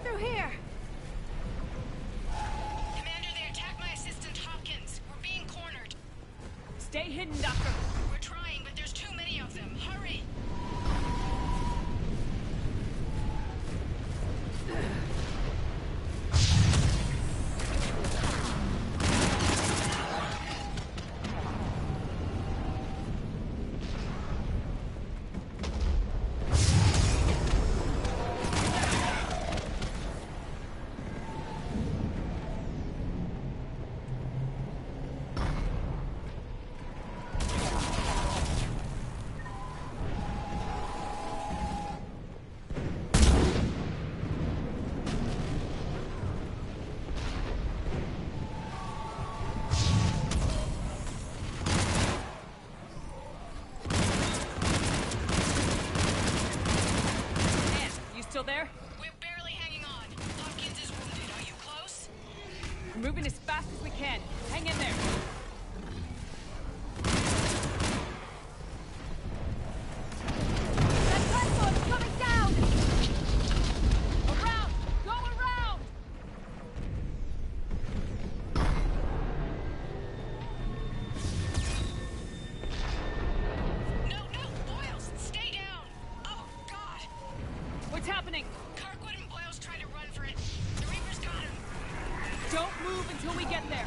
Through here! Commander, they attacked my assistant, Hopkins. We're being cornered. Stay hidden, Doctor. We're trying, but there's too many of them. Hurry! Still there? We're barely hanging on. Hopkins is wounded. Are you close? We're moving as fast as we can. Hang in there. That platform's coming down! Around! Go around! No, Boyles! Stay down! Oh, God! What's happening? Kirkwood and Boyles tried to run for it. The Reaper's got him. Don't move until we get there.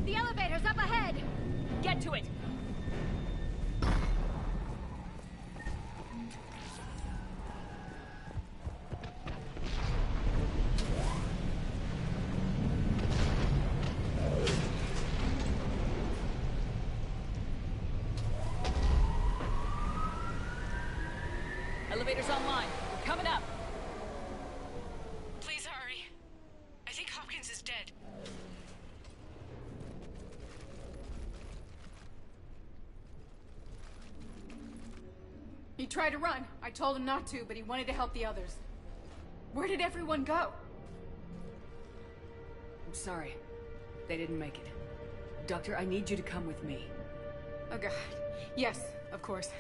The elevator's up ahead! Get to it! Elevator's online. We're coming up. Please hurry. I think Hopkins is dead. He tried to run. I told him not to, but he wanted to help the others. Where did everyone go? I'm sorry. They didn't make it. Doctor, I need you to come with me. Oh God. Yes, of course.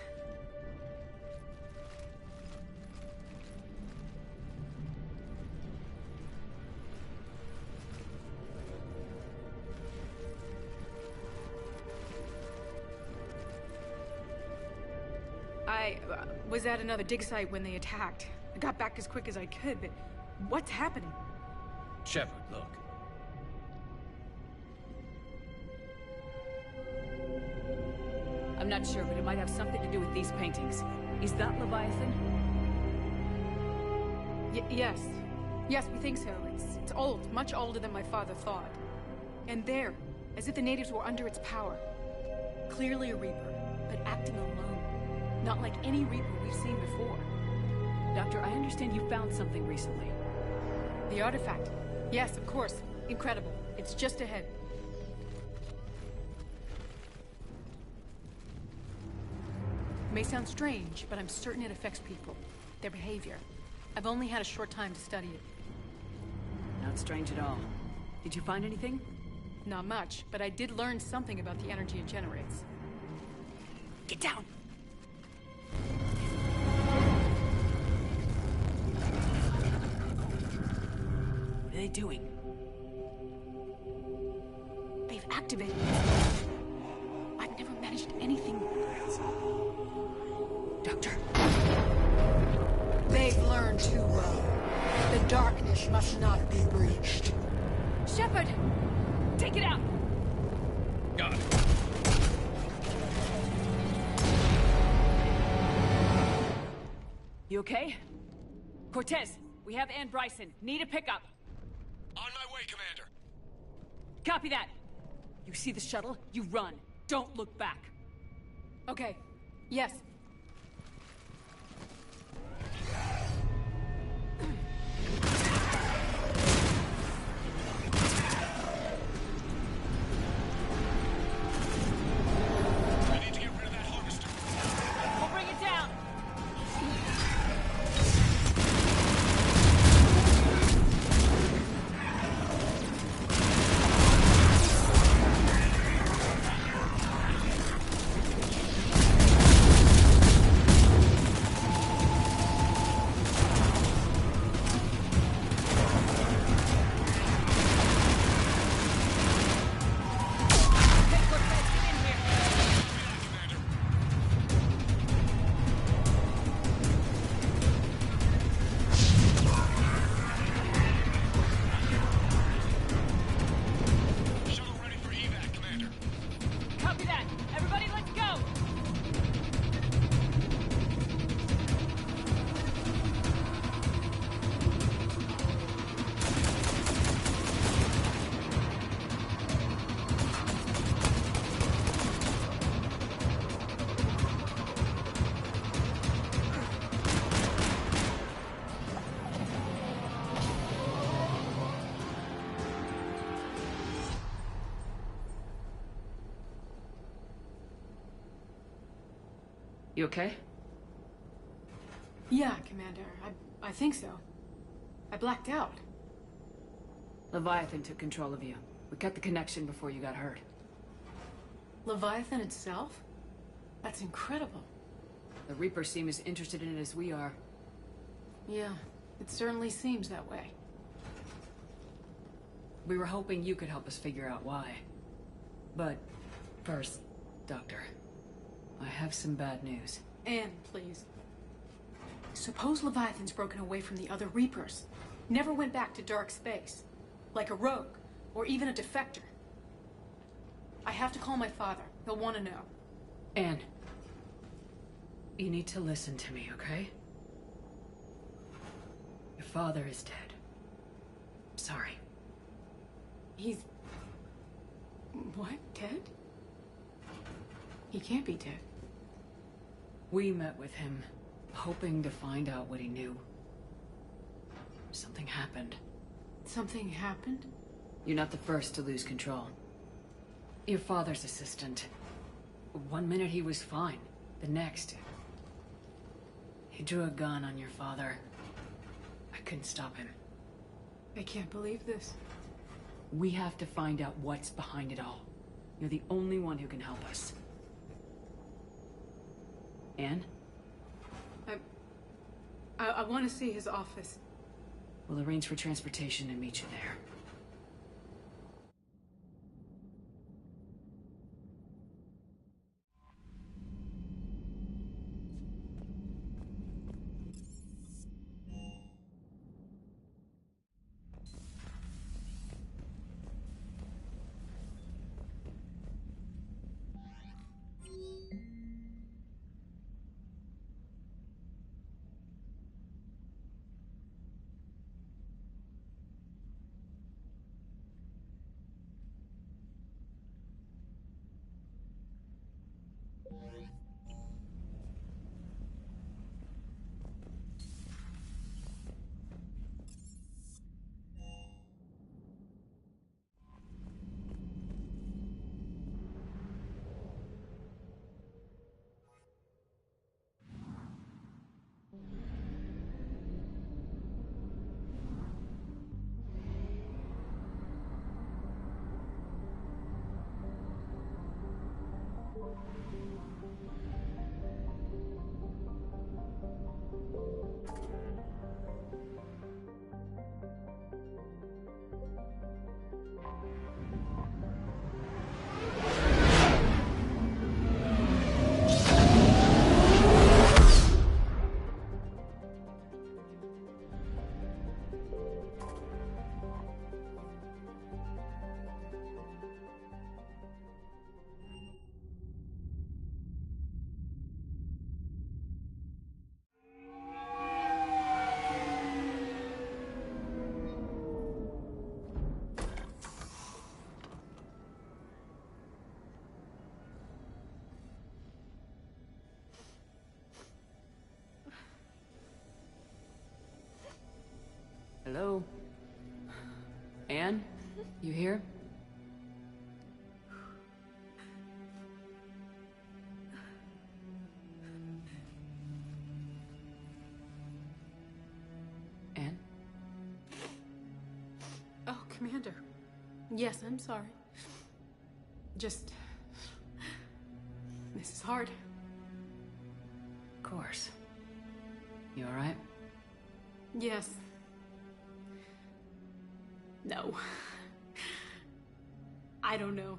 I was at another dig site when they attacked. I got back as quick as I could, but what's happening? Shepard, look. I'm not sure, but it might have something to do with these paintings. Is that Leviathan? Yes. Yes, we think so. It's old, much older than my father thought. And there, as if the natives were under its power. Clearly a Reaper, but acting alone. Not like any Reaper we've seen before. Doctor, I understand you found something recently. The artifact. Yes, of course. Incredible. It's just ahead. It may sound strange, but I'm certain it affects people. Their behavior. I've only had a short time to study it. Not strange at all. Did you find anything? Not much, but I did learn something about the energy it generates. Get down! What are they doing? They've activated it. I've never managed anything. Doctor. They've learned too well. The darkness must not be breached. Shepard! Take it out! Got it. You okay? Cortez, we have Ann Bryson. Need a pickup. On my way, Commander. Copy that. You see the shuttle? You run. Don't look back. Okay. Yes. You okay? Yeah, Commander. I think so. I blacked out. Leviathan took control of you. We cut the connection before you got hurt. Leviathan itself? That's incredible. The Reapers seem as interested in it as we are. Yeah, it certainly seems that way. We were hoping you could help us figure out why. But first, Doctor, I have some bad news. Ann, please. Suppose Leviathan's broken away from the other Reapers. Never went back to dark space. Like a rogue, or even a defector. I have to call my father. He'll want to know. Ann, you need to listen to me, okay? Your father is dead. Sorry. He's... what? Dead? He can't be dead. We met with him, hoping to find out what he knew. Something happened. Something happened? You're not the first to lose control. Your father's assistant. One minute he was fine. The next... he drew a gun on your father. I couldn't stop him. I can't believe this. We have to find out what's behind it all. You're the only one who can help us. Ann? I want to see his office. We'll arrange for transportation and meet you there. Hello? Ann? You here? Ann? Oh, Commander. Yes, I'm sorry. Just... This is hard. Of course. You alright? Yes. No. I don't know.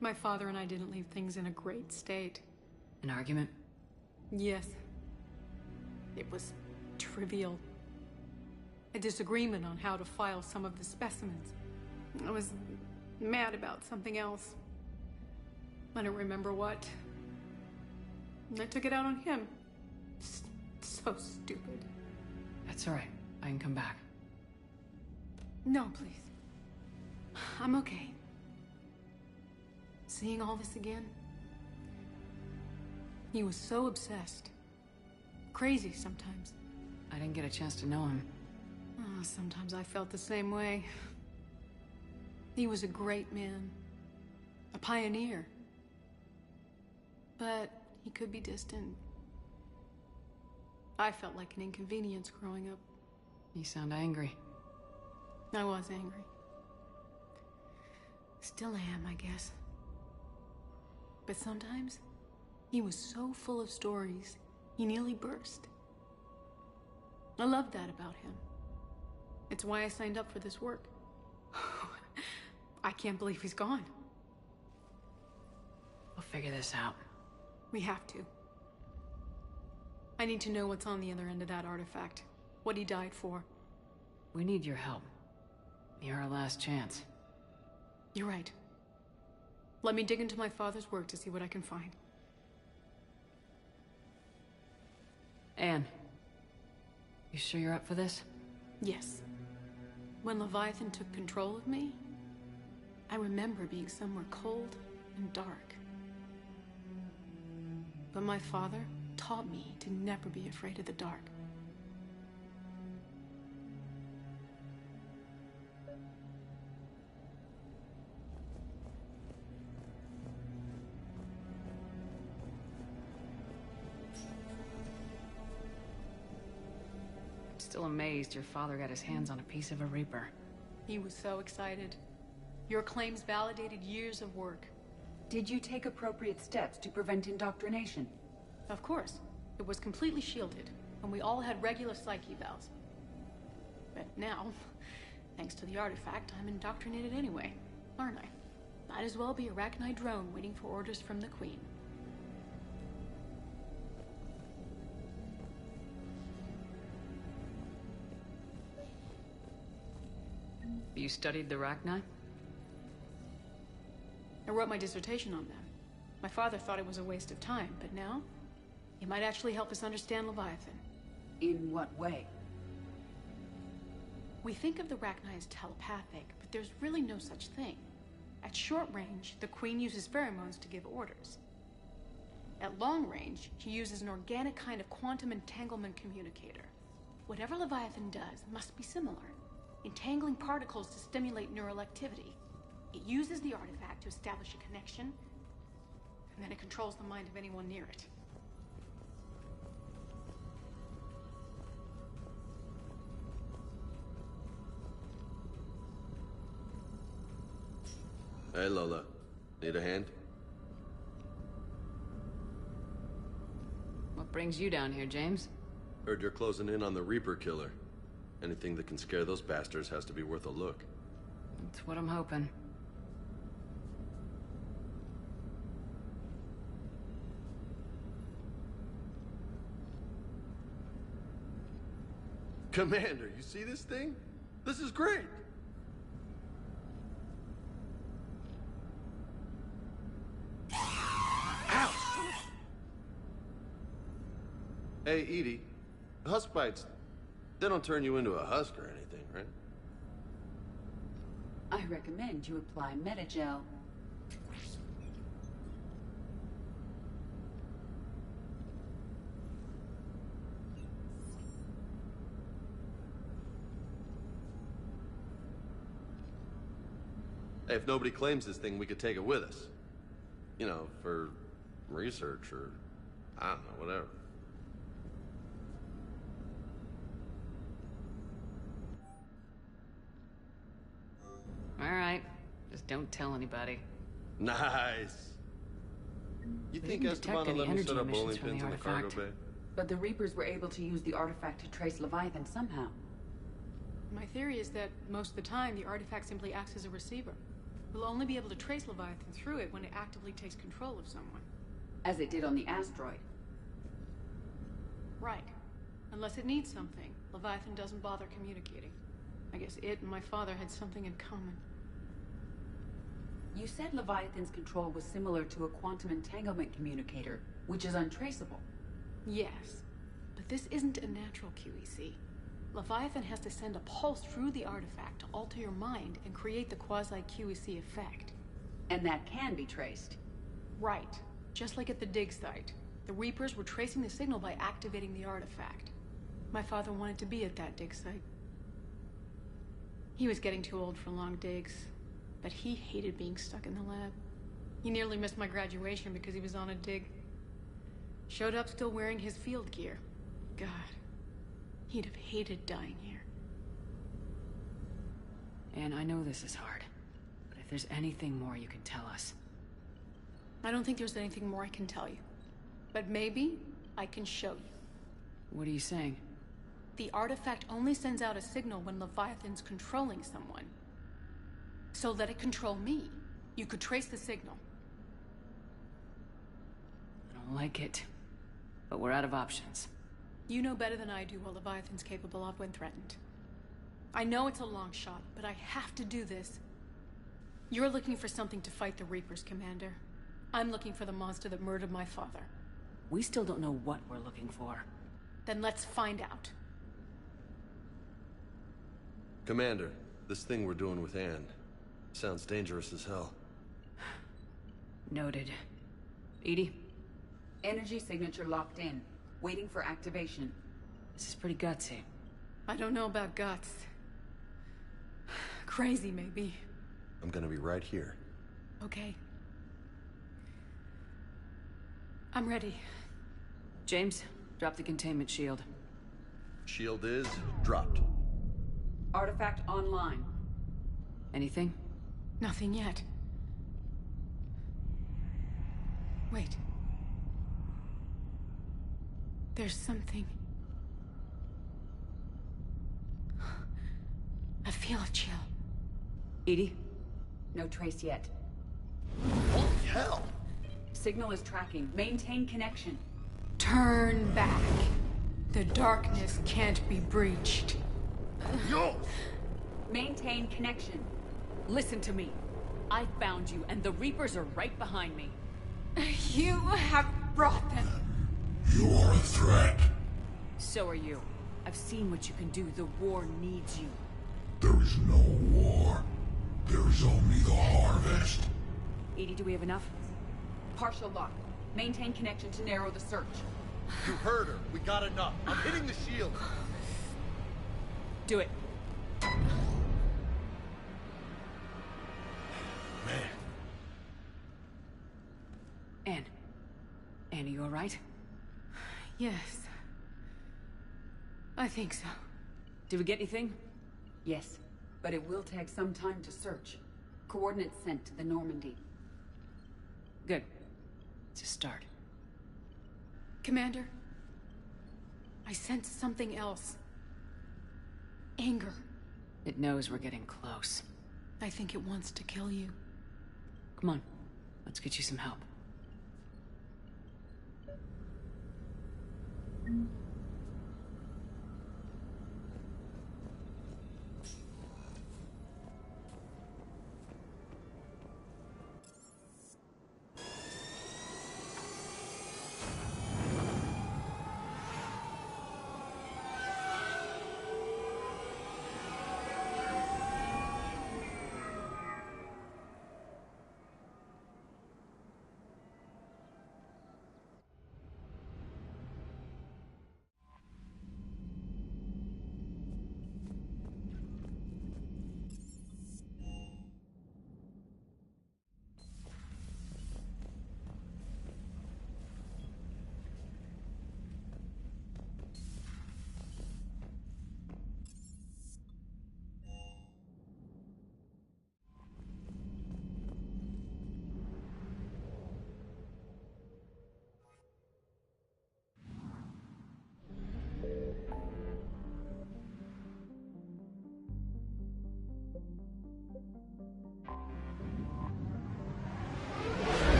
My father and I didn't leave things in a great state. An argument? Yes. It was trivial. A disagreement on how to file some of the specimens. I was mad about something else. I don't remember what. I took it out on him. So stupid. That's alright. I can come back. No, please. I'm okay. Seeing all this again? He was so obsessed. Crazy sometimes. I didn't get a chance to know him. Oh, sometimes I felt the same way. He was a great man. A pioneer. But he could be distant. I felt like an inconvenience growing up. You sound angry. I was angry. Still am, I guess. But sometimes, he was so full of stories, he nearly burst. I loved that about him. It's why I signed up for this work. I can't believe he's gone. We'll figure this out. We have to. I need to know what's on the other end of that artifact. What he died for. We need your help. You're our last chance. You're right. Let me dig into my father's work to see what I can find. Ann, you sure you're up for this? Yes. When Leviathan took control of me, I remember being somewhere cold and dark. But my father taught me to never be afraid of the dark. Still amazed your father got his hands on a piece of a Reaper. He was so excited. Your claims validated years of work. Did you take appropriate steps to prevent indoctrination? Of course. It was completely shielded, and we all had regular psych evals. But now, thanks to the artifact, I'm indoctrinated anyway, aren't I? Might as well be a Rachni drone waiting for orders from the Queen. You studied the Rachni? I wrote my dissertation on them. My father thought it was a waste of time, but now, it might actually help us understand Leviathan. In what way? We think of the Rachni as telepathic, but there's really no such thing. At short range, the Queen uses pheromones to give orders. At long range, she uses an organic kind of quantum entanglement communicator. Whatever Leviathan does must be similar, entangling particles to stimulate neural activity. It uses the artifact to establish a connection, and then it controls the mind of anyone near it. Hey, Lola. Need a hand? What brings you down here, James? Heard you're closing in on the Reaper killer. Anything that can scare those bastards has to be worth a look. That's what I'm hoping. Commander, you see this thing? This is great! Ouch! Hey, Edie, husk bites, they don't turn you into a husk or anything, right? I recommend you apply Metagel. Hey, if nobody claims this thing, we could take it with us. You know, for research or, I don't know, whatever. All right. Just don't tell anybody. Nice. You think Esteban will let me set up bowling pins in the cargo bay? But the Reapers were able to use the artifact to trace Leviathan somehow. My theory is that most of the time, the artifact simply acts as a receiver. We'll only be able to trace Leviathan through it when it actively takes control of someone. As it did on the asteroid. Right. Unless it needs something, Leviathan doesn't bother communicating. I guess it and my father had something in common. You said Leviathan's control was similar to a quantum entanglement communicator, which is untraceable. Yes, but this isn't a natural QEC. Leviathan has to send a pulse through the artifact to alter your mind and create the quasi-QEC effect. And that can be traced. Right. Just like at the dig site. The Reapers were tracing the signal by activating the artifact. My father wanted to be at that dig site. He was getting too old for long digs, but he hated being stuck in the lab. He nearly missed my graduation because he was on a dig. Showed up still wearing his field gear. God. He'd have hated dying here. And I know this is hard, but if there's anything more you can tell us. I don't think there's anything more I can tell you. But maybe I can show you. What are you saying? The artifact only sends out a signal when Leviathan's controlling someone. So let it control me. You could trace the signal. I don't like it, but we're out of options. You know better than I do what Leviathan's capable of when threatened. I know it's a long shot, but I have to do this. You're looking for something to fight the Reapers, Commander. I'm looking for the monster that murdered my father. We still don't know what we're looking for. Then let's find out. Commander, this thing we're doing with Ann sounds dangerous as hell. Noted. Edie? Energy signature locked in. Waiting for activation. This is pretty gutsy. I don't know about guts. Crazy, maybe. I'm gonna be right here. Okay. I'm ready. James, drop the containment shield. Shield is dropped. Artifact online. Anything? Nothing yet. Wait. There's something. I feel a chill. Edie? No trace yet. Holy hell! Signal is tracking. Maintain connection. Turn back. The darkness can't be breached. Yo! Maintain connection. Listen to me. I found you, and the Reapers are right behind me. You have brought them. You are a threat. So are you. I've seen what you can do. The war needs you. There is no war. There is only the harvest. Edie, do we have enough? Partial lock. Maintain connection to narrow the search. You heard her. We got enough. I'm hitting the shield. Do it. Man. Ann. Ann, are you alright? Yes. I think so. Did we get anything? Yes, but it will take some time to search. Coordinates sent to the Normandy. Good. It's a start. Commander, I sense something else. anger. It knows we're getting close. I think it wants to kill you. Come on, let's get you some help.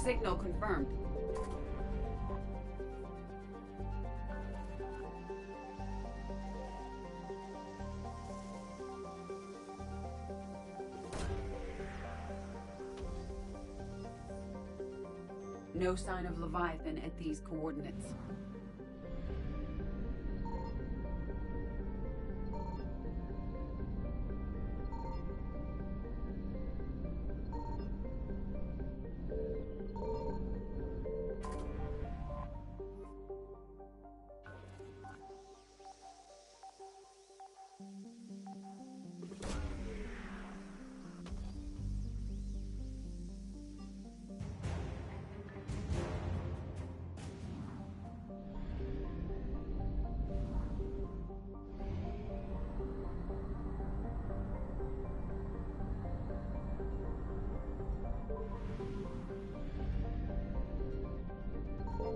Signal confirmed. No sign of Leviathan at these coordinates.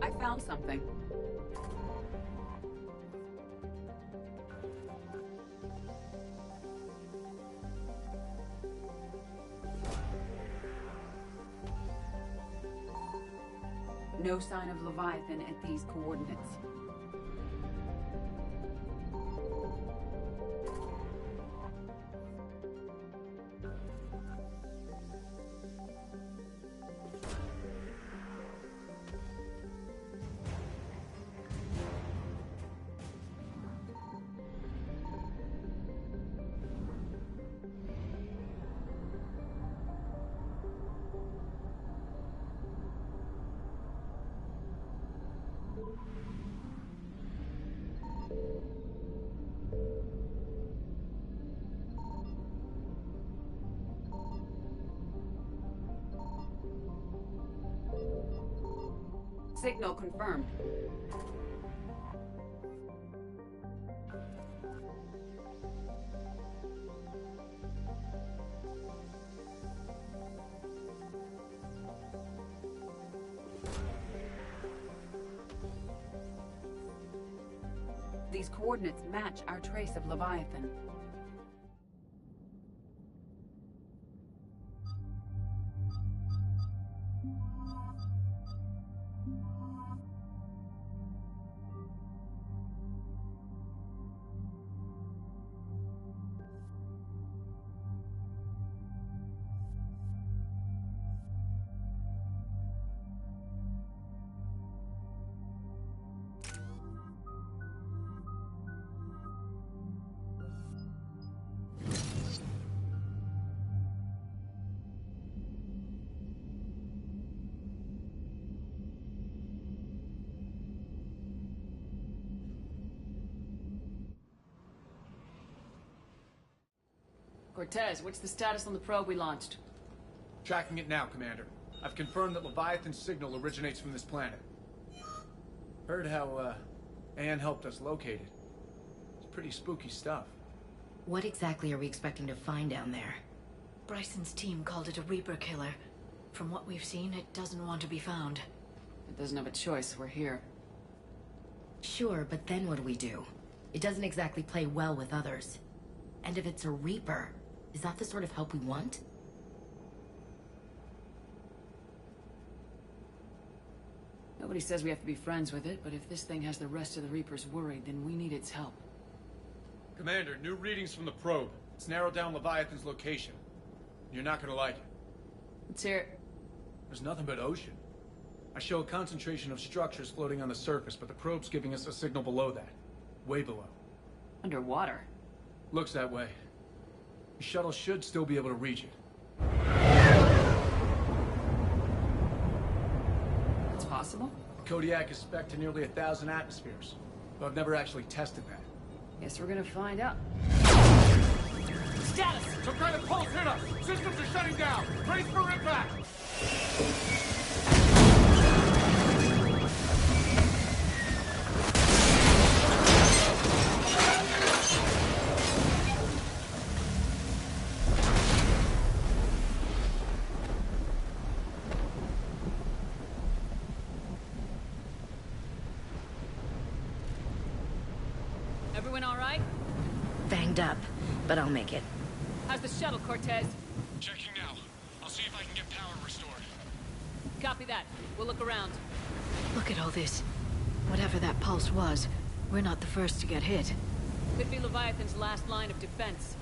I found something. No sign of Leviathan at these coordinates. Signal confirmed. These coordinates match our trace of Leviathan. Cortez, what's the status on the probe we launched? Tracking it now, Commander. I've confirmed that Leviathan's signal originates from this planet. Heard how, Ann helped us locate it. It's pretty spooky stuff. What exactly are we expecting to find down there? Bryson's team called it a Reaper killer. From what we've seen, it doesn't want to be found. It doesn't have a choice, we're here. Sure, but then what do we do? It doesn't exactly play well with others. And if it's a Reaper, is that the sort of help we want? Nobody says we have to be friends with it, but if this thing has the rest of the Reapers worried, then we need its help. Commander, new readings from the probe. It's narrowed down Leviathan's location. You're not gonna like it. Let's hear it. There's nothing but ocean. I show a concentration of structures floating on the surface, but the probe's giving us a signal below that. Way below. Underwater? Looks that way. The shuttle should still be able to reach it. It's possible? Kodiak is spec'd to nearly 1,000 atmospheres, but I've never actually tested that. Guess we're gonna find out. Status! Some kind of pulse hit us! Systems are shutting down! Brace for impact! Everyone all right? Banged up, but I'll make it. How's the shuttle, Cortez? Checking now. I'll see if I can get power restored. Copy that. We'll look around. Look at all this. Whatever that pulse was, we're not the first to get hit. Could be Leviathan's last line of defense.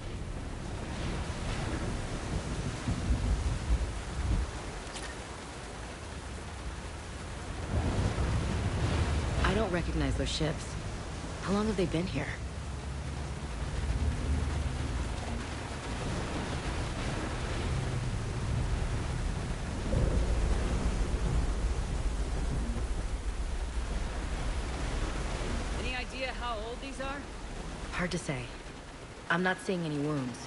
I don't recognize those ships. How long have they been here? Any idea how old these are? Hard to say. I'm not seeing any wounds.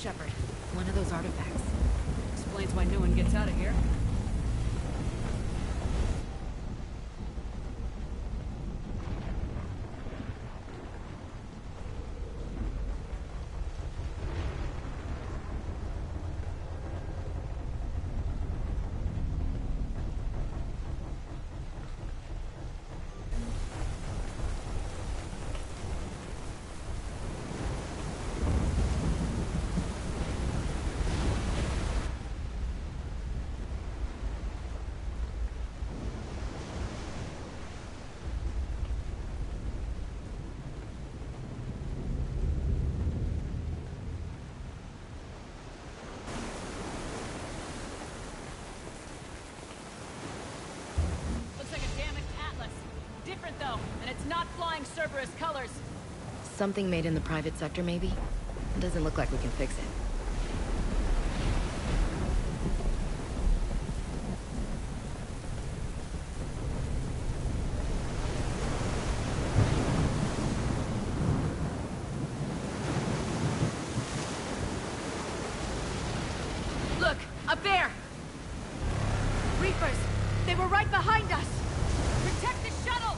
Shepard, one of those artifacts. Explains why no one gets out of here. Though, and it's not flying Cerberus colors. Something made in the private sector, maybe? It doesn't look like we can fix it. Look, up there! Reapers! They were right behind us! Protect the shuttle!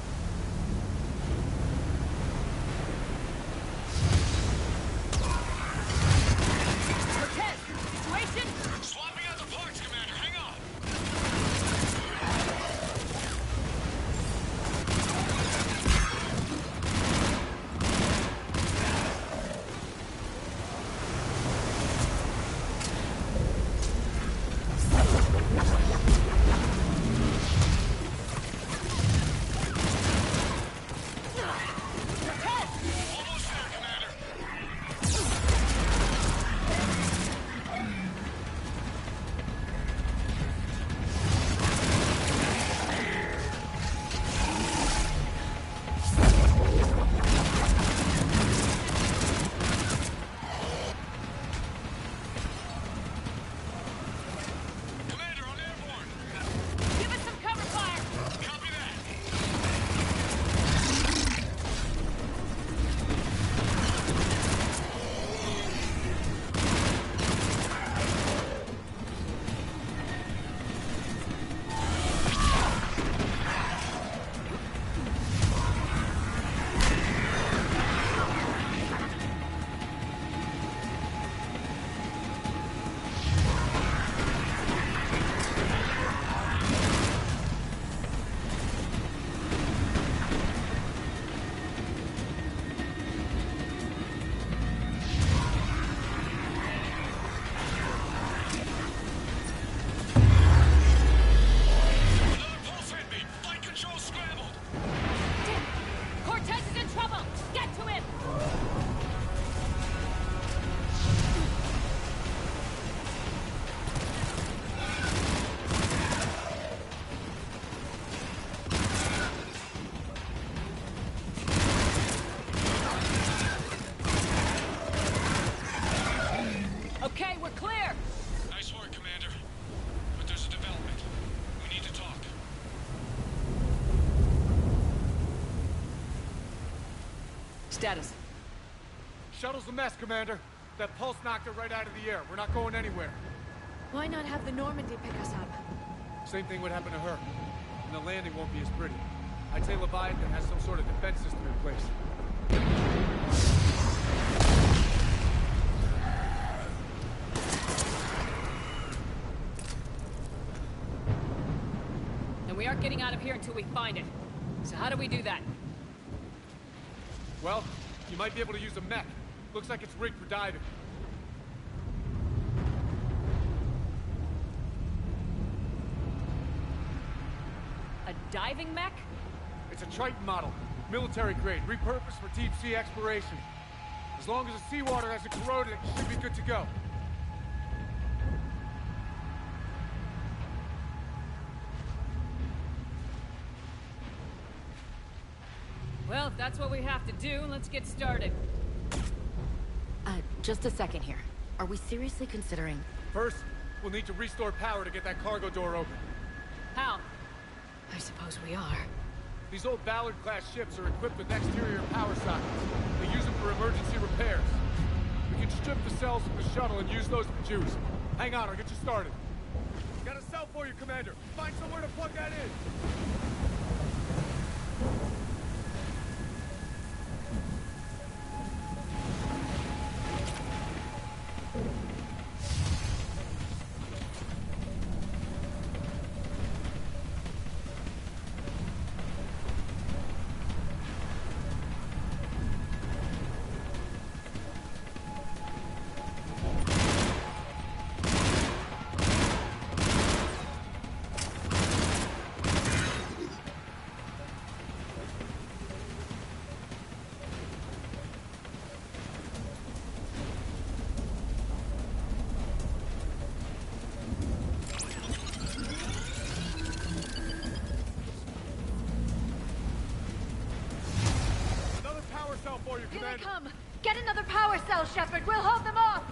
Cortez, situation? Swapping out the parts, Commander. Hang on. Okay, we're clear! Nice work, Commander. But there's a development. We need to talk. Status. Shuttle's a mess, Commander. That pulse knocked it right out of the air. We're not going anywhere. Why not have the Normandy pick us up? Same thing would happen to her. And the landing won't be as pretty. I'd say Leviathan has some sort of defense system in place. And we aren't getting out of here until we find it. So how do we do that? Well, you might be able to use a mech. Looks like it's rigged for diving. A diving mech? It's a Triton model. Military grade, repurposed for deep sea exploration. As long as the seawater hasn't corroded, it should be good to go. Well, if that's what we have to do, let's get started. Just a second here. Are we seriously considering... First, we'll need to restore power to get that cargo door open. How? I suppose we are. These old Ballard-class ships are equipped with exterior power sockets. They use them for emergency repairs. We can strip the cells from the shuttle and use those for juice. Hang on, I'll get you started. Got a cell for you, Commander. Find somewhere to plug that in. Here they come! Get another power cell, Shepard! We'll hold them off!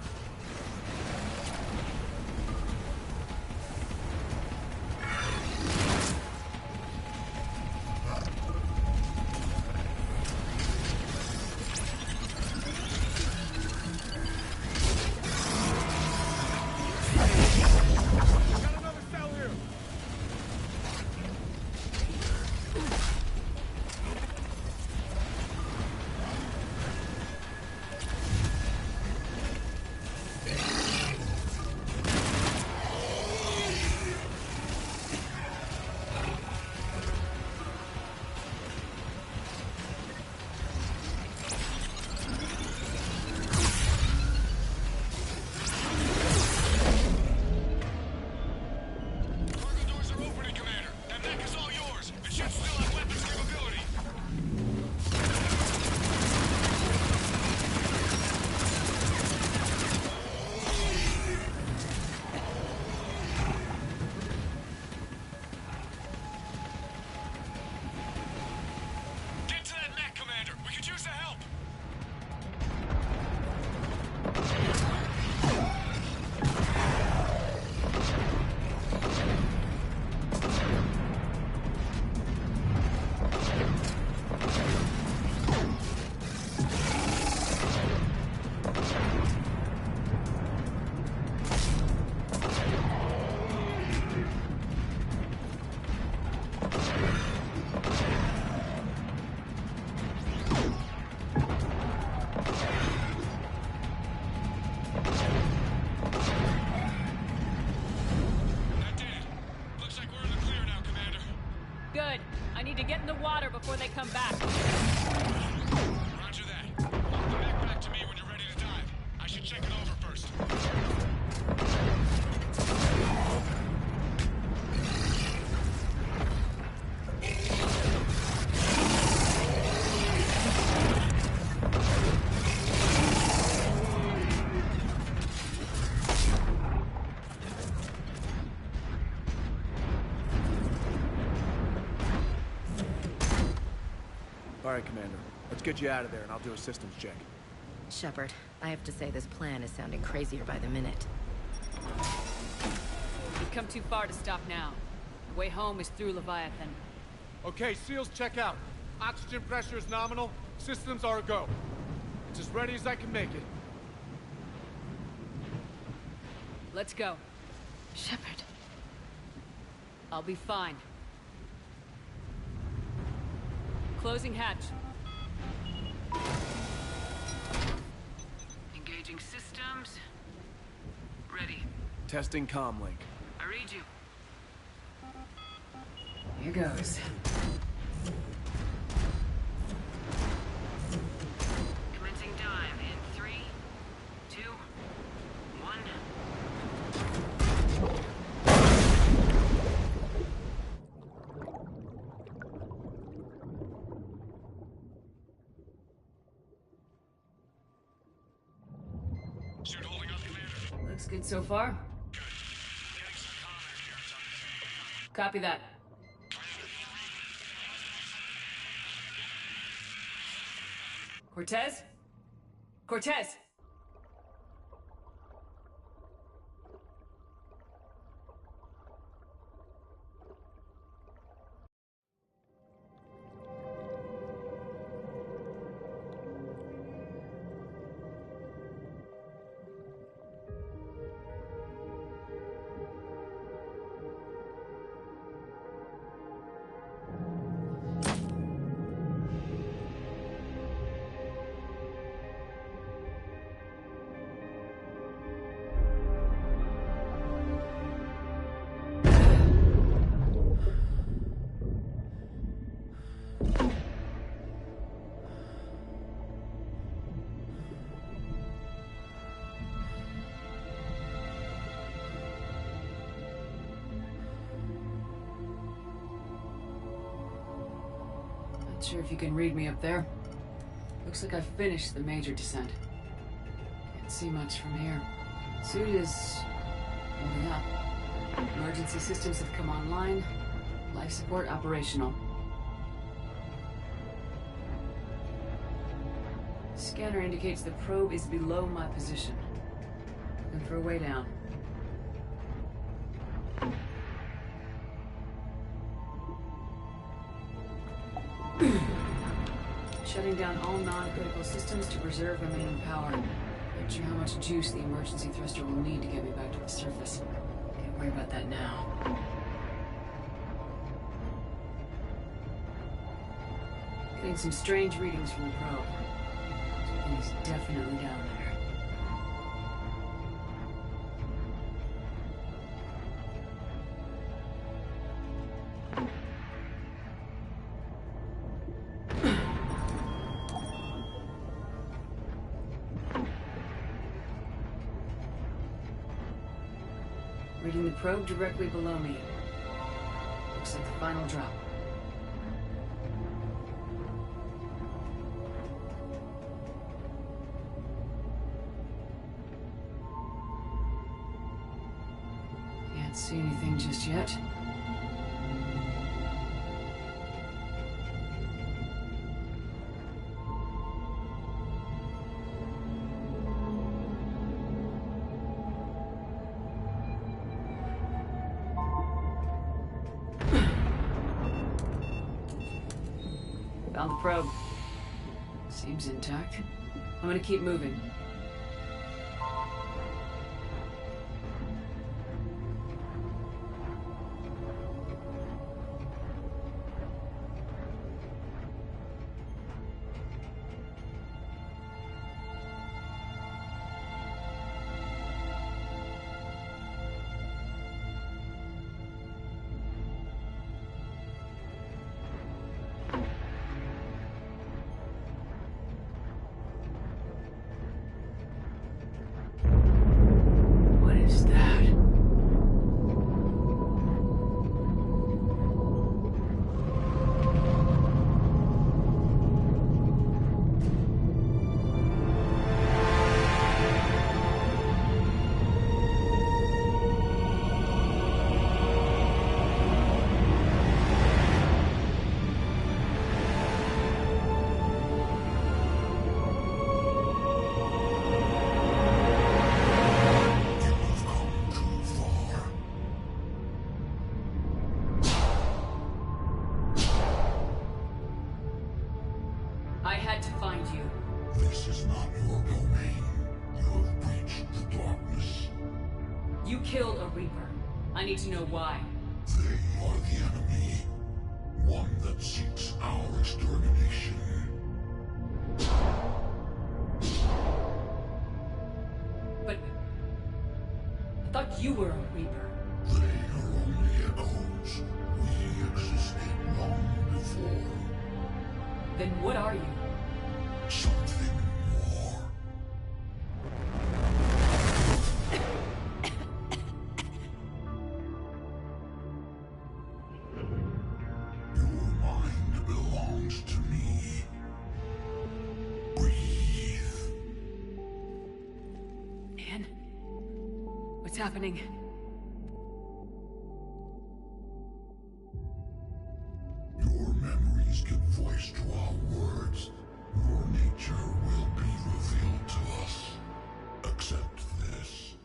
Before they come back. Roger that. Come back to me when you're ready to dive. I should check it over first. All right, Commander. Let's get you out of there, and I'll do a systems check. Shepard, I have to say this plan is sounding crazier by the minute. You've come too far to stop now. The way home is through Leviathan. Okay, SEALs check out. Oxygen pressure is nominal. Systems are a go. It's as ready as I can make it. Let's go. Shepard. I'll be fine. Closing hatch. Engaging systems. Ready. Testing comlink. I read you. Here goes. Commencing dive in 3, 2, 1. Suit holding up, Commander. Looks good so far. Copy that. Cortez? Cortez! Not sure if you can read me up there. Looks like I've finished the major descent. Can't see much from here. Suit is holding up. Emergency systems have come online. Life support operational. Scanner indicates the probe is below my position. Looking for a way down. Shutting down all non-critical systems to preserve remaining power. Not sure how much juice the emergency thruster will need to get me back to the surface. Can't worry about that now. Getting some strange readings from the probe. Something's definitely down there. Reading the probe directly below me. Looks like the final drop. Can't see anything just yet. Found the probe. Seems intact. I'm gonna keep moving. You killed a Reaper. I need to know why. They are the enemy. One that seeks our extermination. But... I thought you were a Reaper. They are only echoes. We existed long before. Then what are you? Something more. Your mind belongs to me. Breathe. Ann? What's happening? Your memories give voice to our words. Your nature will be revealed to us. Accept this.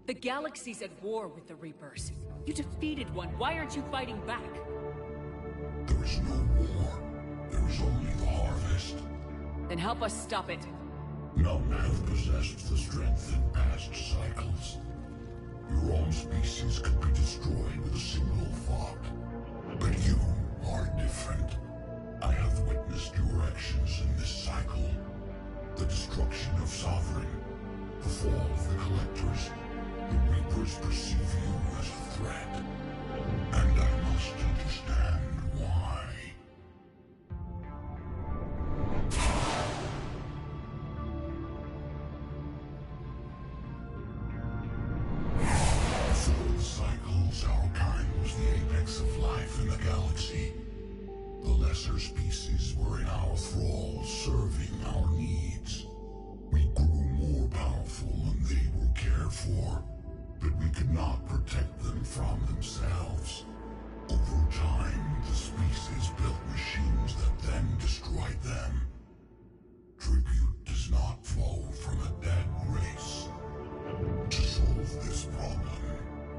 The galaxy's at war with the Reapers. You defeated one. Why aren't you fighting back? There is no war. There is only the harvest. Then help us stop it. None have possessed the strength in past cycles. Your own species could be destroyed with a single thought. But you are different. I have witnessed your actions in this cycle. The destruction of Sovereign, the fall of the Collectors. The Reapers perceive you as a threat. And I must understand why. Through the cycles, our kind was the apex of life in the galaxy. The lesser species were in our thrall, serving our needs. We grew more powerful and they were cared for, but we could not protect them from themselves. Over time, the species built machines that then destroyed them. Tribute does not flow from a dead race. To solve this problem,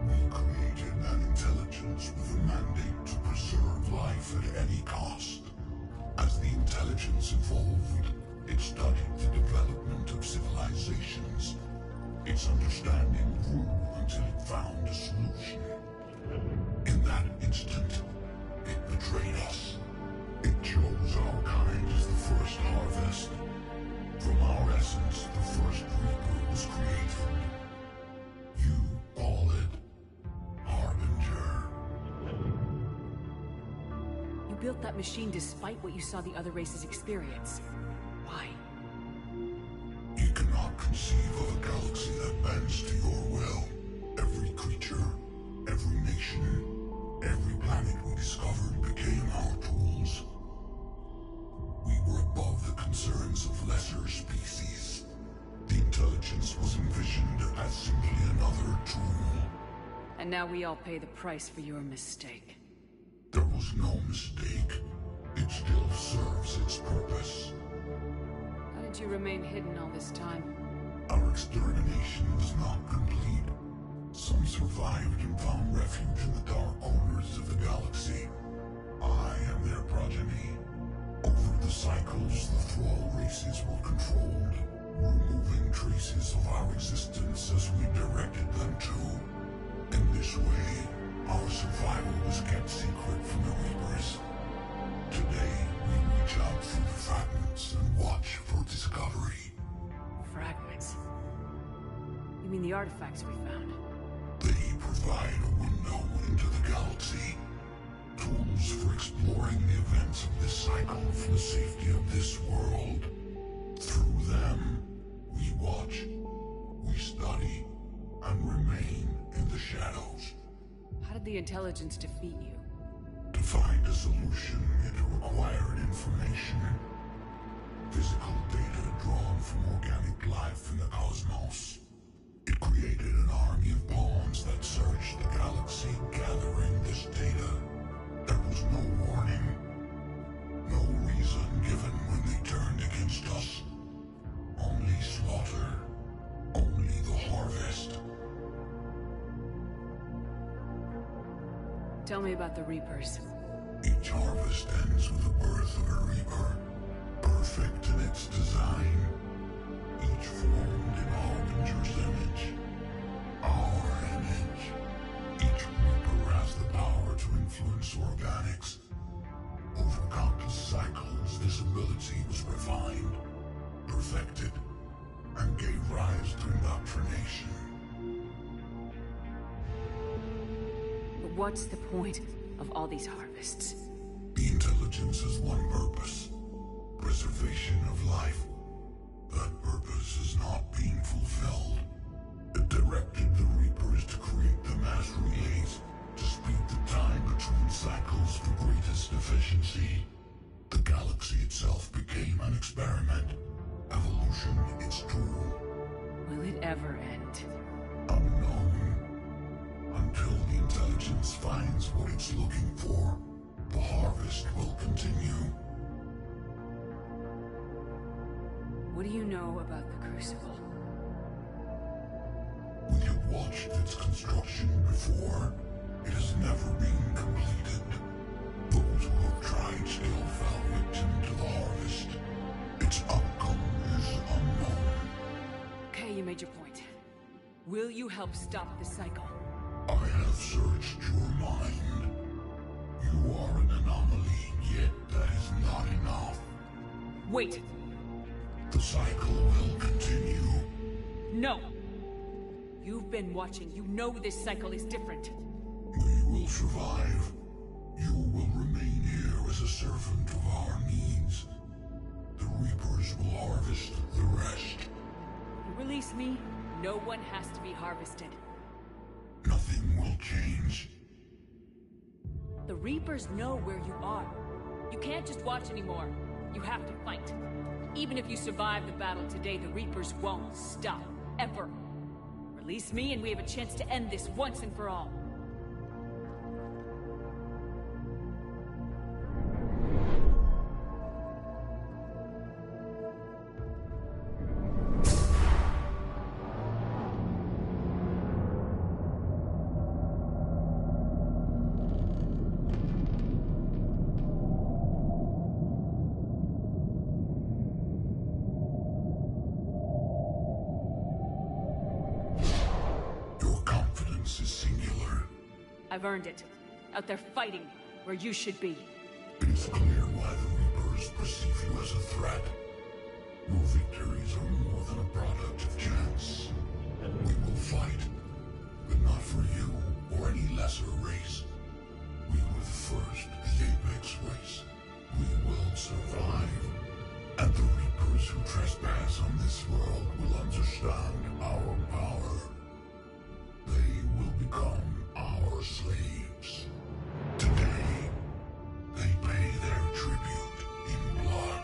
we created an intelligence with a mandate to preserve life at any cost. As the intelligence evolved, it studied the development of civilizations. Its understanding grew until it found a solution. In that instant, it betrayed us. It chose our kind as the first harvest. From our essence, the first Reaper was created. You call it Harbinger. You built that machine despite what you saw the other races experience. Why? You cannot conceive of a galaxy that bends to your will. Every creature, every nation, every planet we discovered became our tools. We were above the concerns of lesser species. The intelligence was envisioned as simply another tool. And now we all pay the price for your mistake. There was no mistake. It still serves its purpose. How did you remain hidden all this time? Our extermination was not complete. Some survived and found refuge in the dark corners of the galaxy. I am their progeny. Over the cycles, the thrall races were controlled, removing traces of our existence as we directed them to. In this way, our survival was kept secret from the Reapers. Today, we reach out through the fragments and watch for discovery. Fragments? You mean the artifacts we found? They provide a window into the galaxy. Tools for exploring the events of this cycle for the safety of this world. Through them, we watch, we study, and remain in the shadows. How did the intelligence defeat you? To find a solution, it required information. Physical data drawn from organic life in the cosmos. It created an army of pawns that searched the galaxy, gathering this data. There was no warning. No reason given when they turned against us. Only slaughter. Only the harvest. Tell me about the Reapers. Each harvest ends with the birth of a Reaper. Perfect in its design. Each formed in Harbinger's image. Our indoctrination. But what's the point of all these harvests? The intelligence has one purpose. Preservation of life. That purpose is not being fulfilled. It directed the Reapers to create the mass relays to speed the time between cycles for greatest efficiency. The galaxy itself became an experiment. Evolution its tool. Will it ever end? Unknown. Until the intelligence finds what it's looking for, the harvest will continue. What do you know about the Crucible? We have watched its construction before. It has never been completed. Those who have tried still fell victim to the harvest. Its outcome is unknown. Okay, you made your point. Will you help stop the cycle? I have searched your mind. You are an anomaly, yet that is not enough. Wait! The cycle will continue. No! You've been watching. You know this cycle is different. We will survive. You will remain here as a servant of our needs. The Reapers will harvest the rest. You release me, no one has to be harvested. Nothing will change. The Reapers know where you are. You can't just watch anymore. You have to fight. Even if you survive the battle today, the Reapers won't stop. Ever. Release me and we have a chance to end this once and for all. I've earned it. Out there fighting, where you should be. It is clear why the Reapers perceive you as a threat. Your victories are more than a product of chance. We will fight, but not for you or any lesser race. We were the first, the Apex race. We will survive. And the Reapers who trespass on this world will understand our power. They will become our slaves. Today, they pay their tribute in blood.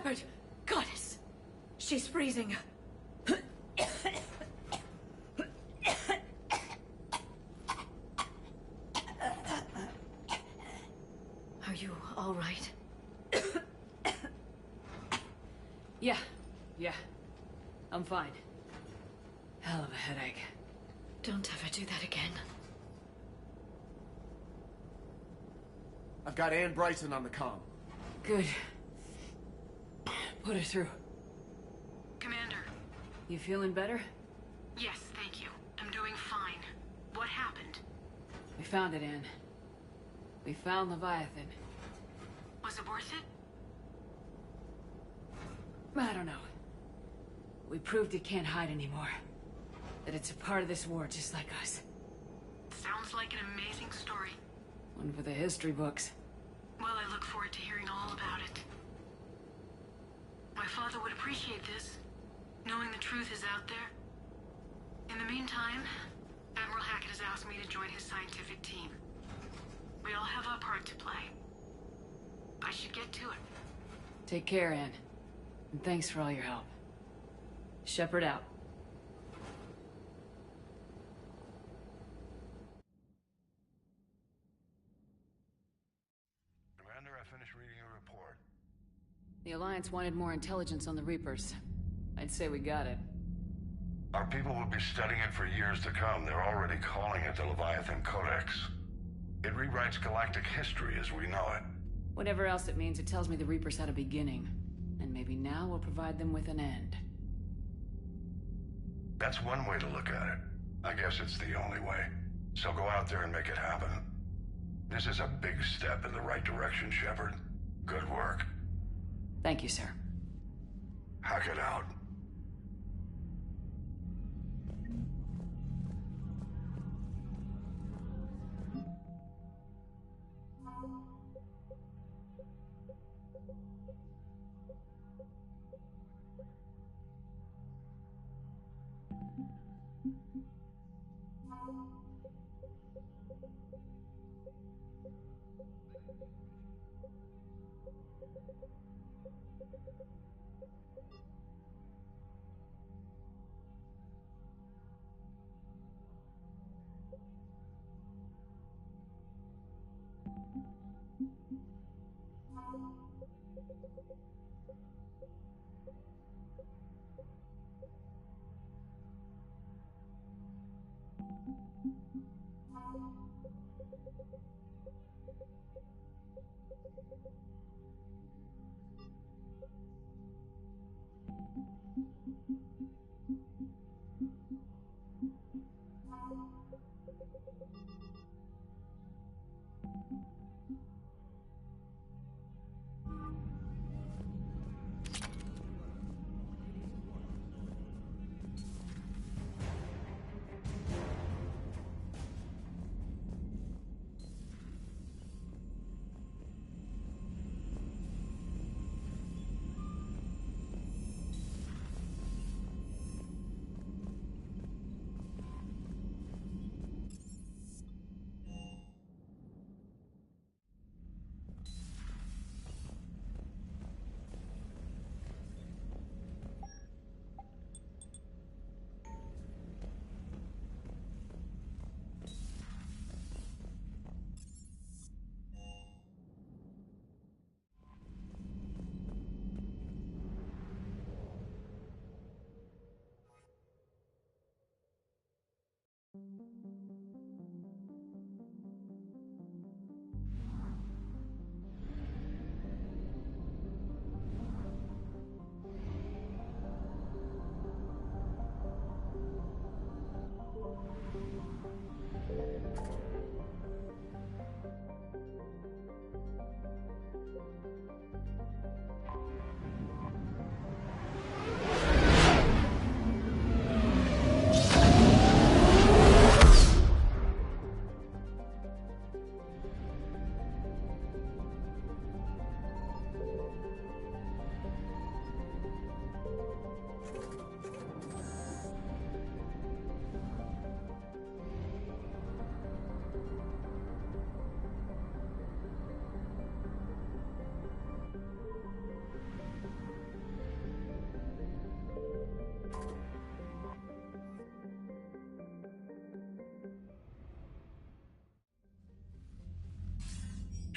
Shepard! Goddess! She's freezing. Are you all right? Yeah. I'm fine. Hell of a headache. Don't ever do that again. I've got Ann Bryson on the comm. Good. Put her through. Commander. You feeling better? Yes, thank you. I'm doing fine. What happened? We found it, Ann. We found Leviathan. Was it worth it? I don't know. We proved it can't hide anymore. That it's a part of this war just like us. Sounds like an amazing story. One for the history books. Well, I look forward to hearing all about it. My father would appreciate this, knowing the truth is out there. In the meantime, Admiral Hackett has asked me to join his scientific team. We all have our part to play. I should get to it. Take care, Ann. And thanks for all your help. Shepard out. Commander, I finished reading your report. The Alliance wanted more intelligence on the Reapers. I'd say we got it. Our people will be studying it for years to come. They're already calling it the Leviathan Codex. It rewrites galactic history as we know it. Whatever else it means, it tells me the Reapers had a beginning. And maybe now we'll provide them with an end. That's one way to look at it. I guess it's the only way. So go out there and make it happen. This is a big step in the right direction, Shepard. Good work. Thank you, sir. Hackett out.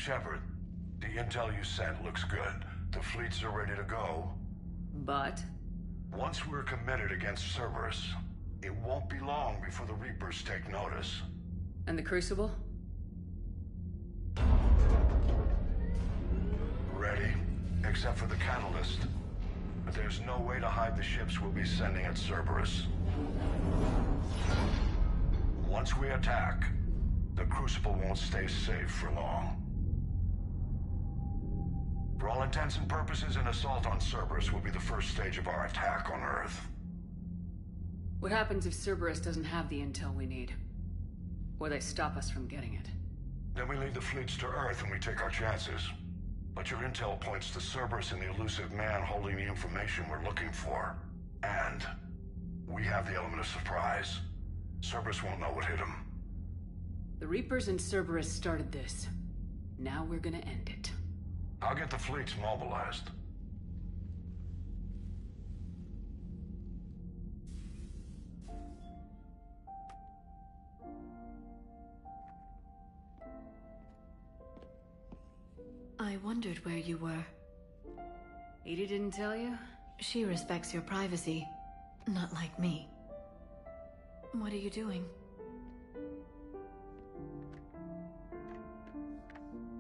Shepard, the intel you sent looks good. The fleets are ready to go. But? Once we're committed against Cerberus, it won't be long before the Reapers take notice. And the Crucible? Ready, except for the catalyst. But there's no way to hide the ships we'll be sending at Cerberus. Once we attack, the Crucible won't stay safe for long. For all intents and purposes, an assault on Cerberus will be the first stage of our attack on Earth. What happens if Cerberus doesn't have the intel we need? Or they stop us from getting it? Then we lead the fleets to Earth and we take our chances. But your intel points to Cerberus and the elusive man holding the information we're looking for. And we have the element of surprise. Cerberus won't know what hit him. The Reapers and Cerberus started this. Now we're gonna end it. I'll get the fleets mobilized. I wondered where you were. Edie didn't tell you? She respects your privacy. Not like me. What are you doing?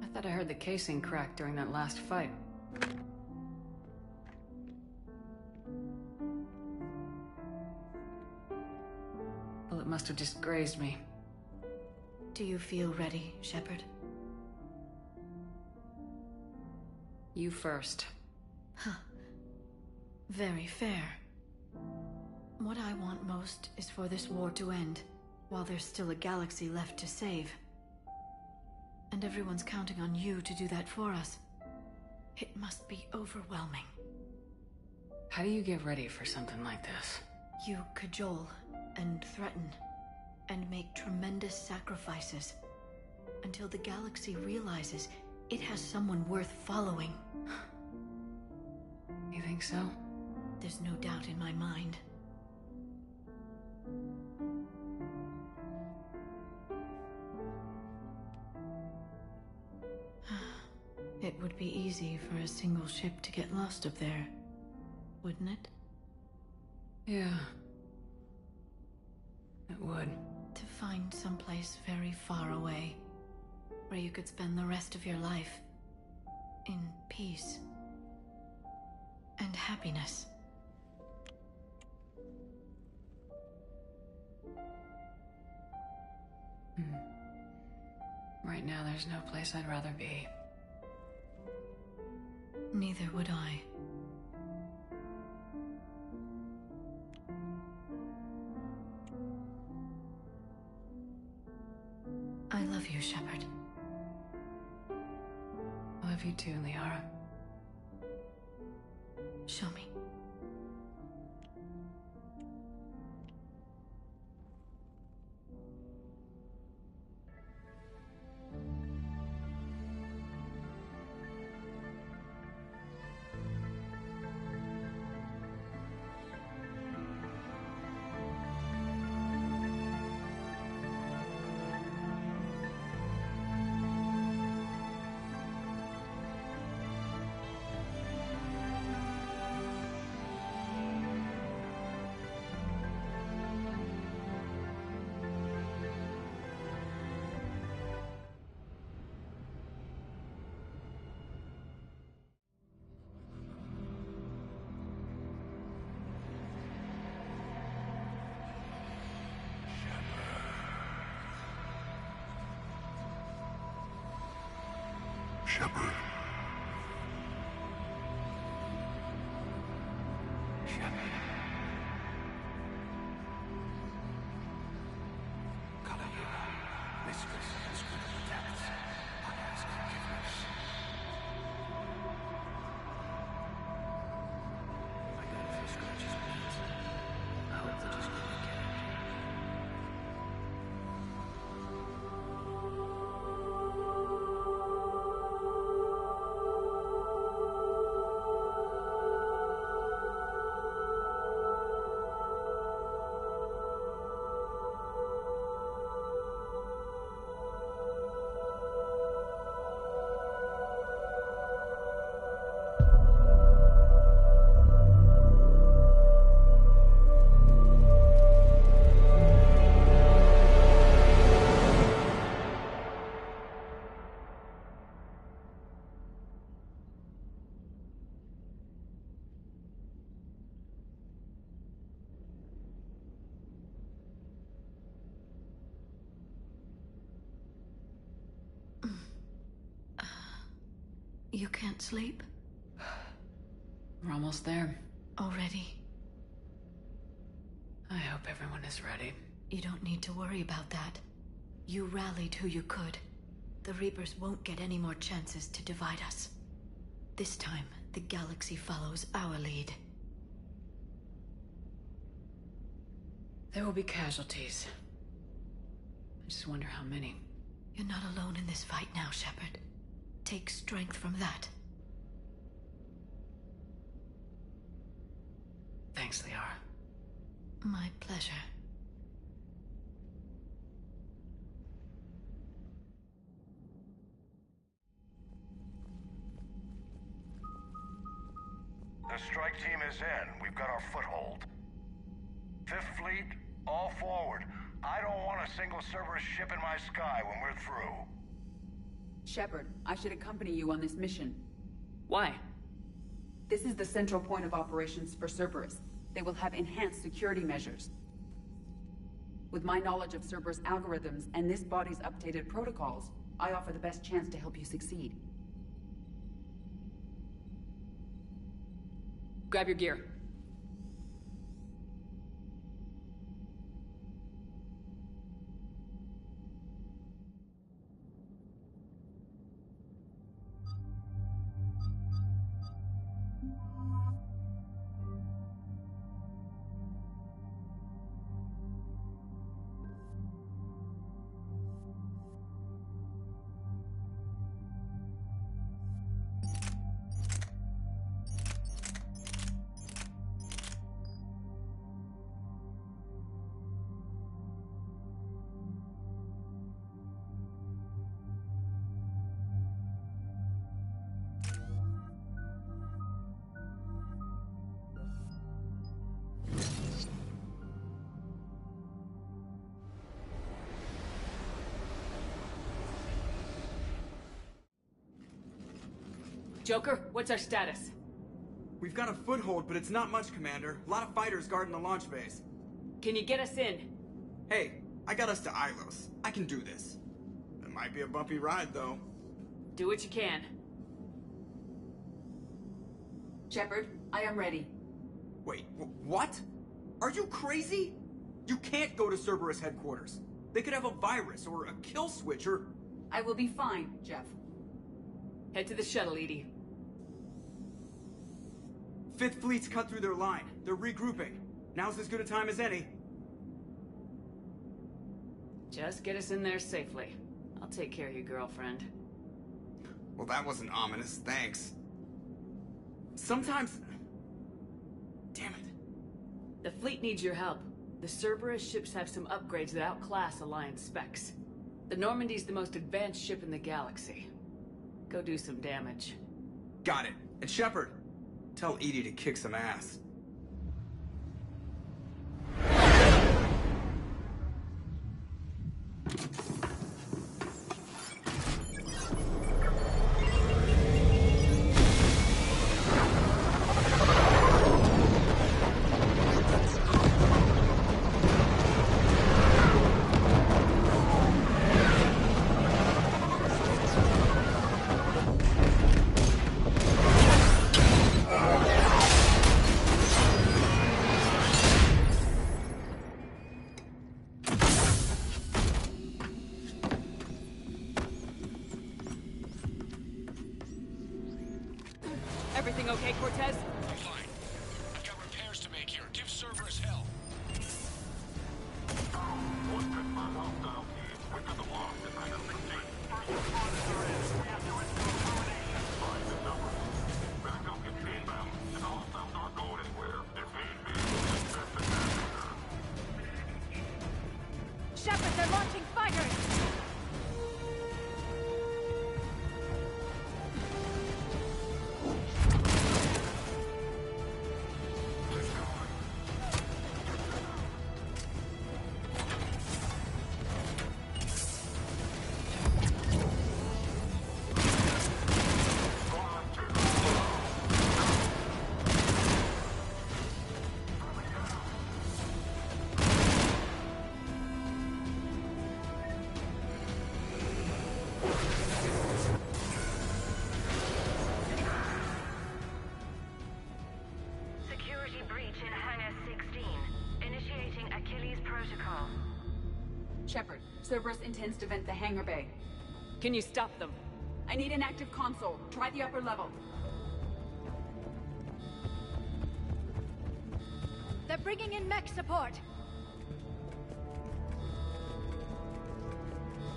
I thought I heard the casing crack during that last fight. Well, it must have just grazed me. Do you feel ready, Shepard? You first. Huh. Very fair. What I want most is for this war to end, while there's still a galaxy left to save. And everyone's counting on you to do that for us. It must be overwhelming. How do you get ready for something like this? You cajole and threaten, and make tremendous sacrifices, until the galaxy realizes it has someone worth following. You think so? There's no doubt in my mind. It would be easy for a single ship to get lost up there, wouldn't it? Yeah. It would. To find someplace very far away, where you could spend the rest of your life in peace and happiness. Right now, there's no place I'd rather be. Neither would I. I love you, Shepard. I love you too, Liara. Show me. Shepard. Shepard. Caligula, mistress of the School of the Depths, I ask forgiveness. I know if your scratches bleed. I hope that is good again. You can't sleep? We're almost there. Already? I hope everyone is ready. You don't need to worry about that. You rallied who you could. The Reapers won't get any more chances to divide us. This time, the galaxy follows our lead. There will be casualties. I just wonder how many. You're not alone in this fight now, Shepard. Take strength from that. Thanks, Liara. My pleasure. The strike team is in. We've got our foothold. Fifth Fleet, all forward. I don't want a single Cerberus ship in my sky when we're through. Shepard, I should accompany you on this mission. Why? This is the central point of operations for Cerberus. They will have enhanced security measures. With my knowledge of Cerberus algorithms and this body's updated protocols, I offer the best chance to help you succeed. Grab your gear. Joker, what's our status? We've got a foothold, but it's not much, Commander. A lot of fighters guarding the launch base. Can you get us in? Hey, I got us to Ilos. I can do this. It might be a bumpy ride, though. Do what you can. Shepard, I am ready. Wait, what? Are you crazy? You can't go to Cerberus headquarters. They could have a virus or a kill switch or... I will be fine, Jeff. Head to the shuttle, Edie. Fifth Fleet's cut through their line. They're regrouping. Now's as good a time as any. Just get us in there safely. I'll take care of you, girlfriend. Well, that wasn't ominous, thanks. Sometimes... Damn it. The fleet needs your help. The Cerberus ships have some upgrades that outclass Alliance specs. The Normandy's the most advanced ship in the galaxy. Go do some damage. Got it. And Shepard, tell Edie to kick some ass. Everything okay, Cortez? I'm fine. I've got repairs to make here. Give Cerberus hell. Shepard, they're launching fighters! Cerberus intends to vent the hangar bay. Can you stop them? I need an active console. Try the upper level. They're bringing in mech support.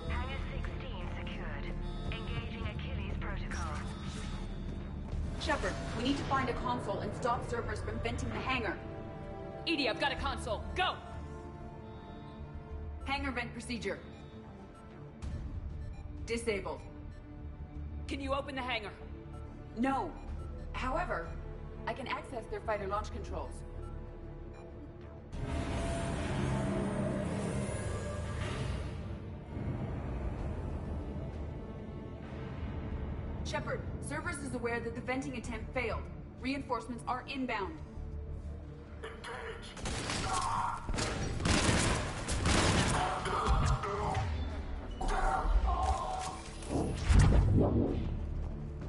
Hangar 16 secured. Engaging Achilles protocol. Shepard, we need to find a console and stop Cerberus from venting the hangar. EDI, I've got a console. Go! Hangar vent procedure. Disabled. Can you open the hangar? No. However, I can access their fighter launch controls. Shepard, Cerberus is aware that the venting attempt failed. Reinforcements are inbound.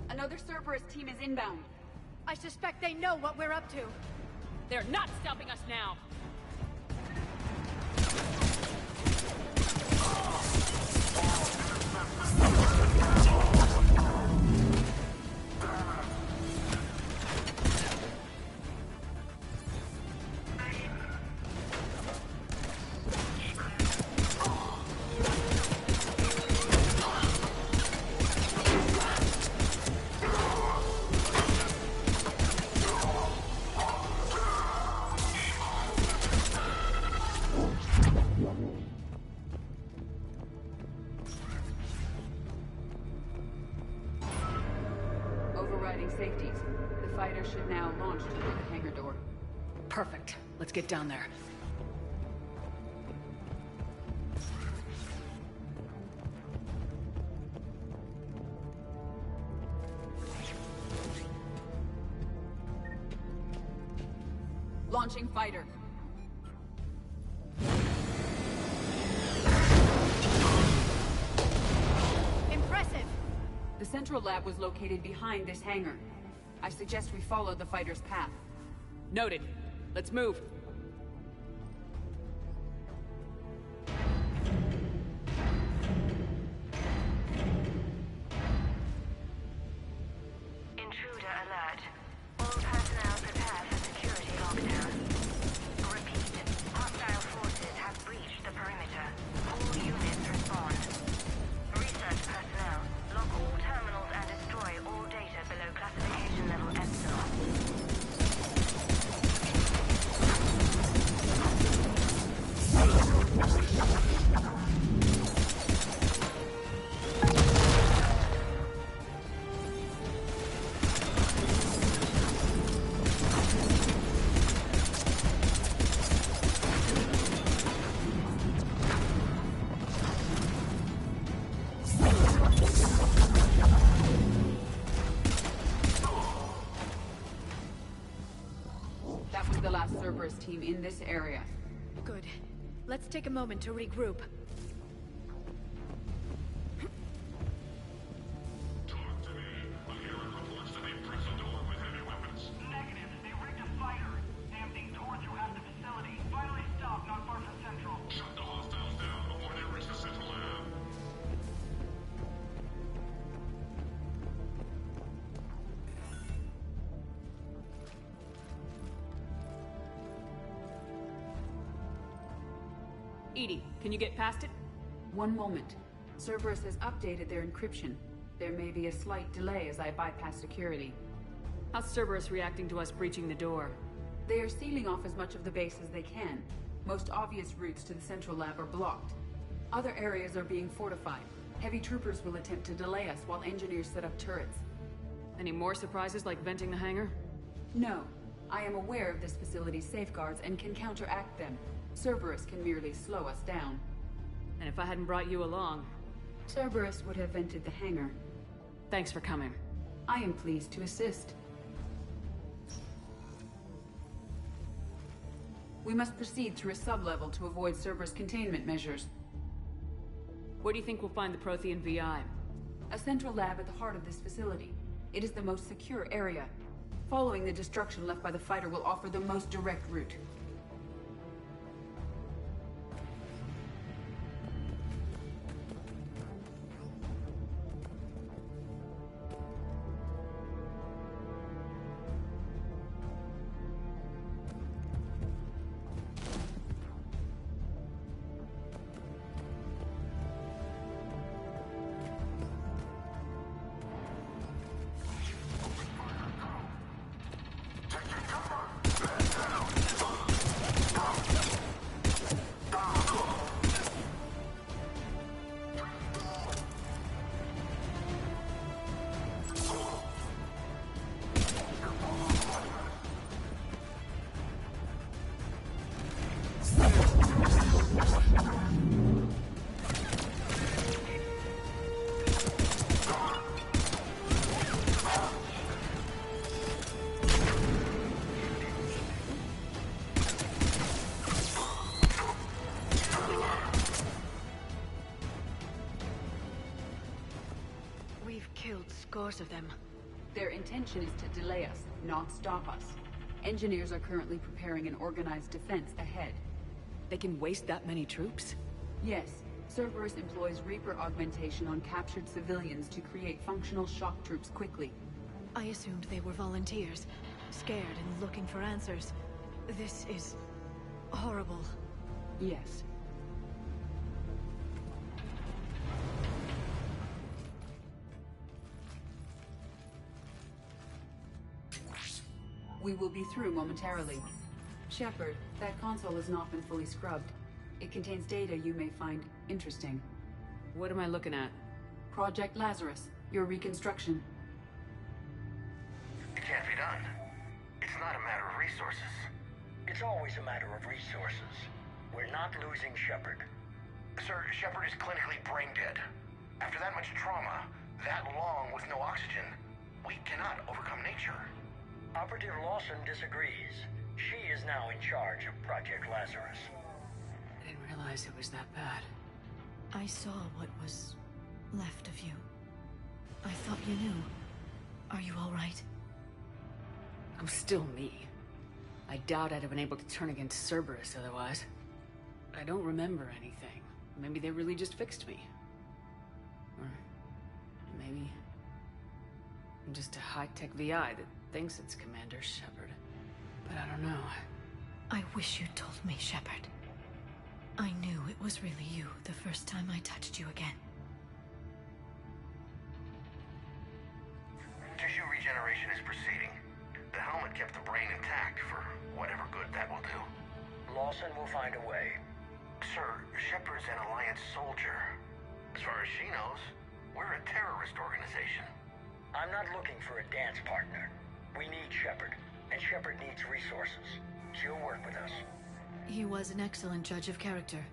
Another Cerberus team is inbound. I suspect they know what we're up to. They're not stopping us now! Safeties. The fighter should now launch toward the hangar door. Perfect. Let's get down there. Launching fighter. Impressive! The central lab was located behind this hangar. I suggest we follow the fighter's path. Noted. Let's move. Intruder alert. All personnel prepare for security lockdown. Repeat. Hostile forces have breached the perimeter. All units respond. Research personnel. Lock all terminals and destroy all data below classification level Epsilon. That was the last Cerberus team in this area. Good. Let's take a moment to regroup. EDI, can you get past it? One moment. Cerberus has updated their encryption. There may be a slight delay as I bypass security. How's Cerberus reacting to us breaching the door? They are sealing off as much of the base as they can. Most obvious routes to the central lab are blocked. Other areas are being fortified. Heavy troopers will attempt to delay us while engineers set up turrets. Any more surprises like venting the hangar? No. I am aware of this facility's safeguards and can counteract them. Cerberus can merely slow us down. And if I hadn't brought you along... Cerberus would have vented the hangar. Thanks for coming. I am pleased to assist. We must proceed through a sub-level to avoid Cerberus containment measures. Where do you think we'll find the Prothean VI? A central lab at the heart of this facility. It is the most secure area. Following the destruction left by the fighter will offer the most direct route. killed scores of them. Their intention is to delay us, not stop us. Engineers are currently preparing an organized defense ahead. They can waste that many troops? Yes. Cerberus employs Reaper augmentation on captured civilians to create functional shock troops quickly. I assumed they were volunteers, scared and looking for answers. This is horrible. Yes. We will be through momentarily. Shepard, that console has not been fully scrubbed. It contains data you may find interesting. What am I looking at? Project Lazarus, your reconstruction. It can't be done. It's not a matter of resources. It's always a matter of resources. We're not losing Shepard. Sir, Shepard is clinically brain dead. After that much trauma, that long with no oxygen, we cannot overcome nature. Operative Lawson disagrees. She is now in charge of Project Lazarus. I didn't realize it was that bad. I saw what was left of you. I thought you knew. Are you all right? I'm still me. I doubt I'd have been able to turn against Cerberus otherwise. I don't remember anything. Maybe they really just fixed me. Or maybe I'm just a high-tech VI that thinks it's Commander Shepard. But I don't know. I wish you'd told me, Shepard. I knew it was really you the first time I touched you again. Tissue regeneration is proceeding. The helmet kept the brain intact for whatever good that will do. Lawson will find a way. Sir, Shepard's an Alliance soldier. As far as she knows, we're a terrorist organization. I'm not looking for a dance partner. We need Shepard, and Shepard needs resources. She'll work with us. He was an excellent judge of character.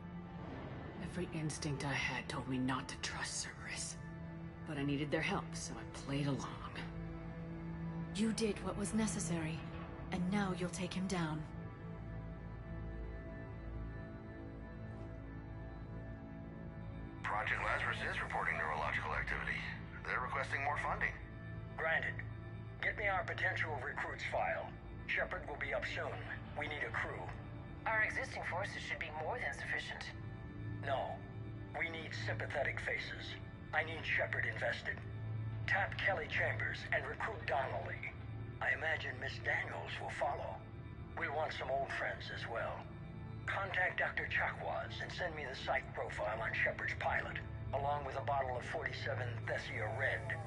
Every instinct I had told me not to trust Cerberus. But I needed their help, so I played along. You did what was necessary, and now you'll take him down. Project Lazarus is reporting neurological activity. They're requesting more funding. Granted. Get me our potential recruits file. Shepard will be up soon. We need a crew. Our existing forces should be more than sufficient. No. We need sympathetic faces. I need Shepard invested. Tap Kelly Chambers and recruit Donnelly. I imagine Miss Daniels will follow. We'll want some old friends as well. Contact Dr. Chakwas and send me the psych profile on Shepard's pilot, along with a bottle of 47 Thessia Red.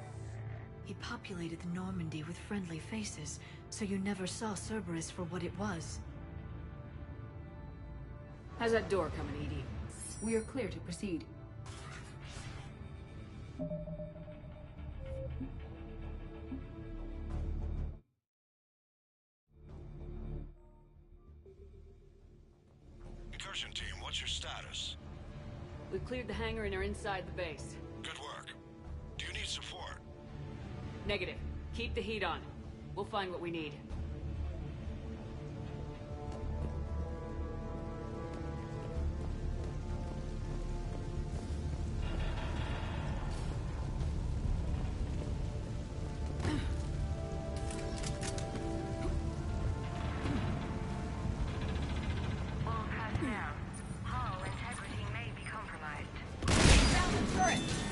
He populated the Normandy with friendly faces, so you never saw Cerberus for what it was. How's that door coming, Edie? We are clear to proceed. Incursion team, what's your status? We've cleared the hangar and are inside the base. Good work. Do you need support? Negative. Keep the heat on. We'll find what we need. All personnel, hull integrity may be compromised. Found the turret!